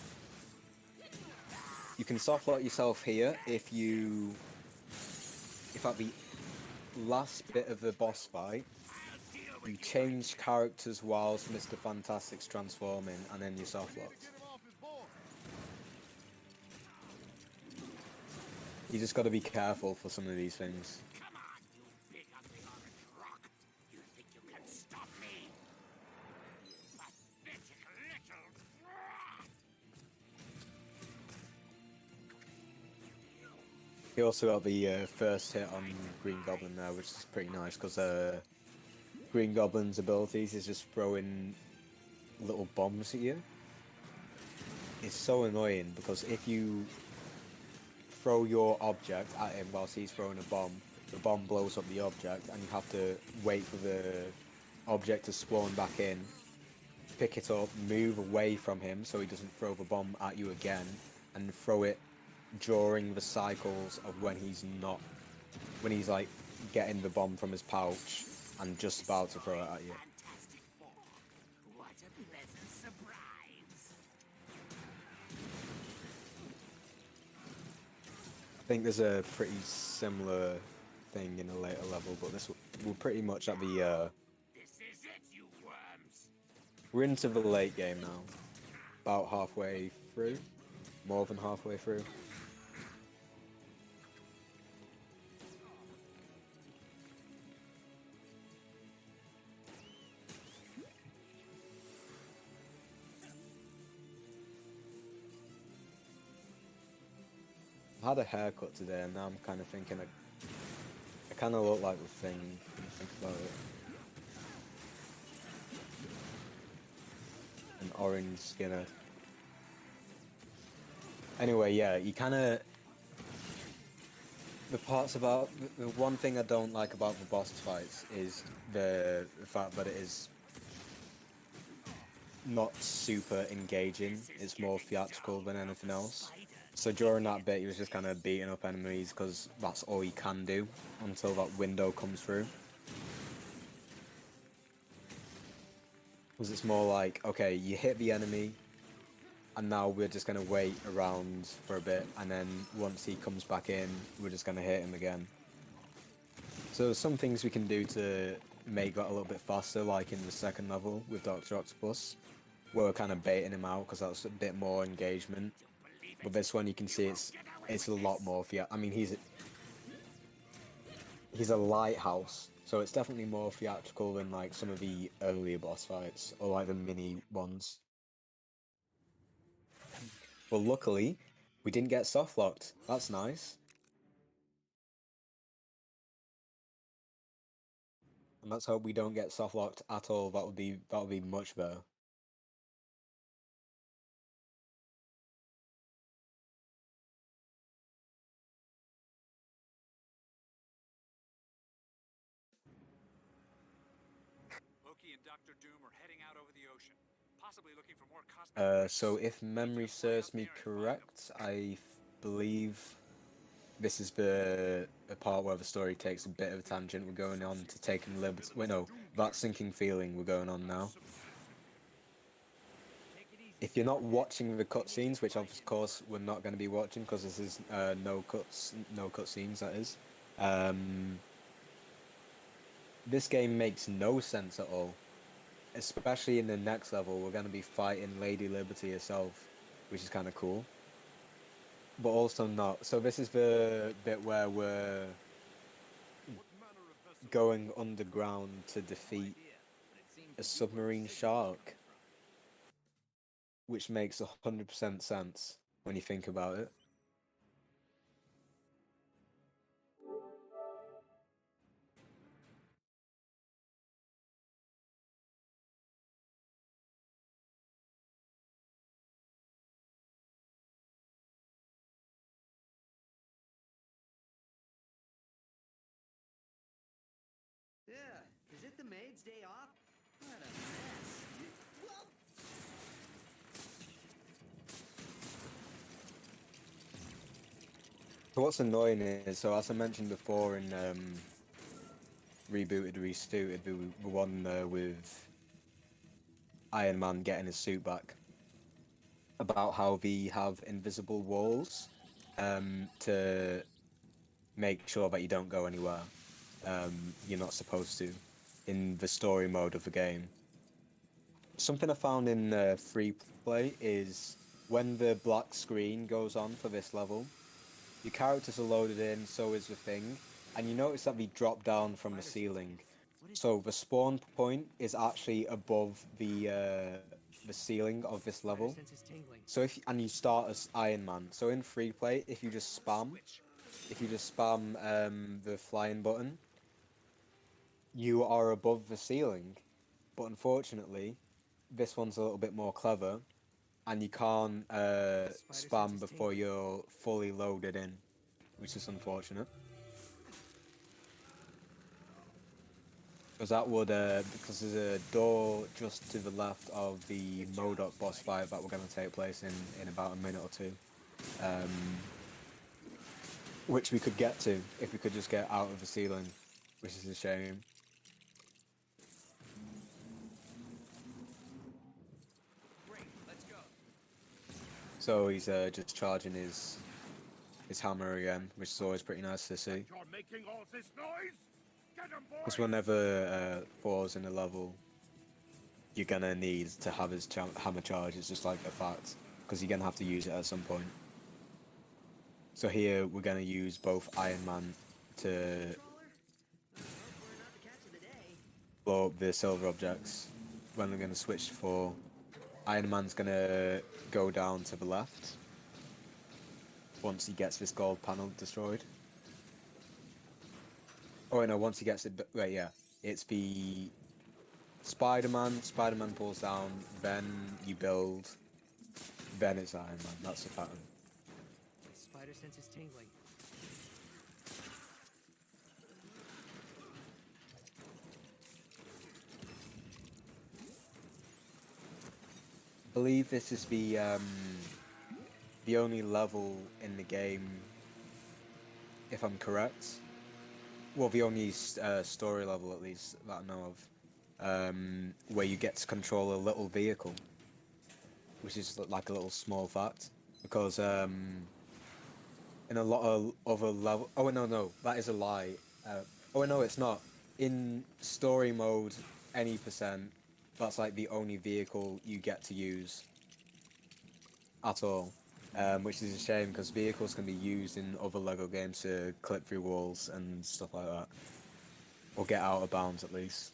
You can soft lock yourself here if at the last bit of the boss fight, you change characters whilst Mr. Fantastic's transforming, and then you're soft locked. You just gotta be careful for some of these things. Come on, you big ugly orange rock. You think you can stop me? You pathetic little brat! He also got the first hit on Green Goblin there, which is pretty nice, because Green Goblin's abilities is just throwing little bombs at you. It's so annoying, because if you throw your object at him whilst he's throwing a bomb, the bomb blows up the object, and you have to wait for the object to spawn back in, pick it up, move away from him so he doesn't throw the bomb at you again, and throw it during the cycles of when he's like getting the bomb from his pouch and just about to throw it at you. Fantastic Four. What a pleasant surprise. I think there's a pretty similar thing in a later level, but we're pretty much at the This is it, you worms. we're into the late game now. About halfway through. More than halfway through. I had a haircut today, and now I'm kind of thinking I kind of look like the Thing when you think about it. An orange skinhead. Anyway, yeah, you kind of... The one thing I don't like about the boss fights is the fact that it is not super engaging. It's more theatrical than anything else. So during that bit, he was just kind of beating up enemies because that's all he can do until that window comes through. Because it's more like, okay, you hit the enemy, and now we're just going to wait around for a bit, and then once he comes back in, we're just going to hit him again. So some things we can do to make that a little bit faster, like in the second level with Dr. Octopus, where we're kind of baiting him out because that's a bit more engagement. But this one you can see it's a lot more I mean, he's a lighthouse, so it's definitely more theatrical than like some of the earlier boss fights or like the mini ones. Well, luckily we didn't get soft locked. That's nice. And let's hope we don't get soft locked at all. That would be much better. Loki and Doctor Doom are heading out over the ocean, possibly looking for more cosmic So if memory serves me correct, I believe this is the part where the story takes a bit of a tangent. We're going on to taking liberty. Wait, no, that sinking feeling we're going on now. If you're not watching the cutscenes, which of course we're not going to be watching because this is no cutscenes, that is. This game makes no sense at all. Especially in the next level, we're going to be fighting Lady Liberty herself, which is kind of cool. But also not. So this is the bit where we're going underground to defeat a submarine shark, which makes 100% sense when you think about it. Yeah, is it the maid's day off? What a mess. Well, So what's annoying is, so as I mentioned before in Rebooted, Restooted, the one with Iron Man getting his suit back, about how they have invisible walls to make sure that you don't go anywhere you're not supposed to in the story mode of the game. Something I found in free play is when the black screen goes on for this level, your characters are loaded in, so is the thing, and you notice that they drop down from the ceiling. So the spawn point is actually above the ceiling of this level. So and you start as Iron Man. So in free play, if you just spam the flying button, you are above the ceiling. But unfortunately, this one's a little bit more clever, and you can't spam before you're fully loaded in, which is unfortunate. Because that would, because there's a door just to the left of the MODOK boss fight that we're going to take place in about a minute or two. Which we could get to if we could just get out of the ceiling, which is a shame. great, let's go. So he's just charging his hammer again, which is always pretty nice to see. You're making all this noise? Get him, boy! Because whenever Thor's in a level, you're gonna need to have his hammer charge. It's just like a fact, because you're gonna have to use it at some point. So here we're gonna use both Iron Man to blow up the silver objects. When we're gonna switch to Thor, Iron Man's gonna go down to the left once he gets this gold panel destroyed. Oh no, once he gets it, right, yeah. It's the Spider-Man pulls down, then you build, then it's Iron Man. That's the pattern. Spider sense is tingling. believe this is the only level in the game, if I'm correct. Well, the only story level, at least, that I know of, where you get to control a little vehicle, which is like a little small fact, because in a lot of other level, oh no, that is a lie. Oh no, it's not. In story mode, any percent, that's like the only vehicle you get to use at all. Which is a shame because vehicles can be used in other LEGO games to clip through walls and stuff like that. Or get out of bounds at least.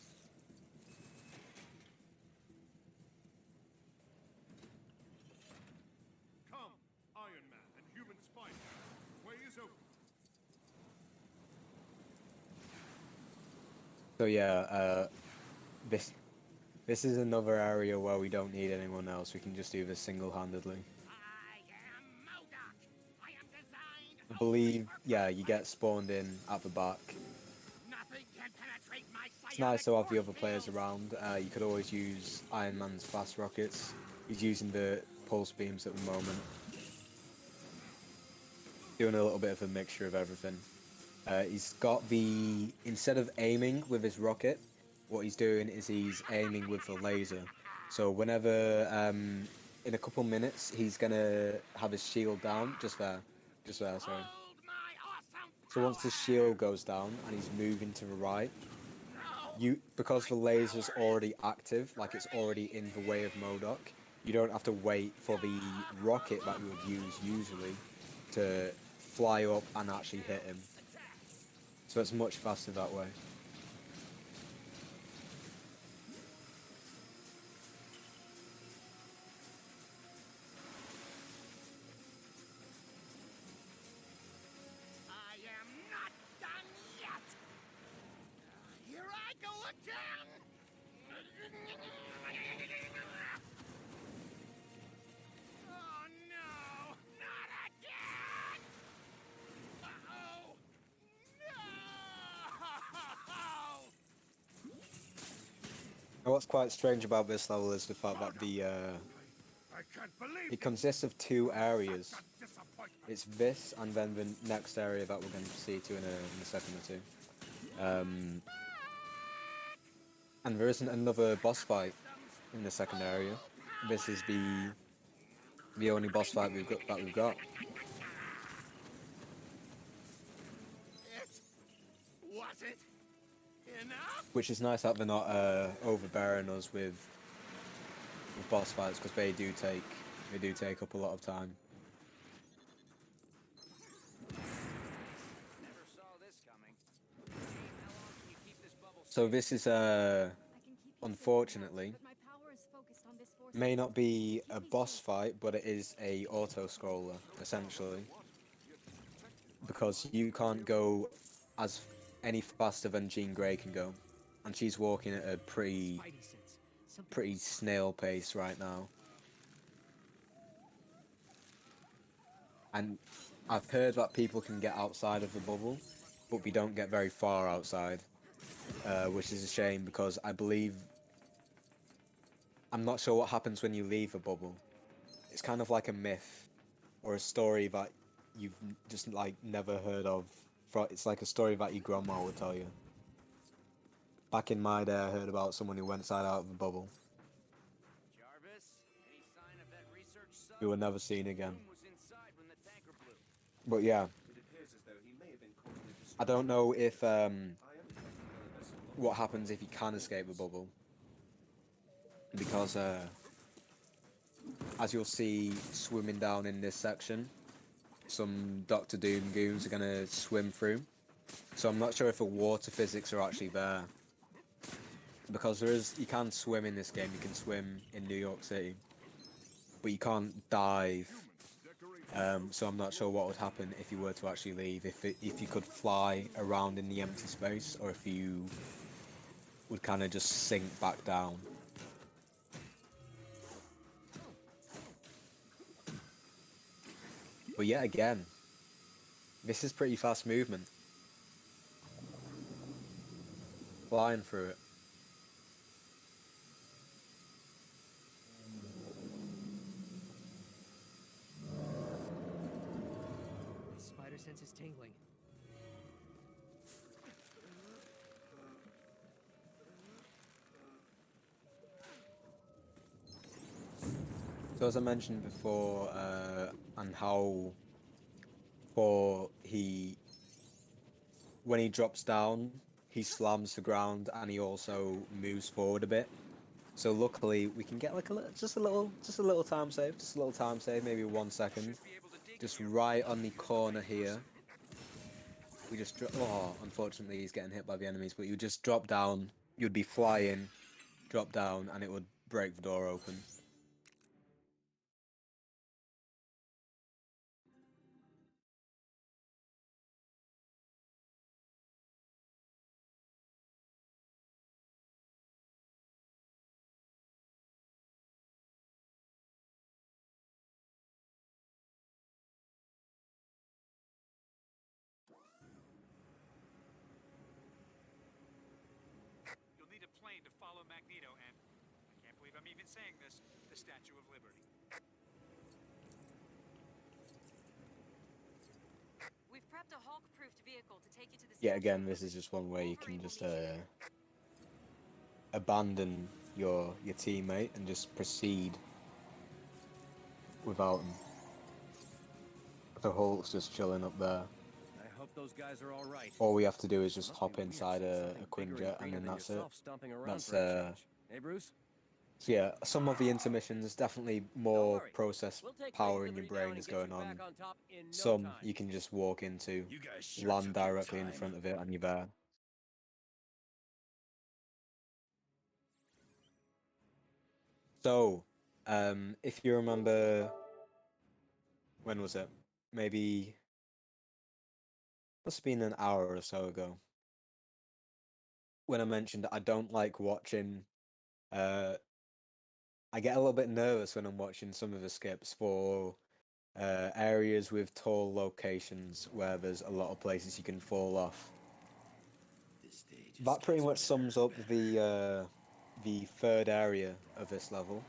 Come, Iron Man and Human Spider. Way is open. So yeah, this is another area where we don't need anyone else. We can just do this single-handedly. I am M0CUT. I am designed. I believe, yeah, you get spawned in at the back. Nothing can penetrate my It's nice to have the other force players field. around. You could always use Iron Man's fast rockets. He's using the pulse beams at the moment. Doing a little bit of a mixture of everything. He's got the... Instead of aiming with his rocket, what he's doing is he's aiming with the laser. So whenever, in a couple minutes, he's gonna have his shield down. Just there, sorry. Hold my awesome So once the shield goes down and he's moving to the right, because the laser's already active, like it's already in the way of M0CUT, you don't have to wait for the rocket that you would use usually to fly up and actually hit him. So it's much faster that way. I am not done yet. Here I go again. Oh no, not again. Uh-oh. No! Now what's quite strange about this level is the fact that I can't believe it consists of two areas. such a disappointment. It's this and then the next area that we're going to see to in a second or two. And there isn't another boss fight in the second area. This is the only boss fight we've got. Was it enough? Which is nice that they're not overbearing us with boss fights, because they do take up a lot of time. Never saw this coming. How long can you keep this bubble So this is unfortunately may not be a boss fight, but it is a auto scroller essentially, because you can't go as any faster than Jean Grey can go, and she's walking at a pretty snail pace right now. And I've heard that people can get outside of the bubble, but we don't get very far outside, which is a shame because I believe... I'm not sure what happens when you leave a bubble. It's kind of like a myth, or a story that you've just like never heard of. It's like a story that your grandma would tell you. Back in my day, I heard about someone who went inside out of the bubble. Jarvis, any sign of that research sub? You were never seen again. Was inside when the tanker blew. But yeah, It appears as though he may have been caught in a I don't know if I am detecting a vessel what happens if you can escape the bubble, because as you'll see swimming down in this section, some Doctor Doom goons are gonna swim through. So I'm not sure if the water physics are actually there, because you can swim in this game. You can swim in New York City, but you can't dive. So I'm not sure what would happen if you were to actually leave, if you could fly around in the empty space, or if you would kind of just sink back down. But yet again, this is pretty fast movement. Flying through it. senses tingling. So as I mentioned before, and how when he drops down, he slams the ground and he also moves forward a bit. So luckily we can get like just a little time save, maybe 1 second, just right on the corner here. We just unfortunately he's getting hit by the enemies, but you just drop down, you'd be flying, drop down, and it would break the door open. You'll need a plane to follow Magneto and, I can't believe I'm even saying this, the Statue of Liberty. We've prepped a Hulk-proofed vehicle to take you to the Yeah, Statue again, of this is Liberty. just one way you can Wolverine will just meet you there. abandon your teammate and just proceed without him. The Hulk's just chilling up there. I hope those guys are all right. All we have to do is just Must hop be weird inside seeing a something bigger Quinjet, and greener then than that's it. yourself stomping around That's for a change. Hey, Bruce? So yeah, some of the intermissions, definitely more process power in your brain is going on. Some you can just walk into, You guys sure land took your directly in time. front of it, and you're there. So, if you remember, when was it? Maybe, must have been an hour or so ago, when I mentioned I don't like watching, I get a little bit nervous when I'm watching some of the skips for areas with tall locations where there's a lot of places you can fall off. That pretty much sums up the third area of this level,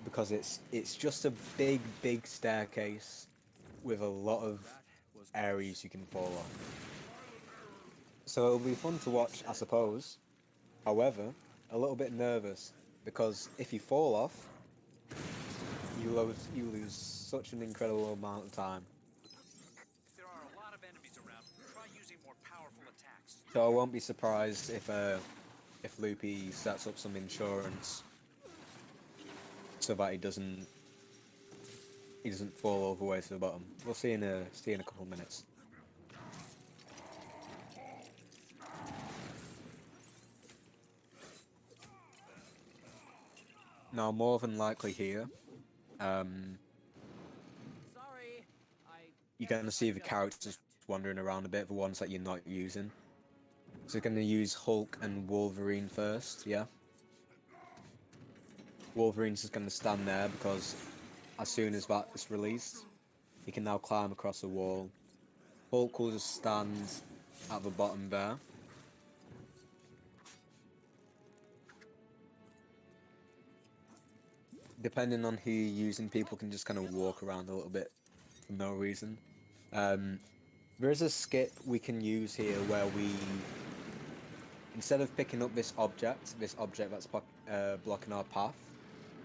because it's just a big staircase with a lot of areas you can fall off. So it'll be fun to watch, I suppose. However, a little bit nervous, because if you fall off, you lose such an incredible amount of time. There are a lot of enemies around. Try using more powerful attacks. So I won't be surprised if Loopy sets up some insurance so that he doesn't fall all the way to the bottom. We'll see in a couple of minutes. Now, more than likely here, Sorry, you're going to see the characters wandering around a bit, the ones that you're not using. So you're going to use Hulk and Wolverine first, yeah? Wolverine's just going to stand there because as soon as that is released, he can now climb across the wall. Hulk will just stand at the bottom there. Depending on who you're using, people can just kind of walk around a little bit for no reason. There is a skip we can use here where we, instead of picking up this object that's blocking our path,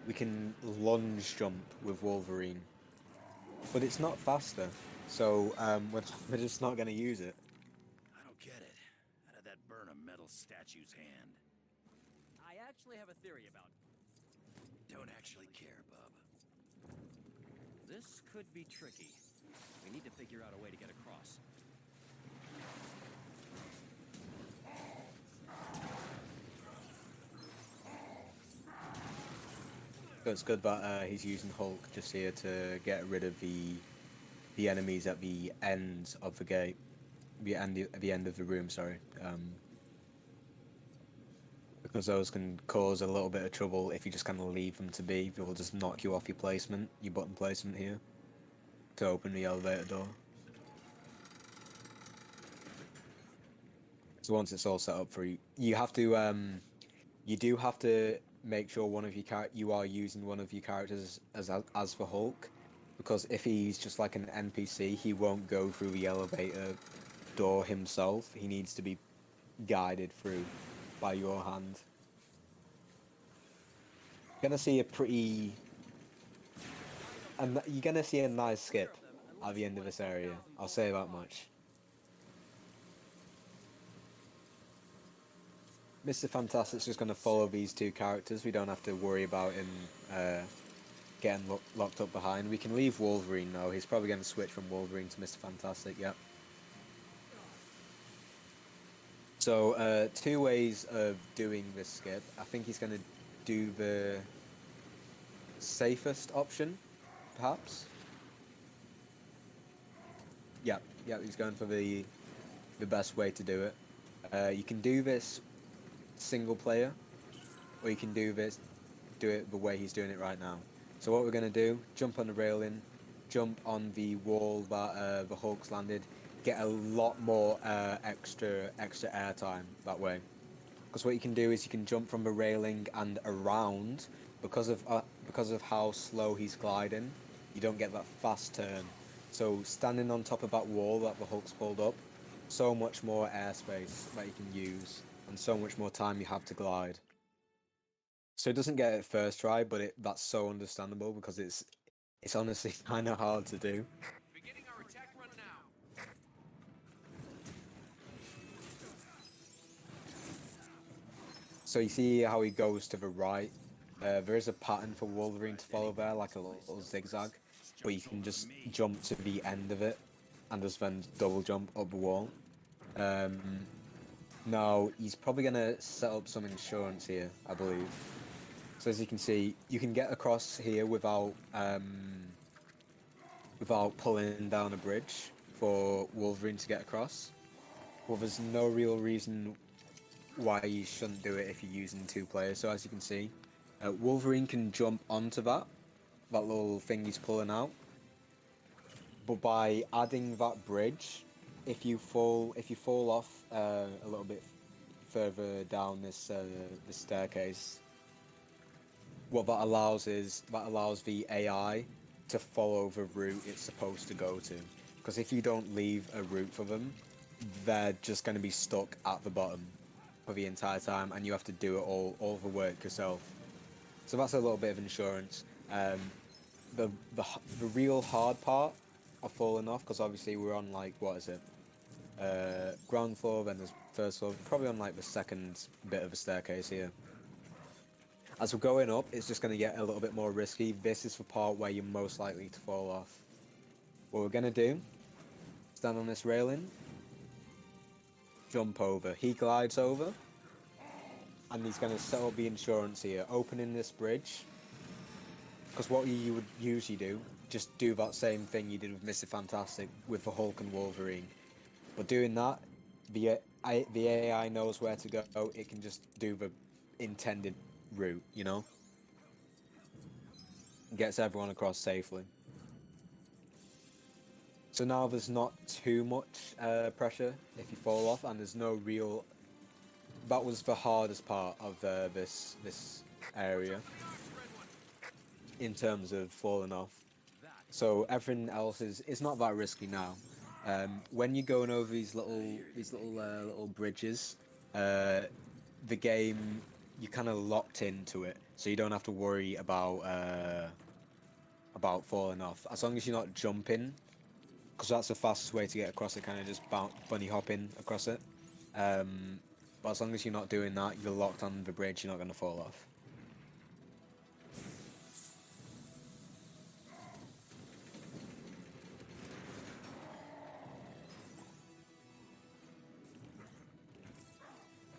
we can lunge jump with Wolverine. But it's not faster, so we're just not going to use it. I don't get it. How did that burn a metal statue's hand? I actually have a theory about it. Don't actually care, bub. This could be tricky. We need to figure out a way to get across. So it's good that he's using Hulk just here to get rid of the enemies at the end of the gate, the end of the room. Sorry, because those can cause a little bit of trouble if you just kind of leave them to be. They'll just knock you off your button placement here, to open the elevator door. So once it's all set up for you, you have to you do have to make sure you are using one of your characters as for Hulk, because if he's just like an NPC, he won't go through the elevator door himself. He needs to be guided through by your hand. You're gonna see a pretty... and you're gonna see a nice skip at the end of this area. I'll say that much. Mr. Fantastic's just gonna follow these two characters. We don't have to worry about him getting locked up behind. We can leave Wolverine though. He's probably gonna switch from Wolverine to Mr. Fantastic. Yep. So, two ways of doing this skip. I think he's going to do the safest option, perhaps. Yeah, he's going for the best way to do it. You can do this single player, or you can do it the way he's doing it right now. So what we're going to do, jump on the railing, jump on the wall that the Hulk's landed, get a lot more extra airtime that way. Because what you can do is you can jump from the railing and around. Because of how slow he's gliding, you don't get that fast turn. So standing on top of that wall that the Hulk's pulled up, so much more airspace that you can use, and so much more time you have to glide. So it doesn't get it first try, but that's so understandable because it's honestly kind of hard to do. Beginning our attack run now. So you see how he goes to the right. There is a pattern for Wolverine to follow there, like a little zigzag, but you can just jump to the end of it and just then double jump up the wall. Now he's probably gonna set up some insurance here, I believe. So as you can see, you can get across here without pulling down a bridge for Wolverine to get across. Well, there's no real reason why you shouldn't do it if you're using two players. So as you can see, Wolverine can jump onto that little thing he's pulling out. But by adding that bridge, if you fall off a little bit further down this staircase, what that allows the AI to follow the route it's supposed to go to. Because if you don't leave a route for them, they're just going to be stuck at the bottom for the entire time, and you have to do it all the work yourself. So that's a little bit of insurance. The real hard part of falling off, because obviously we're on like, what is it? Ground floor, then there's first floor, probably on like the second bit of a staircase here. As we're going up, it's just going to get a little bit more risky. This is the part where you're most likely to fall off. What we're going to do, stand on this railing, jump over. He glides over, and he's going to set up the insurance here, opening this bridge. Because what you would usually do, just do that same thing you did with Mr. Fantastic with the Hulk and Wolverine. But doing that, the AI knows where to go. It can just do the intended route, you know? Gets everyone across safely. So now there's not too much pressure if you fall off, and there's no real... That was the hardest part of this area in terms of falling off. So everything else is not that risky now. When you're going over these little bridges, the game, you're kind of locked into it, so you don't have to worry about falling off. As long as you're not jumping, because that's the fastest way to get across it, kind of just bunny hopping across it. But as long as you're not doing that, you're locked on the bridge, you're not going to fall off.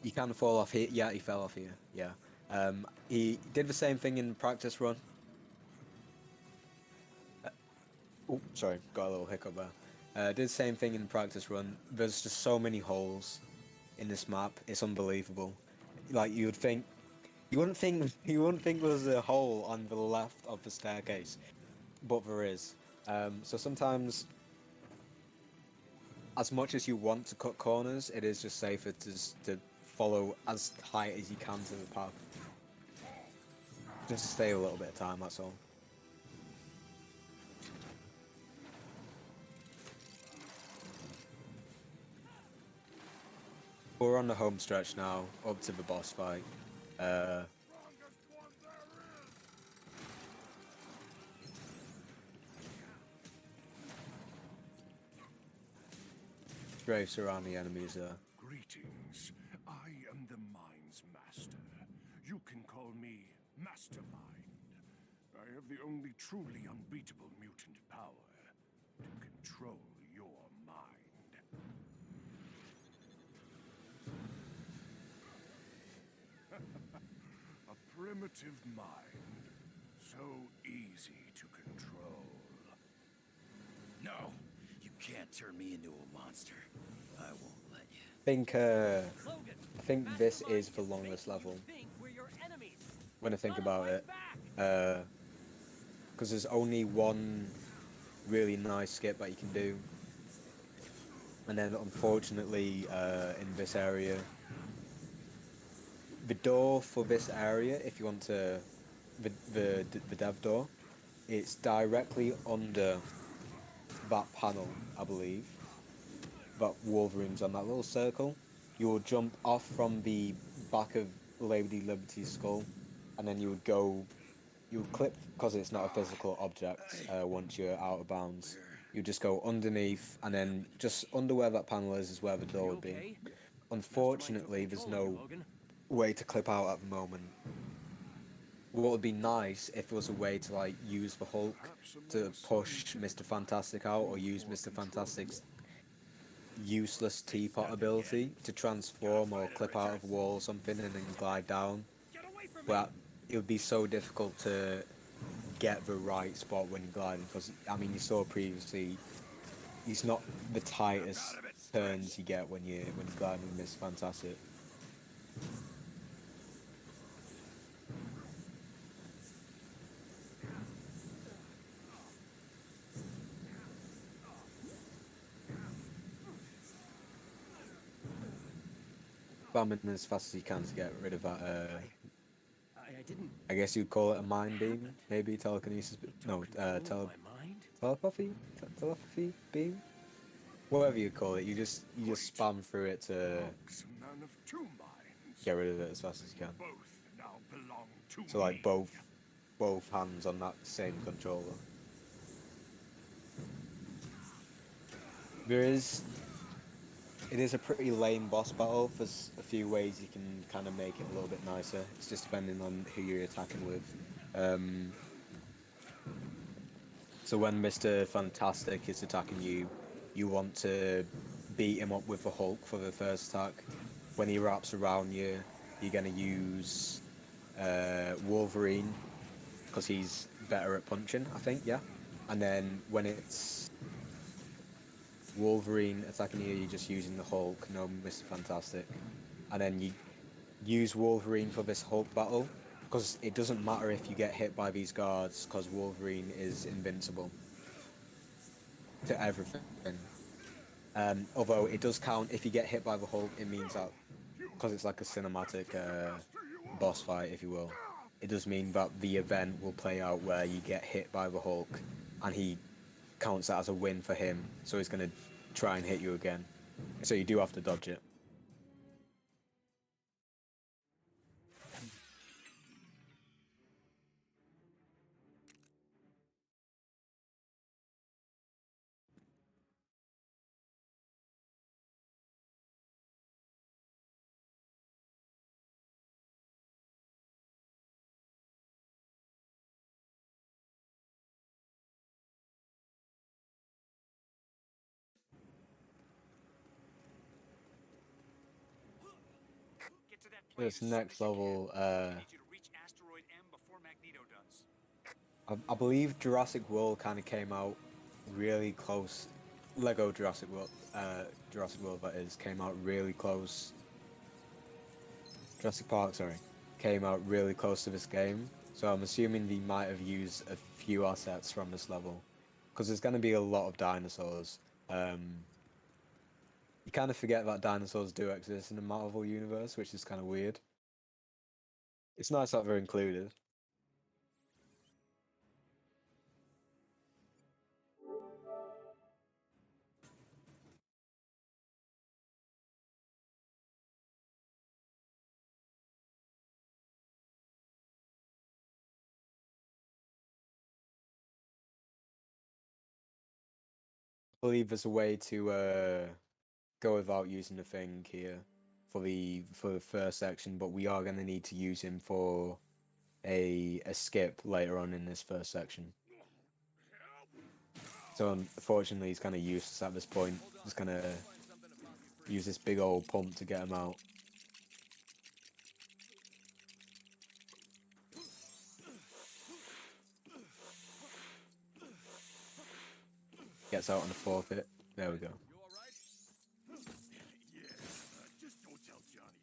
You can fall off here. Yeah, he fell off here. Yeah. He did the same thing in practice run. Oh, sorry, got a little hiccup there. Did the same thing in practice run. There's just so many holes in this map. It's unbelievable. Like you wouldn't think there was a hole on the left of the staircase, but there is. So sometimes, as much as you want to cut corners, it is just safer to follow as tight as you can to the path. Just to stay a little bit of time, that's all. We're on the home stretch now, up to the boss fight. Strafes around the enemies there. Greetings. I am the Mind's Master. You can call me Mastermind. I have the only truly unbeatable mutant power to control your mind. A primitive mind. So easy to control. No! You can't turn me into a monster. I won't let you. I think this is the longest level. When I think about it. Because there's only one really nice skip that you can do. And then unfortunately, in this area, the door for this area, if you want to, the dev door, it's directly under that panel, I believe. That Wolverine's on that little circle. You will jump off from the back of Lady Liberty's skull, and then you would clip, because it's not a physical object, once you're out of bounds. You just go underneath, and then just under where that panel is where the door would be. Unfortunately, there's no way to clip out at the moment. What would be nice if there was a way to like use the Hulk to push Mr. Fantastic out, or use Mr. Fantastic's useless teapot ability to transform or clip out of a wall or something and then glide down. But it would be so difficult to get the right spot when you're gliding, because I mean, you saw previously, he's not the tightest turns you get when you're gliding with Mr. Fantastic. Bombing as fast as you can to get rid of that. I guess you'd call it a mind beam, maybe telekinesis. No, telepathy beam. Whatever you call it, you just spam through it to get rid of it as fast as you can. So like both hands on that same controller. It is a pretty lame boss battle. There's a few ways you can kind of make it a little bit nicer. It's just depending on who you're attacking with. So when Mr. Fantastic is attacking you, you want to beat him up with the Hulk for the first attack. When he wraps around you, you're going to use Wolverine, because he's better at punching, I think, yeah? And then when it's Wolverine attacking you, you're just using the Hulk, no Mr. Fantastic. And then you use Wolverine for this Hulk battle, because it doesn't matter if you get hit by these guards, because Wolverine is invincible to everything. Although it does count if you get hit by the Hulk, it means that, because it's like a cinematic boss fight, if you will, it does mean that the event will play out where you get hit by the Hulk, and he counts that as a win for him, so he's going to try and hit you again. So you do have to dodge it. This next level, I believe Jurassic World kind of came out really close. Lego Jurassic World, that is, came out really close. Jurassic Park, sorry, came out really close to this game. So I'm assuming they might have used a few assets from this level, because there's going to be a lot of dinosaurs. You kind of forget that dinosaurs do exist in the Marvel universe, which is kind of weird. It's nice that they're included. believe there's a way to go without using the thing here for the first section, but we are going to need to use him for a skip later on in this first section. So unfortunately, he's kind of useless at this point. Just gonna use this big old pump to get him out. Gets out on the forfeit. There we go. Just don't tell Johnny about it.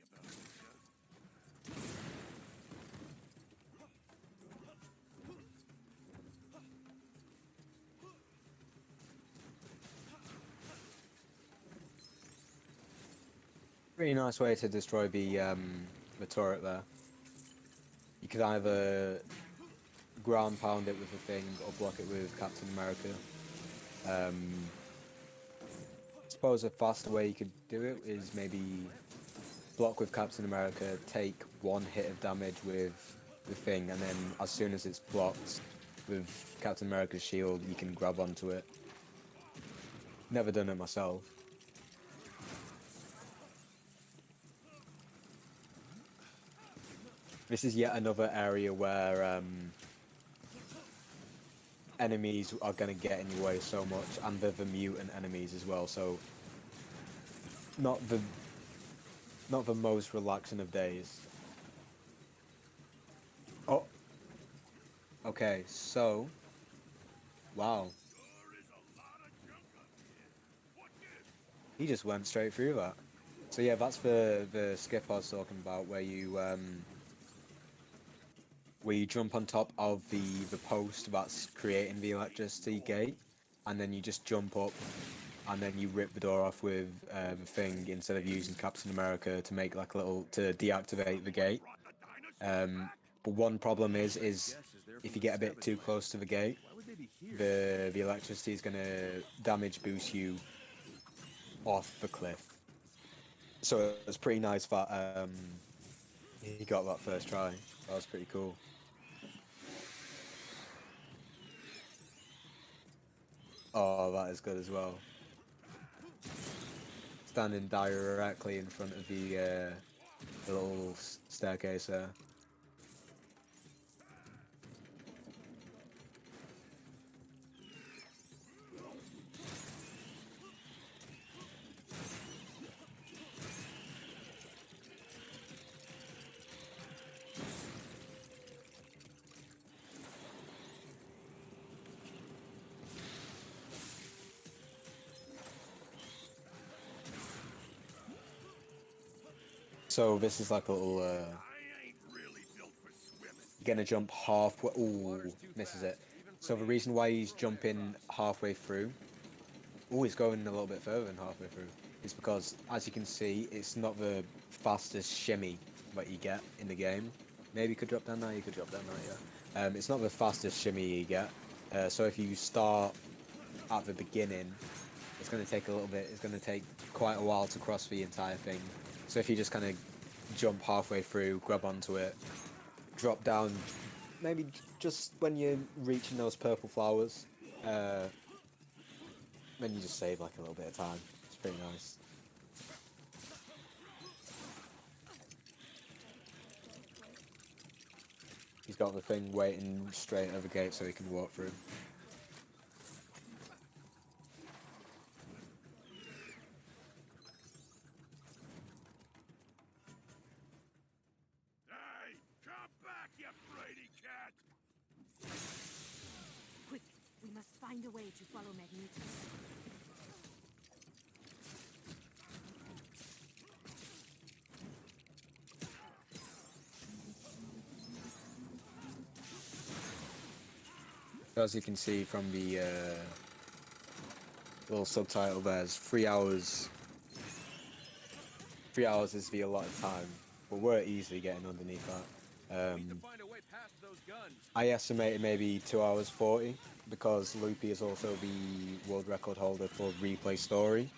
Pretty nice way to destroy the turret there. You could either ground pound it with the thing or block it with Captain America. I suppose a faster way you could do it is maybe block with Captain America, take one hit of damage with the thing, and then as soon as it's blocked with Captain America's shield, you can grab onto it. Never done it myself. This is yet another area where enemies are going to get in your way so much, and they're the mutant enemies as well, so not the most relaxing of days. Oh, okay, so wow, he just went straight through that. So yeah, that's the skip I was talking about, where you jump on top of the post that's creating the electricity gate, and then you just jump up, and then you rip the door off with the thing instead of using Captain America to make like a little to deactivate the gate. But one problem is if you get a bit too close to the gate, the electricity is gonna damage boost you off the cliff. So it was pretty nice that he got that first try. That was pretty cool. Oh, that is good as well. Standing directly in front of the little staircase there. So this is like a little, gonna jump halfway, ooh, misses it. So the reason why he's jumping halfway through, ooh, he's going a little bit further than halfway through, is because, as you can see, it's not the fastest shimmy that you get in the game. Maybe you could drop down now, you could drop down now, yeah. It's not the fastest shimmy you get, so if you start at the beginning, it's going to take a little bit, it's going to take quite a while to cross the entire thing. So if you just kind of jump halfway through, grab onto it, drop down, maybe just when you're reaching those purple flowers, then you just save like a little bit of time. It's pretty nice. He's got the thing waiting straight over the gate so he can walk through. Quick, we must find a way to follow Magneto. As you can see from the little subtitle, there's 3 hours. 3 hours is the allotted time, but we're easily getting underneath that. I estimated maybe 2 hours 40, because Loopy is also the world record holder for replay story,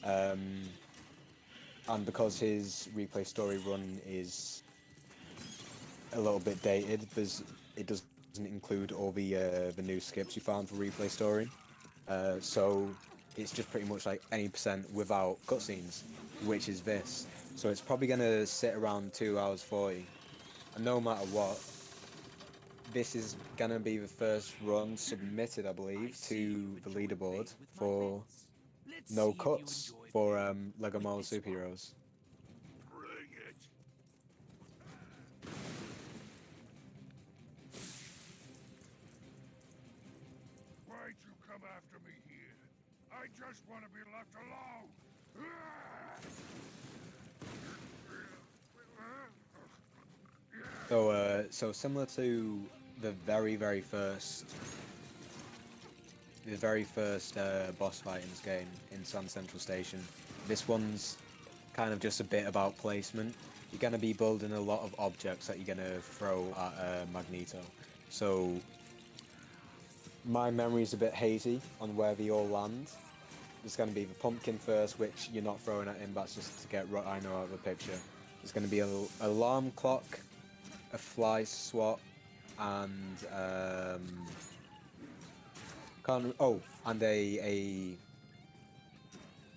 and because his replay story run is a little bit dated, it doesn't include all the new skips you found for replay story. So it's just pretty much like any percent without cutscenes, which is this. So it's probably gonna sit around 2 hours 40. And no matter what, this is gonna be the first run submitted, I believe, to the leaderboard for no cuts for LEGO Marvel Superheroes. Bring it! Why'd you come after me here? I just want to be left alone! So similar to the very first boss fight in this game in Sun Central Station, this one's kind of just a bit about placement. You're gonna be building a lot of objects that you're gonna throw at Magneto. So my memory's a bit hazy on where they all land. There's gonna be the pumpkin first, which you're not throwing at him, that's just to get Rhino out of the picture. There's gonna be an alarm clock, a fly swat, and and a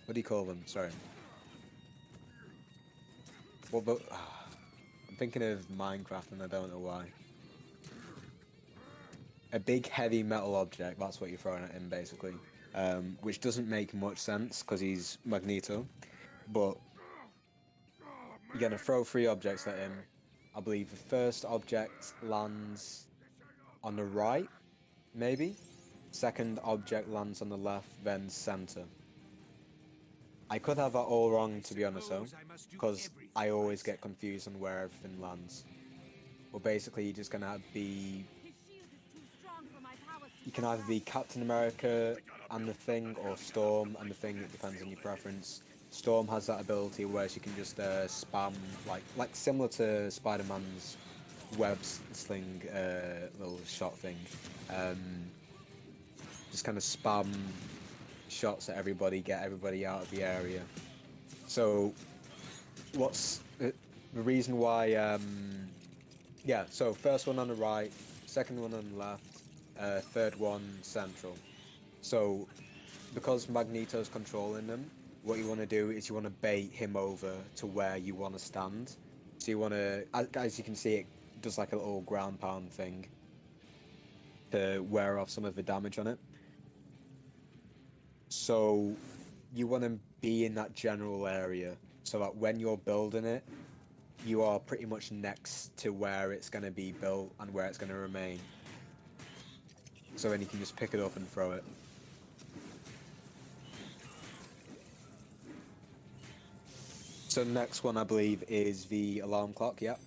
what do you call them? Sorry. What about? I'm thinking of Minecraft and I don't know why. A big heavy metal object. That's what you're throwing at him, basically. Which doesn't make much sense because he's Magneto, but you're gonna throw 3 objects at him. I believe the first object lands on the right, maybe. Second object lands on the left, then center. I could have that all wrong, to be honest, though, because I always get confused on where everything lands. But basically, you're just gonna be. You can either be Captain America and the Thing, or Storm and the Thing. It depends on your preference. Storm has that ability where she can just spam, like similar to Spider-Man's web sling little shot thing. Just kind of spam shots at everybody, get everybody out of the area. So, what's the reason why? Yeah. So first one on the right, second one on the left, third one central. So, because Magneto's controlling them, what you want to do is you want to bait him over to where you want to stand. So you want to, as you can see, it does like a little ground pound thing to wear off some of the damage on it. So you want to be in that general area so that when you're building it, you are pretty much next to where it's going to be built and where it's going to remain. So then you can just pick it up and throw it. So the next one, I believe, is the alarm clock, yep.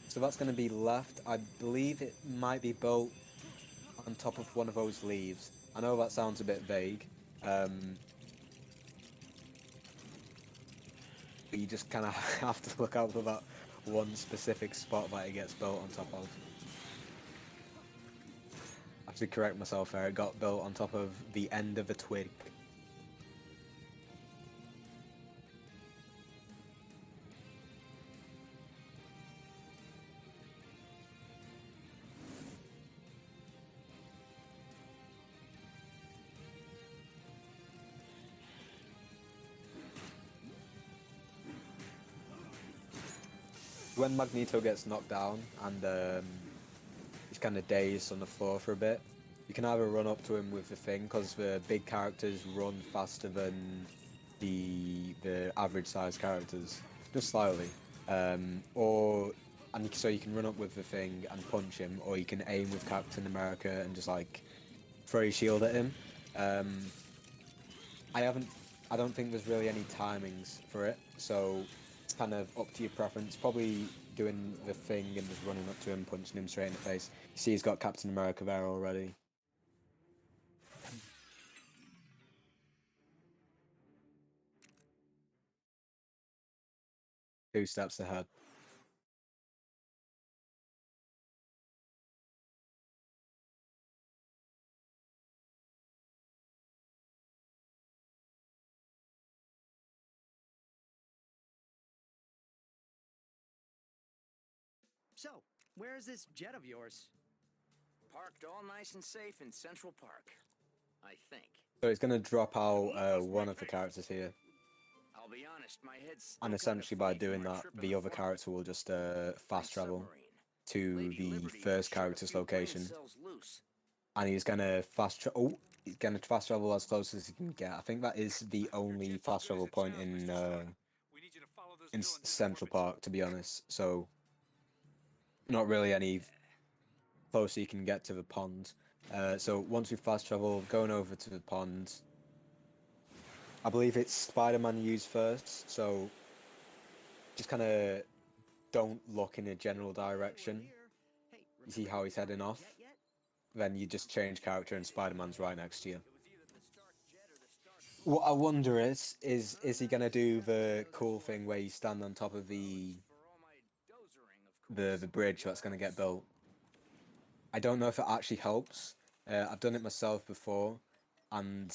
So that's going to be left. I believe it might be built on top of one of those leaves. I know that sounds a bit vague. But you just kind of have to look out for that one specific spot that it gets built on top of. I have to correct myself there, it got built on top of the end of a twig. When Magneto gets knocked down and he's kind of dazed on the floor for a bit, you can either run up to him with the Thing, because the big characters run faster than the average sized characters, just slightly. So you can run up with the Thing and punch him, or you can aim with Captain America and just like throw your shield at him. I don't think there's really any timings for it, so it's kind of up to your preference. Probably doing the Thing and just running up to him, punching him straight in the face. You see he's got Captain America there already. Two steps ahead. So, where is this jet of yours? Parked all nice and safe in Central Park. I think. So it's going to drop out one of the characters here, I'll be honest, my head's still and kinda essentially by flayed from doing our that, trip in the the other fort. character will just fast travel Submarine. to Lady the Liberty first shot a character's few brain location, cells loose. and he's gonna he's gonna fast travel as close as he can get. I think that is the only fast travel point in We need you to follow those villains into Central orbit. Park, to be honest. So not really any closer you can get to the pond. So once we fast travel, going over to the pond, I believe it's Spider-Man used first. So just kind of don't look in a general direction. You see how he's heading off? Then you just change character and Spider-Man's right next to you. What I wonder is he gonna do the cool thing where you stand on top of the bridge that's gonna get built? I don't know if it actually helps. I've done it myself before, and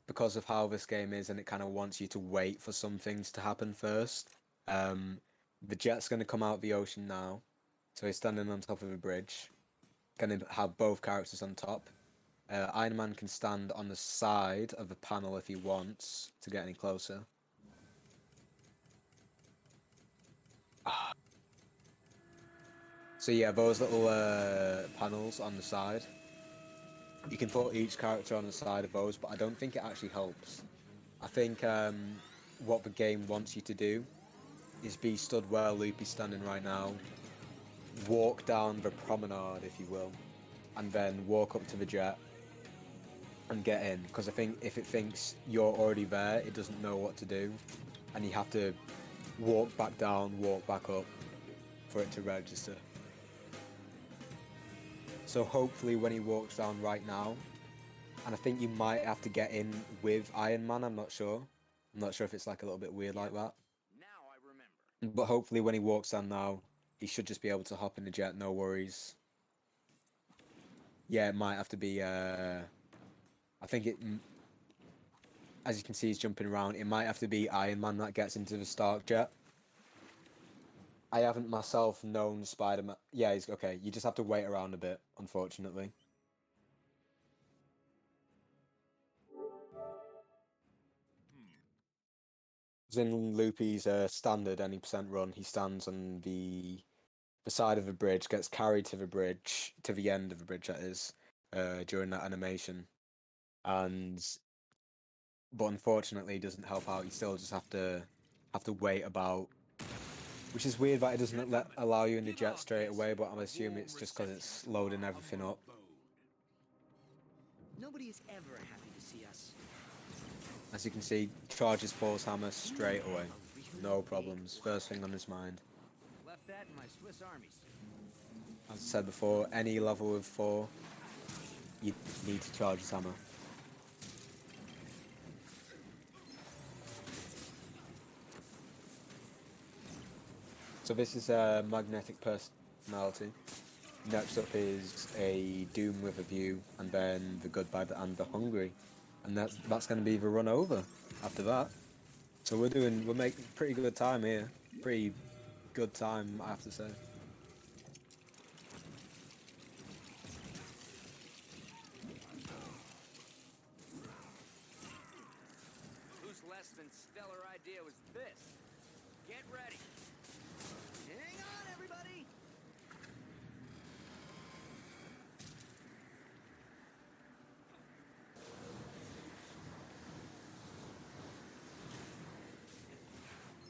because of how this game is, and it kind of wants you to wait for some things to happen first. The jet's gonna come out of the ocean now, so he's standing on top of a bridge. Gonna have both characters on top. Iron Man can stand on the side of the panel if he wants to get any closer. So yeah, those little panels on the side, you can put each character on the side of those, but I don't think it actually helps. I think what the game wants you to do is be stood where Loopy's standing right now, walk down the promenade, if you will, and then walk up to the jet and get in, because I think if it thinks you're already there, it doesn't know what to do, and you have to walk back down, walk back up for it to register. So hopefully when he walks down right now, and I think you might have to get in with Iron Man, I'm not sure. I'm not sure if it's like a little bit weird like that. Now I remember. But hopefully when he walks down now, he should just be able to hop in the jet, no worries. Yeah, it might have to be, I think it, as you can see, he's jumping around. It might have to be Iron Man that gets into the Stark jet. I haven't myself known Spider-Man. Yeah, he's okay. You just have to wait around a bit, unfortunately. As in Loopy's standard any percent run, he stands on the side of the bridge, gets carried to the bridge, to the end of the bridge, that is, during that animation. But unfortunately, it doesn't help out. You still just have to wait about, which is weird that it doesn't allow you in the jet straight away. But I'm assuming it's just because it's loading everything up. Nobody is ever happy to see us. As you can see, charges Paul's hammer straight away, no problems. First thing on his mind. Left that in my Swiss armies. As I said before, any level of 4, you need to charge his hammer. So this is a magnetic personality. Next up is a Doom with a View, and then the Good, Bad, and the Hungry, and that's going to be the run over after that. So we're making pretty good time here. Pretty good time, I have to say. Whose less than stellar idea was this? Get ready. Hang on, everybody!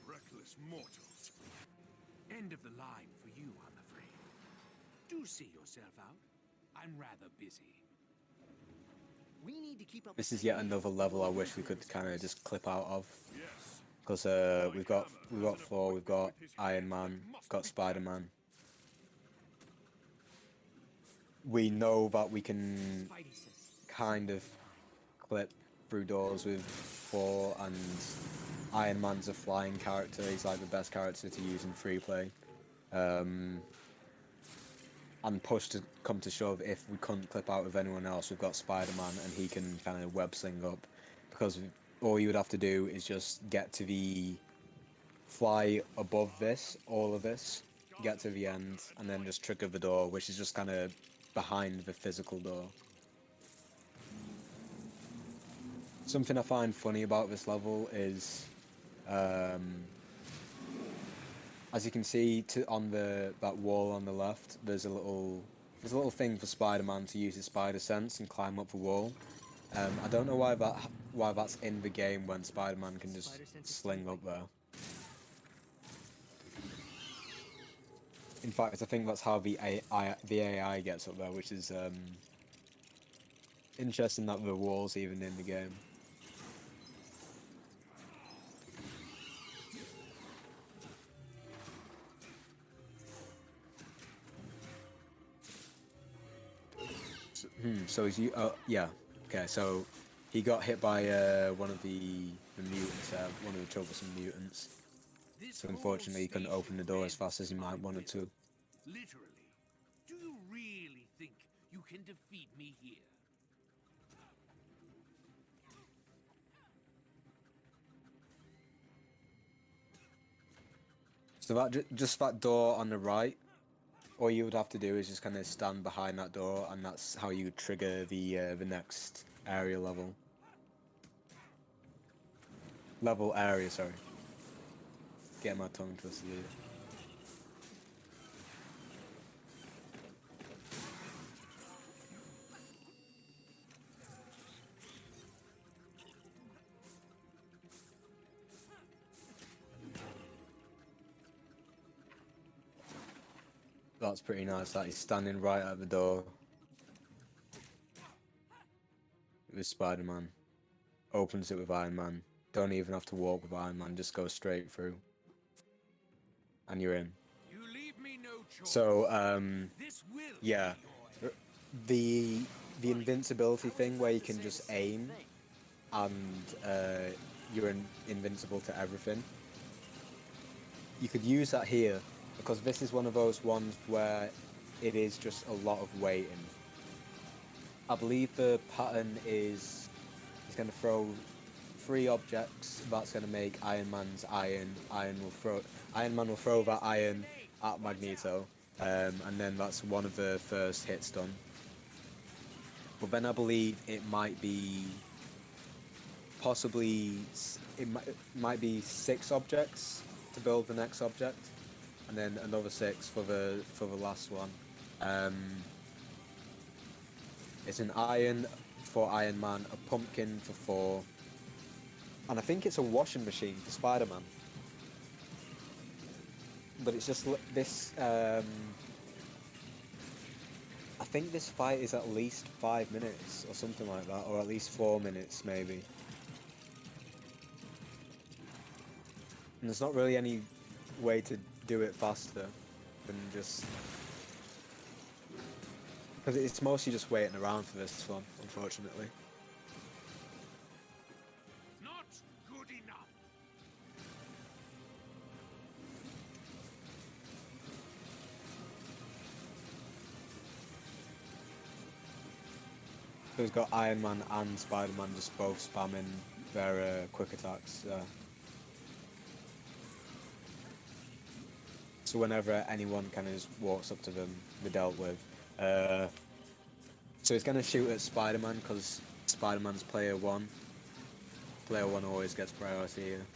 Reckless mortals. End of the line for you, I'm afraid. Do see yourself out. I'm rather busy. We need to keep up. This is yet another level I wish we could kind of just clip out of. Yes. Because we've got Thor, we've got Iron Man, we've got Spider-Man. We know that we can kind of clip through doors with Thor, and Iron Man's a flying character. He's like the best character to use in free play. And push to come to shove, if we couldn't clip out with anyone else, we've got Spider-Man, and he can kind of web sling up, because all you would have to do is just get to fly above this, all of this, get to the end, and then just trigger the door, which is just kind of behind the physical door. Something I find funny about this level is, as you can see on that wall on the left, there's a little thing for Spider-Man to use his spider sense and climb up the wall. I don't know why that's in the game when Spider-Man can just sling up there. In fact, I think that's how the AI gets up there, which is interesting that the wall's even in the game. So is you? Yeah. Okay. So he got hit by one of the mutants, one of the troublesome mutants. So unfortunately, he couldn't open the door as fast as he might wanted to. Literally. Do you really think you can defeat me here? So that just that door on the right, all you would have to do is just kind of stand behind that door, and that's how you would trigger the next area level. Area, sorry. Get my tongue twisted here. That's pretty nice, that he's standing right at the door with Spider-Man. Opens it with Iron Man. Don't even have to walk with Iron Man, just go straight through. And you're in. You leave me no choice. So, This will yeah. The invincibility thing where you can just aim and you're invincible to everything. You could use that here, because this is one of those ones where it is just a lot of waiting. I believe the pattern is he's going to throw 3 objects. That's going to make Iron Man's iron. Iron Man will throw that iron at Magneto, and then that's one of the first hits done. But then I believe it might be possibly it might be 6 objects to build the next object, and then another 6 for the last one. It's an iron for Iron Man, a pumpkin for 4, and I think it's a washing machine for Spider-Man. But it's just this. I think this fight is at least 5 minutes or something like that, or at least 4 minutes maybe. And there's not really any way to do it faster than just... because it's mostly just waiting around for this one, unfortunately. Not good enough. So he's got Iron Man and Spider-Man just both spamming their quick attacks. So whenever anyone kind of just walks up to them, they're dealt with. So he's going to shoot at Spider-Man because Spider-Man's player 1. Player 1 always gets priority here.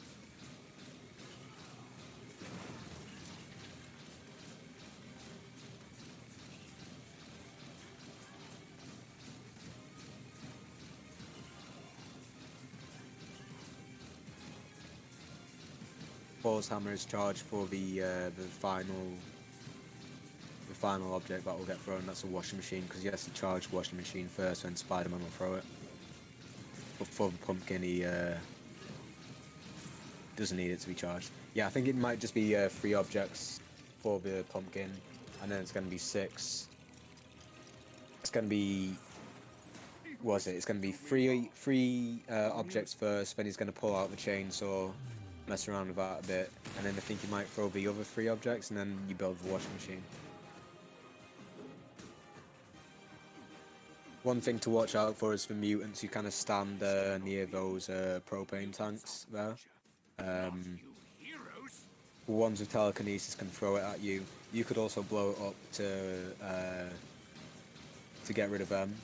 Thor's hammer is charged for the final object that will get thrown. That's a washing machine, because he has to charge the washing machine first, and Spider-Man will throw it. But for the pumpkin, he doesn't need it to be charged. Yeah, I think it might just be 3 objects for the pumpkin, and then it's going to be 6. It's going to be... what was it? It's going to be three objects first, then he's going to pull out the chainsaw, mess around with that a bit, and then I think you might throw the other 3 objects, and then you build the washing machine. One thing to watch out for is for mutants. You kind of stand near those propane tanks there. The ones with telekinesis can throw it at you. You could also blow it up to get rid of them,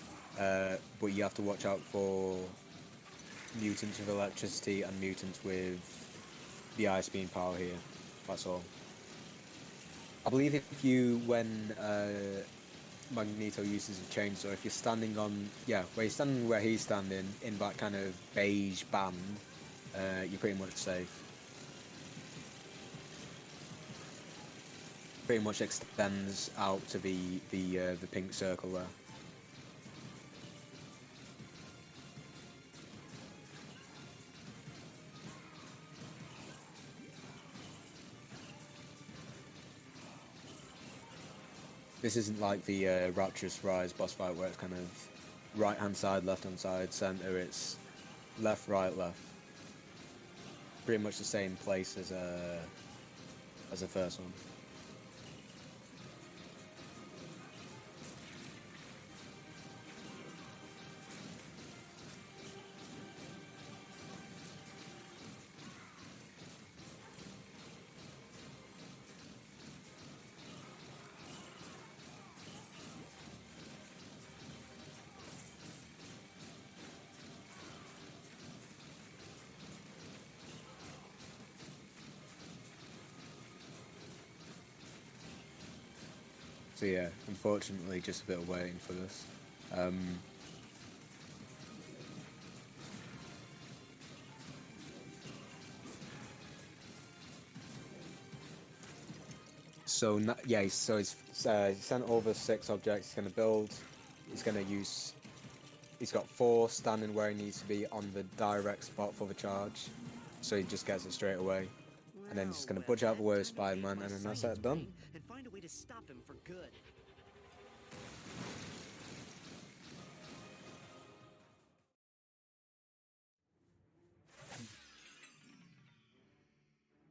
but you have to watch out for mutants with electricity and mutants with the ice beam power here. That's all. I believe when Magneto uses a chainsaw, if you're standing on, where you're standing where he's standing, in that kind of beige band, you're pretty much safe. Pretty much extends out to the pink circle there. This isn't like the Rapturous Rise boss fight where it's kind of right hand side, left hand side, center. It's left, right, left. Pretty much the same place as the first one. So yeah, unfortunately, just a bit of waiting for this. So yeah, so he's sent over 6 objects. He's gonna build. He's gonna use. He's got 4 standing where he needs to be on the direct spot for the charge, so he just gets it straight away. And then he's just gonna budge out the way of Spider-Man, and then that's that done. And find a way to stop him for good.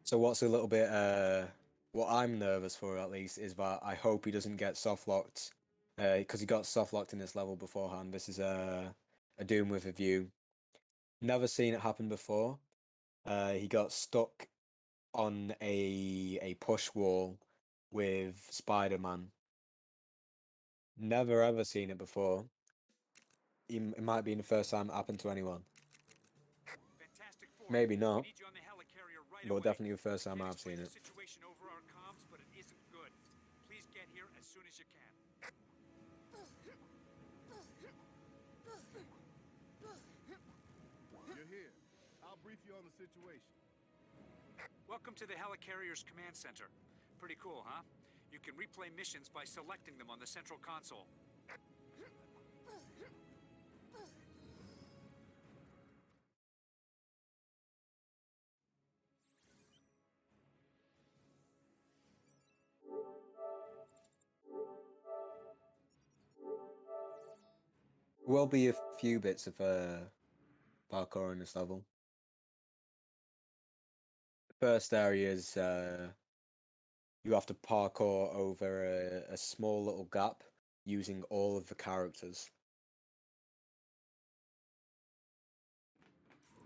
So what's a little bit, what I'm nervous for at least, is that I hope he doesn't get soft locked, because he got soft locked in this level beforehand. This is a Doom with a view. Never seen it happen before. He got stuck on a push wall with Spider-Man. Never ever seen it before. It might be the first time it happened to anyone. Fantastic Four, Maybe we not, need you on the helicarrier right but away. definitely the first time Can't I've explain seen the it. situation over our comms, but it isn't good. Please get here as soon as you can. You're here. I'll brief you on the situation. Welcome to the helicarrier's command center. Pretty cool, huh? You can replay missions by selecting them on the central console. Will be a few bits of parkour in this level. First area is you have to parkour over a small little gap using all of the characters.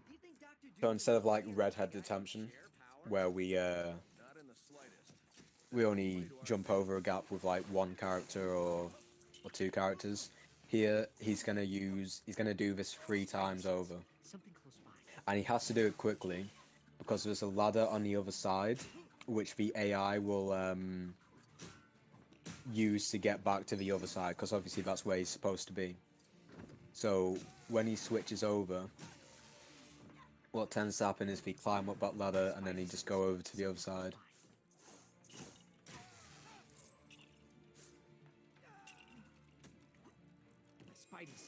Do you think Dr. Doom So instead of like will Red Head take Detention, share power? where we Not in the slightest. only jump over a gap with like 1 character or 2 characters, here he's gonna do this 3 times over. Something close by. And he has to do it quickly because there's a ladder on the other side which the AI will use to get back to the other side, because obviously that's where he's supposed to be. So when he switches over, what tends to happen is he climb up that ladder and then he just go over to the other side.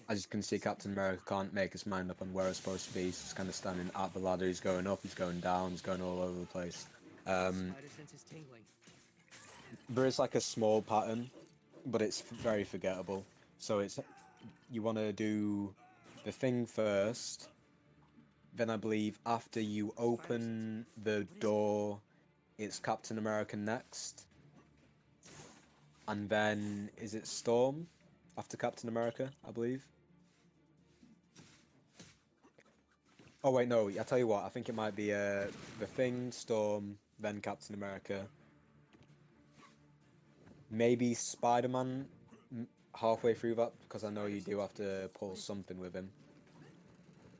As you can see, Captain America can't make his mind up on where he's supposed to be. He's just kind of standing at the ladder. He's going up, he's going down, he's going all over the place. Spider sense is tingling. There is like a small pattern, but it's very forgettable. So you want to do the thing first, then I believe after you open the door, it's Captain America next, and then is it Storm after Captain America, I believe. Oh wait, no, I tell you what, I think it might be the Thing, Storm, then Captain America. Maybe Spider-Man halfway through that, because I know you do have to pull something with him.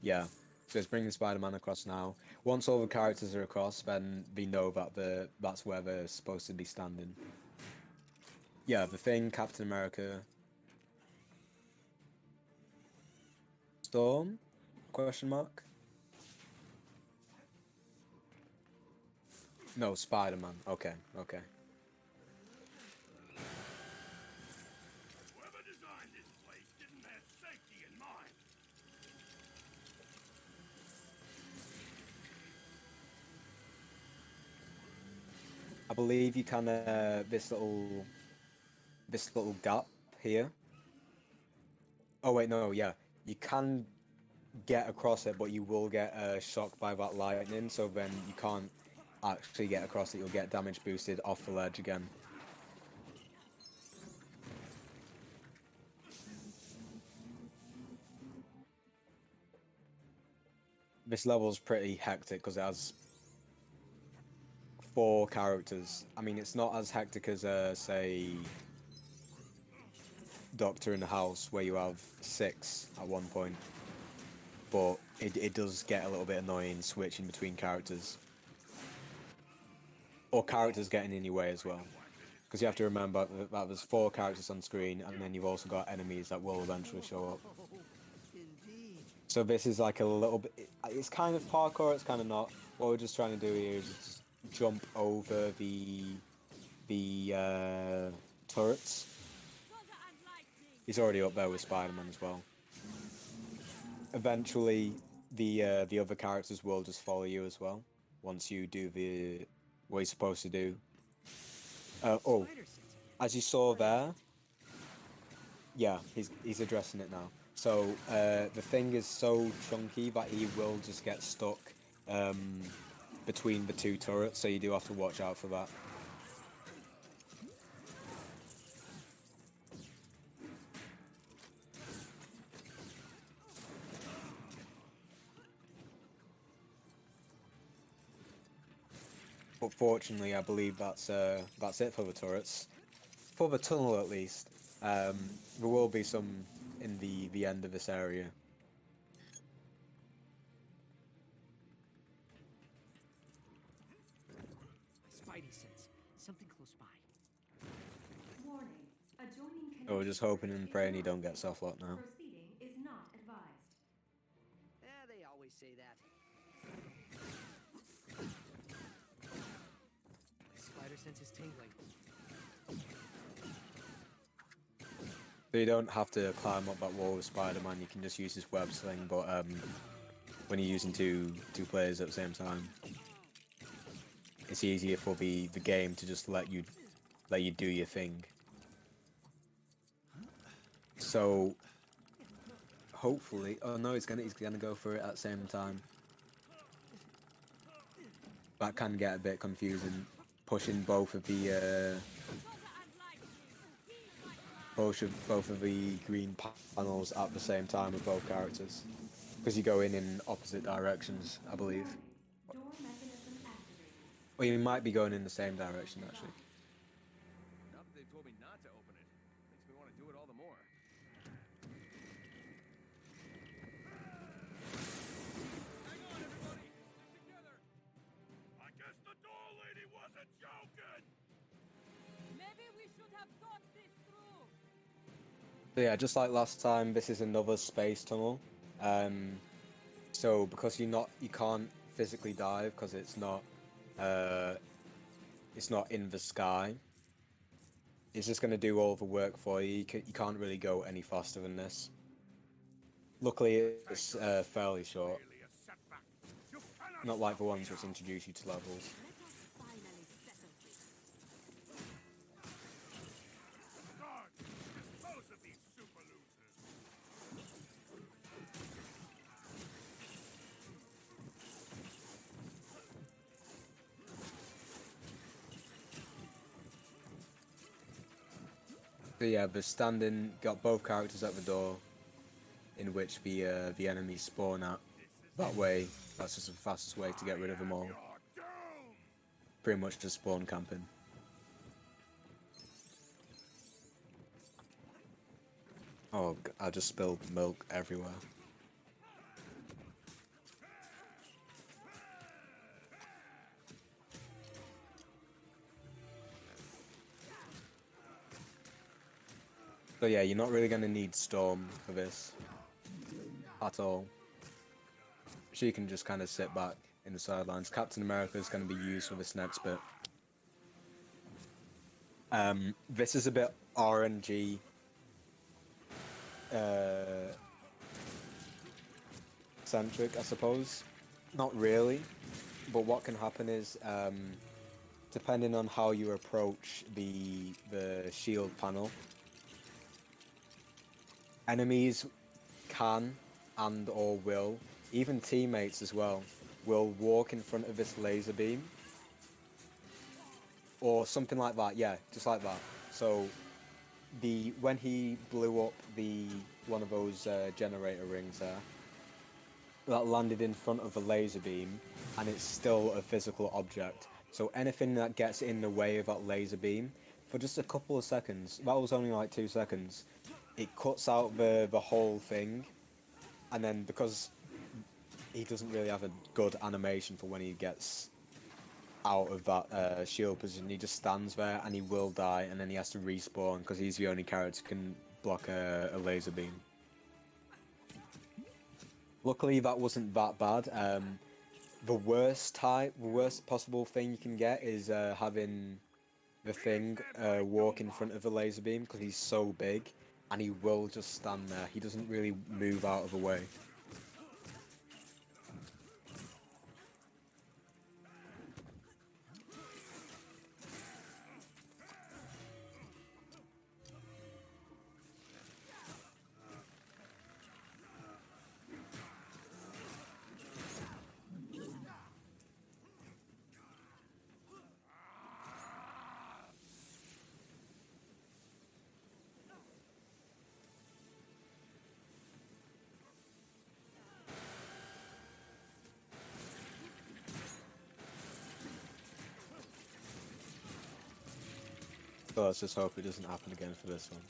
Yeah, So it's bringing Spider-Man across now. Once all the characters are across, then we know that that's where they're supposed to be standing. Yeah, the Thing, Captain America, Storm? Question mark? No, Spider-Man. Okay, okay. Whoever designed this place didn't have safety in mind. I believe you can this little gap here. Oh wait, no, yeah, you can get across it, but you will get shocked by that lightning. So then you can't actually get across it. You'll get damage boosted off the ledge again. This level's pretty hectic because it has 4 characters. I mean, it's not as hectic as, say, Doctor in the House, where you have 6 at one point. But it does get a little bit annoying switching between characters. Or characters getting in your way as well. Because you have to remember that there's 4 characters on screen, and then you've also got enemies that will eventually show up. So this is like a little bit... It's kind of parkour, it's kind of not. What we're just trying to do here is just jump over the turrets. He's already up there with Spider-Man as well. Eventually, the other characters will just follow you as well, once you do what you're supposed to do. Oh, as you saw there, yeah, he's addressing it now. So the Thing is so chunky that he will just get stuck between the 2 turrets, so you do have to watch out for that. But fortunately, I believe that's it for the turrets. For the tunnel, at least. There will be some in the end of this area. Spidey sense something close by. Warning. Adjoining So we're just hoping and connection praying he is don't get lost. soft-locked now. Proceeding is not advised. They always say that. Spider sense is tingling. So you don't have to climb up that wall with Spider-Man, you can just use his web sling, but when you're using two players at the same time, it's easier for the game to just let you do your thing. So hopefully, oh no, he's gonna go for it at the same time. That can get a bit confusing, pushing both of the both of the green panels at the same time with both characters, because you go in opposite directions, I believe. Door mechanism activated. Or you might be going in the same direction actually. Now that they told me not to open it, makes me want to do it all the more. Hang on, everybody! Stick together! I guess the door lady wasn't joking! Maybe we should have thought this through. So yeah, just like last time, this is another space tunnel. So because you can't physically dive because it's not in the sky. It's just going to do all the work for you. You can't really go any faster than this. Luckily, it's fairly short. Really a setback. You cannot Not like the stop ones me which now. introduce you to levels. Guard, dispose of these super losers. So yeah, got both characters at the door, in which the enemies spawn at. That way, that's just the fastest way to get rid of them all. You're doomed! Pretty much just spawn camping. Oh, I just spilled milk everywhere. So yeah, you're not really gonna need Storm for this at all. She can just kind of sit back in the sidelines. Captain America is going to be used for this next bit. This is a bit RNG centric, I suppose. Not really, but what can happen is, depending on how you approach the shield panel, enemies can and or will, even teammates as well, will walk in front of this laser beam or something like that. Yeah, just like that. So when he blew up one of those generator rings there, that landed in front of a laser beam, and it's still a physical object. So anything that gets in the way of that laser beam for just a couple of seconds, that was only like 2 seconds, it cuts out the whole thing. And then because he doesn't really have a good animation for when he gets out of that shield position, he just stands there and he will die, and then he has to respawn because he's the only character who can block a laser beam. Luckily that wasn't that bad. The worst possible thing you can get is having the thing walk in front of a laser beam, because he's so big and he will just stand there. He doesn't really move out of the way. So let's just hope it doesn't happen again for this one.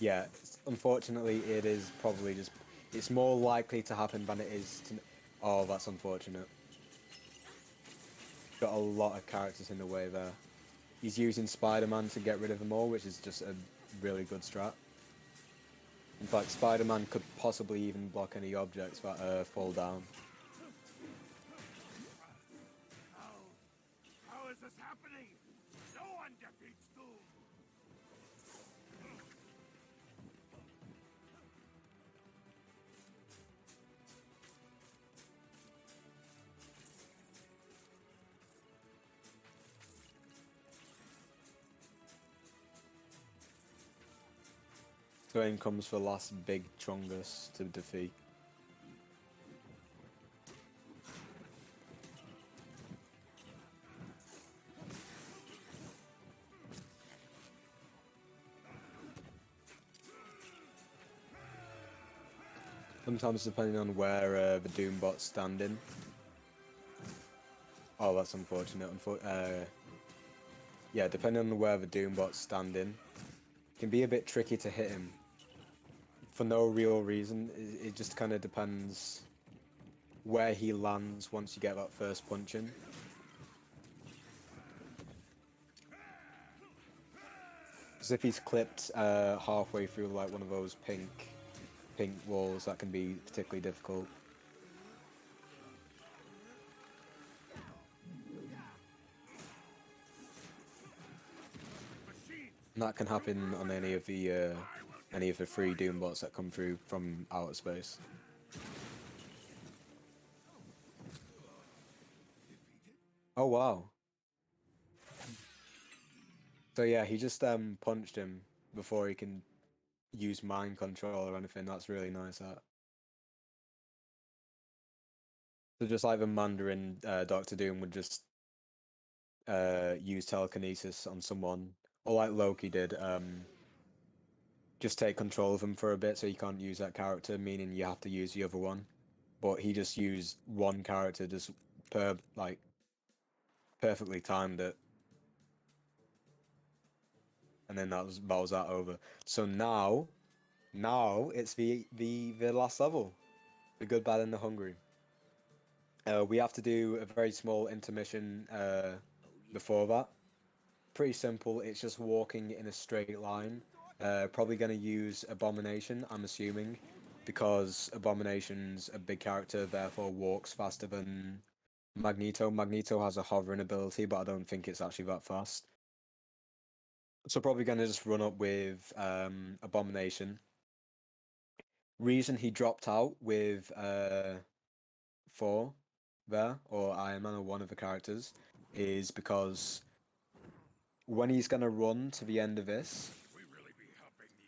Yeah, unfortunately it is probably just... It's more likely to happen than it is to... Oh, that's unfortunate. Got a lot of characters in the way there. He's using Spider-Man to get rid of them all, which is just a really good strat. In fact, Spider-Man could possibly even block any objects that fall down. How is this happening? No one defeats Doom! So in comes the last big Chungus to defeat. Sometimes depending on where the Doombot's standing. Oh, that's unfortunate. Yeah, depending on where the Doombot's standing, it can be a bit tricky to hit him. For no real reason. It just kind of depends where he lands once you get that first punch in. Because if he's clipped halfway through like one of those pink walls, that can be particularly difficult. And that can happen on any of the 3 Doombots that come through from outer space. Oh wow. So yeah, he just punched him before he can use mind control or anything. That's really nice, that. So just like the Mandarin, Doctor Doom would just use telekinesis on someone, or like Loki did, just take control of him for a bit so you can't use that character, meaning you have to use the other one. But he just used one character, just perfectly timed it. And then that was that over. So now now it's the last level, the good, bad, and the hungry. We have to do a very small intermission before that. Pretty simple. It's just walking in a straight line. Probably going to use Abomination, I'm assuming, because Abomination's a big character, therefore walks faster than Magneto. Magneto has a hovering ability, but I don't think it's actually that fast. So probably going to just run up with Abomination. Reason he dropped out with Thor there, or Iron Man, or one of the characters, is because when he's going to run to the end of this,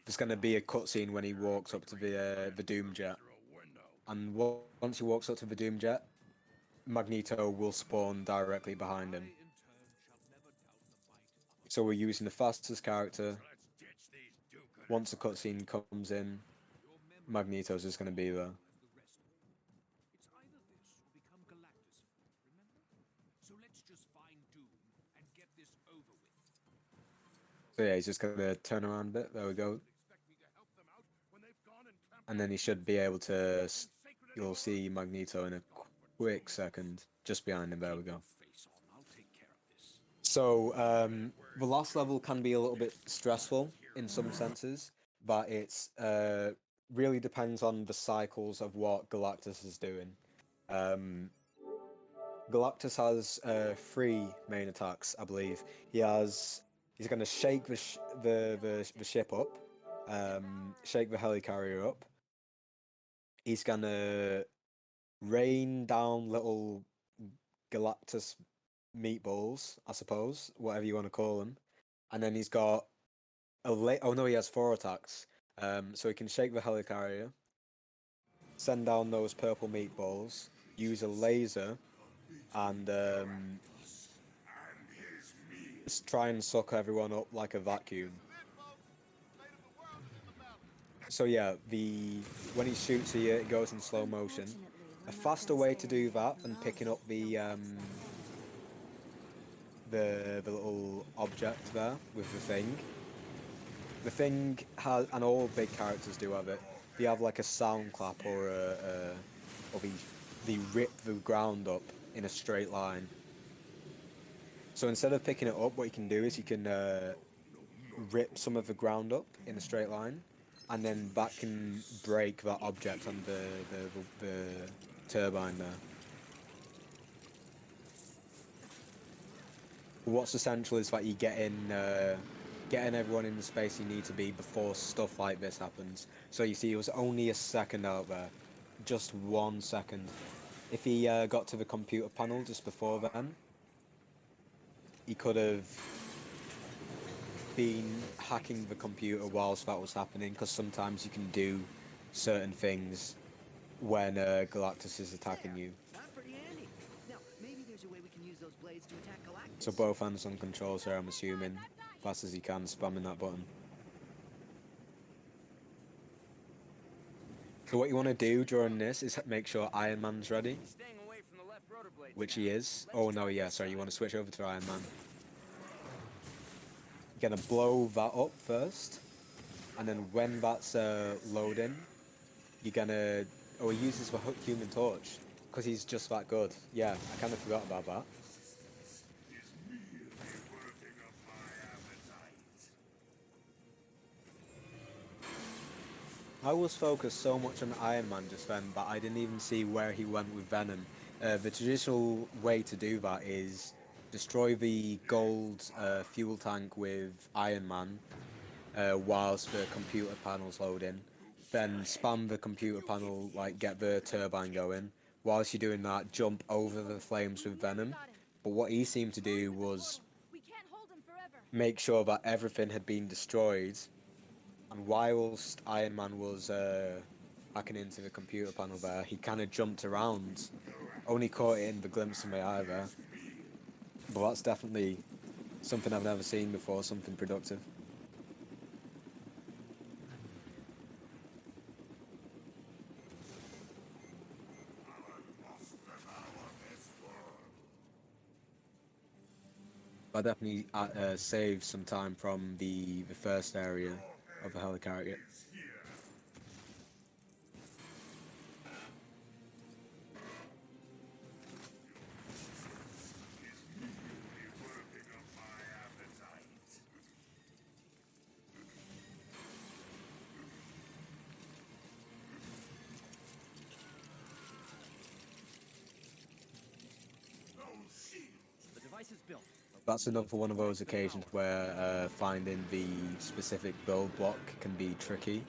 there's going to be a cutscene when he walks up to the Doom Jet. And once he walks up to the Doom Jet, Magneto will spawn directly behind him. So we're using the fastest character. Once the cutscene comes in, Magneto's just going to be there. It's either this or become Galactus, remember? So let's just find Doom and get this over with. So yeah, he's just going to turn around a bit. There we go. And then he should be able to... You'll see Magneto in a quick second. Just behind him, there we go. So, the last level can be a little bit stressful in some senses, but it's really depends on the cycles of what Galactus is doing. Galactus has 3 main attacks, I believe. He's going to shake the ship up, shake the helicarrier up. He's going to rain down little Galactus meatballs, I suppose, whatever you want to call them. And then he's got oh no, he has 4 attacks. So he can shake the helicarrier, send down those purple meatballs, use a laser, and just try and suck everyone up like a vacuum. So yeah, when he shoots here, it goes in slow motion. A faster way to do that than picking up the little object there with the thing. The thing has, and all big characters do have it. They have like a sound clap or they rip the ground up in a straight line. So instead of picking it up, what you can do is you can rip some of the ground up in a straight line, and then that can break that object on the turbine there. What's essential is that you getting everyone in the space you need to be before stuff like this happens. So you see, it was only a second out there, just 1 second. If he got to the computer panel just before then, he could have been hacking the computer whilst that was happening, because sometimes you can do certain things when Galactus is attacking you. Not pretty handy. Now, maybe there's a way we can use those blades to attack Galactus. So both hands on controls here, I'm assuming. Fast as you can, spamming that button. So what you want to do during this is make sure Iron Man's ready. Which he is. Oh no, yeah, sorry, you want to switch over to Iron Man. You're going to blow that up first. And then when that's loading, you're going to... Oh, he uses the Human Torch. Because he's just that good. Yeah, I kind of forgot about that. I was focused so much on Iron Man just then, but I didn't even see where he went with Venom. The traditional way to do that is destroy the gold fuel tank with Iron Man whilst the computer panel's loading. Then spam the computer panel, like get the turbine going. Whilst you're doing that, jump over the flames with Venom. But what he seemed to do was make sure that everything had been destroyed. And whilst Iron Man was hacking into the computer panel there, he kind of jumped around. Only caught it in the glimpse of my eye there. But that's definitely something I've never seen before, something productive. I definitely saved some time from the first area of the helicarrier. this is built. That's another one of those occasions where finding the specific build block can be tricky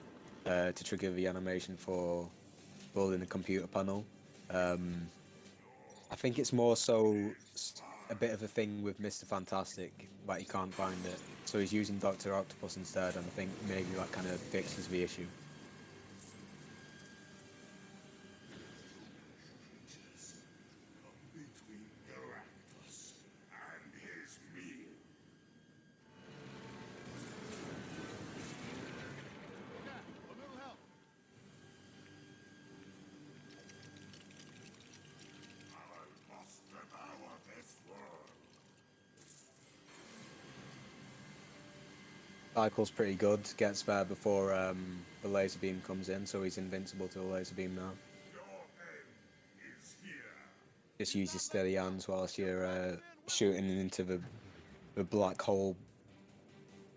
to trigger the animation for building a computer panel. I think it's more so a bit of a thing with Mr. Fantastic that he can't find it, so he's using Dr. Octopus instead, and I think maybe that kind of fixes the issue. Cycle's pretty good, gets there before the laser beam comes in, so he's invincible to the laser beam now. Just use your steady hands whilst you're shooting into the black hole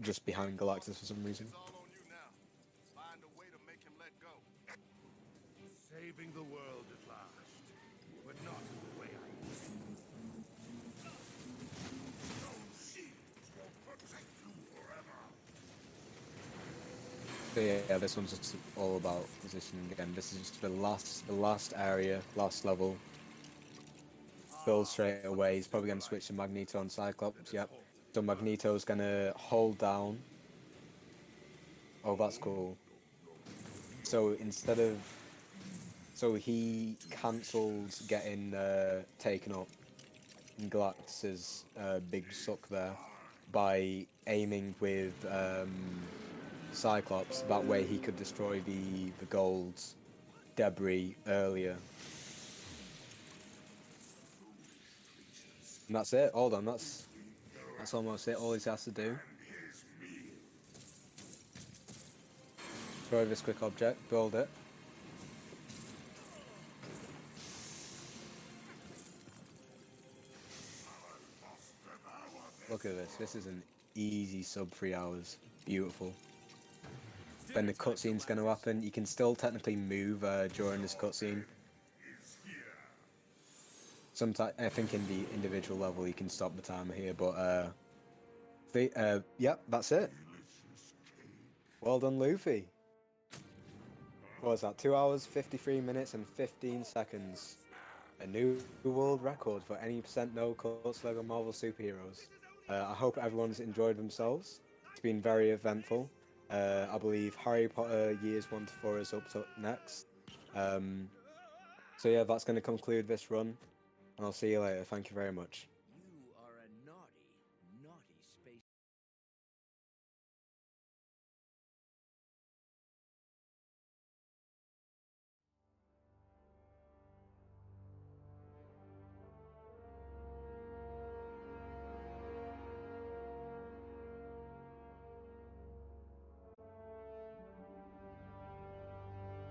just behind Galactus for some reason. Saving the world at last, but not the way I intend. Those shields will protect you forever. So yeah, this one's just all about positioning again. This is just the last area, last level. Build straight away. He's probably going to switch to Magneto and Cyclops. Yep. So Magneto's going to hold down. Oh, that's cool. So instead of... So he cancels getting taken up in Galactus's big suck there by aiming with Cyclops. That way he could destroy the gold debris earlier. And that's it. Hold on, that's almost it. All he has to do. Destroy this quick object, build it. Look at this. This is an easy sub 3 hours. Beautiful. Then the cutscene's going to happen. You can still technically move during this cutscene. Sometimes I think in the individual level you can stop the timer here, but yep, that's it. Well done, Luffy. What was that? 2 hours, 53 minutes, and 15 seconds. A new world record for any % no-cuts LEGO Marvel superheroes. I hope everyone's enjoyed themselves. It's been very eventful. I believe Harry Potter Years 1 to 4 is up next. So yeah, that's going to conclude this run. And I'll see you later. Thank you very much.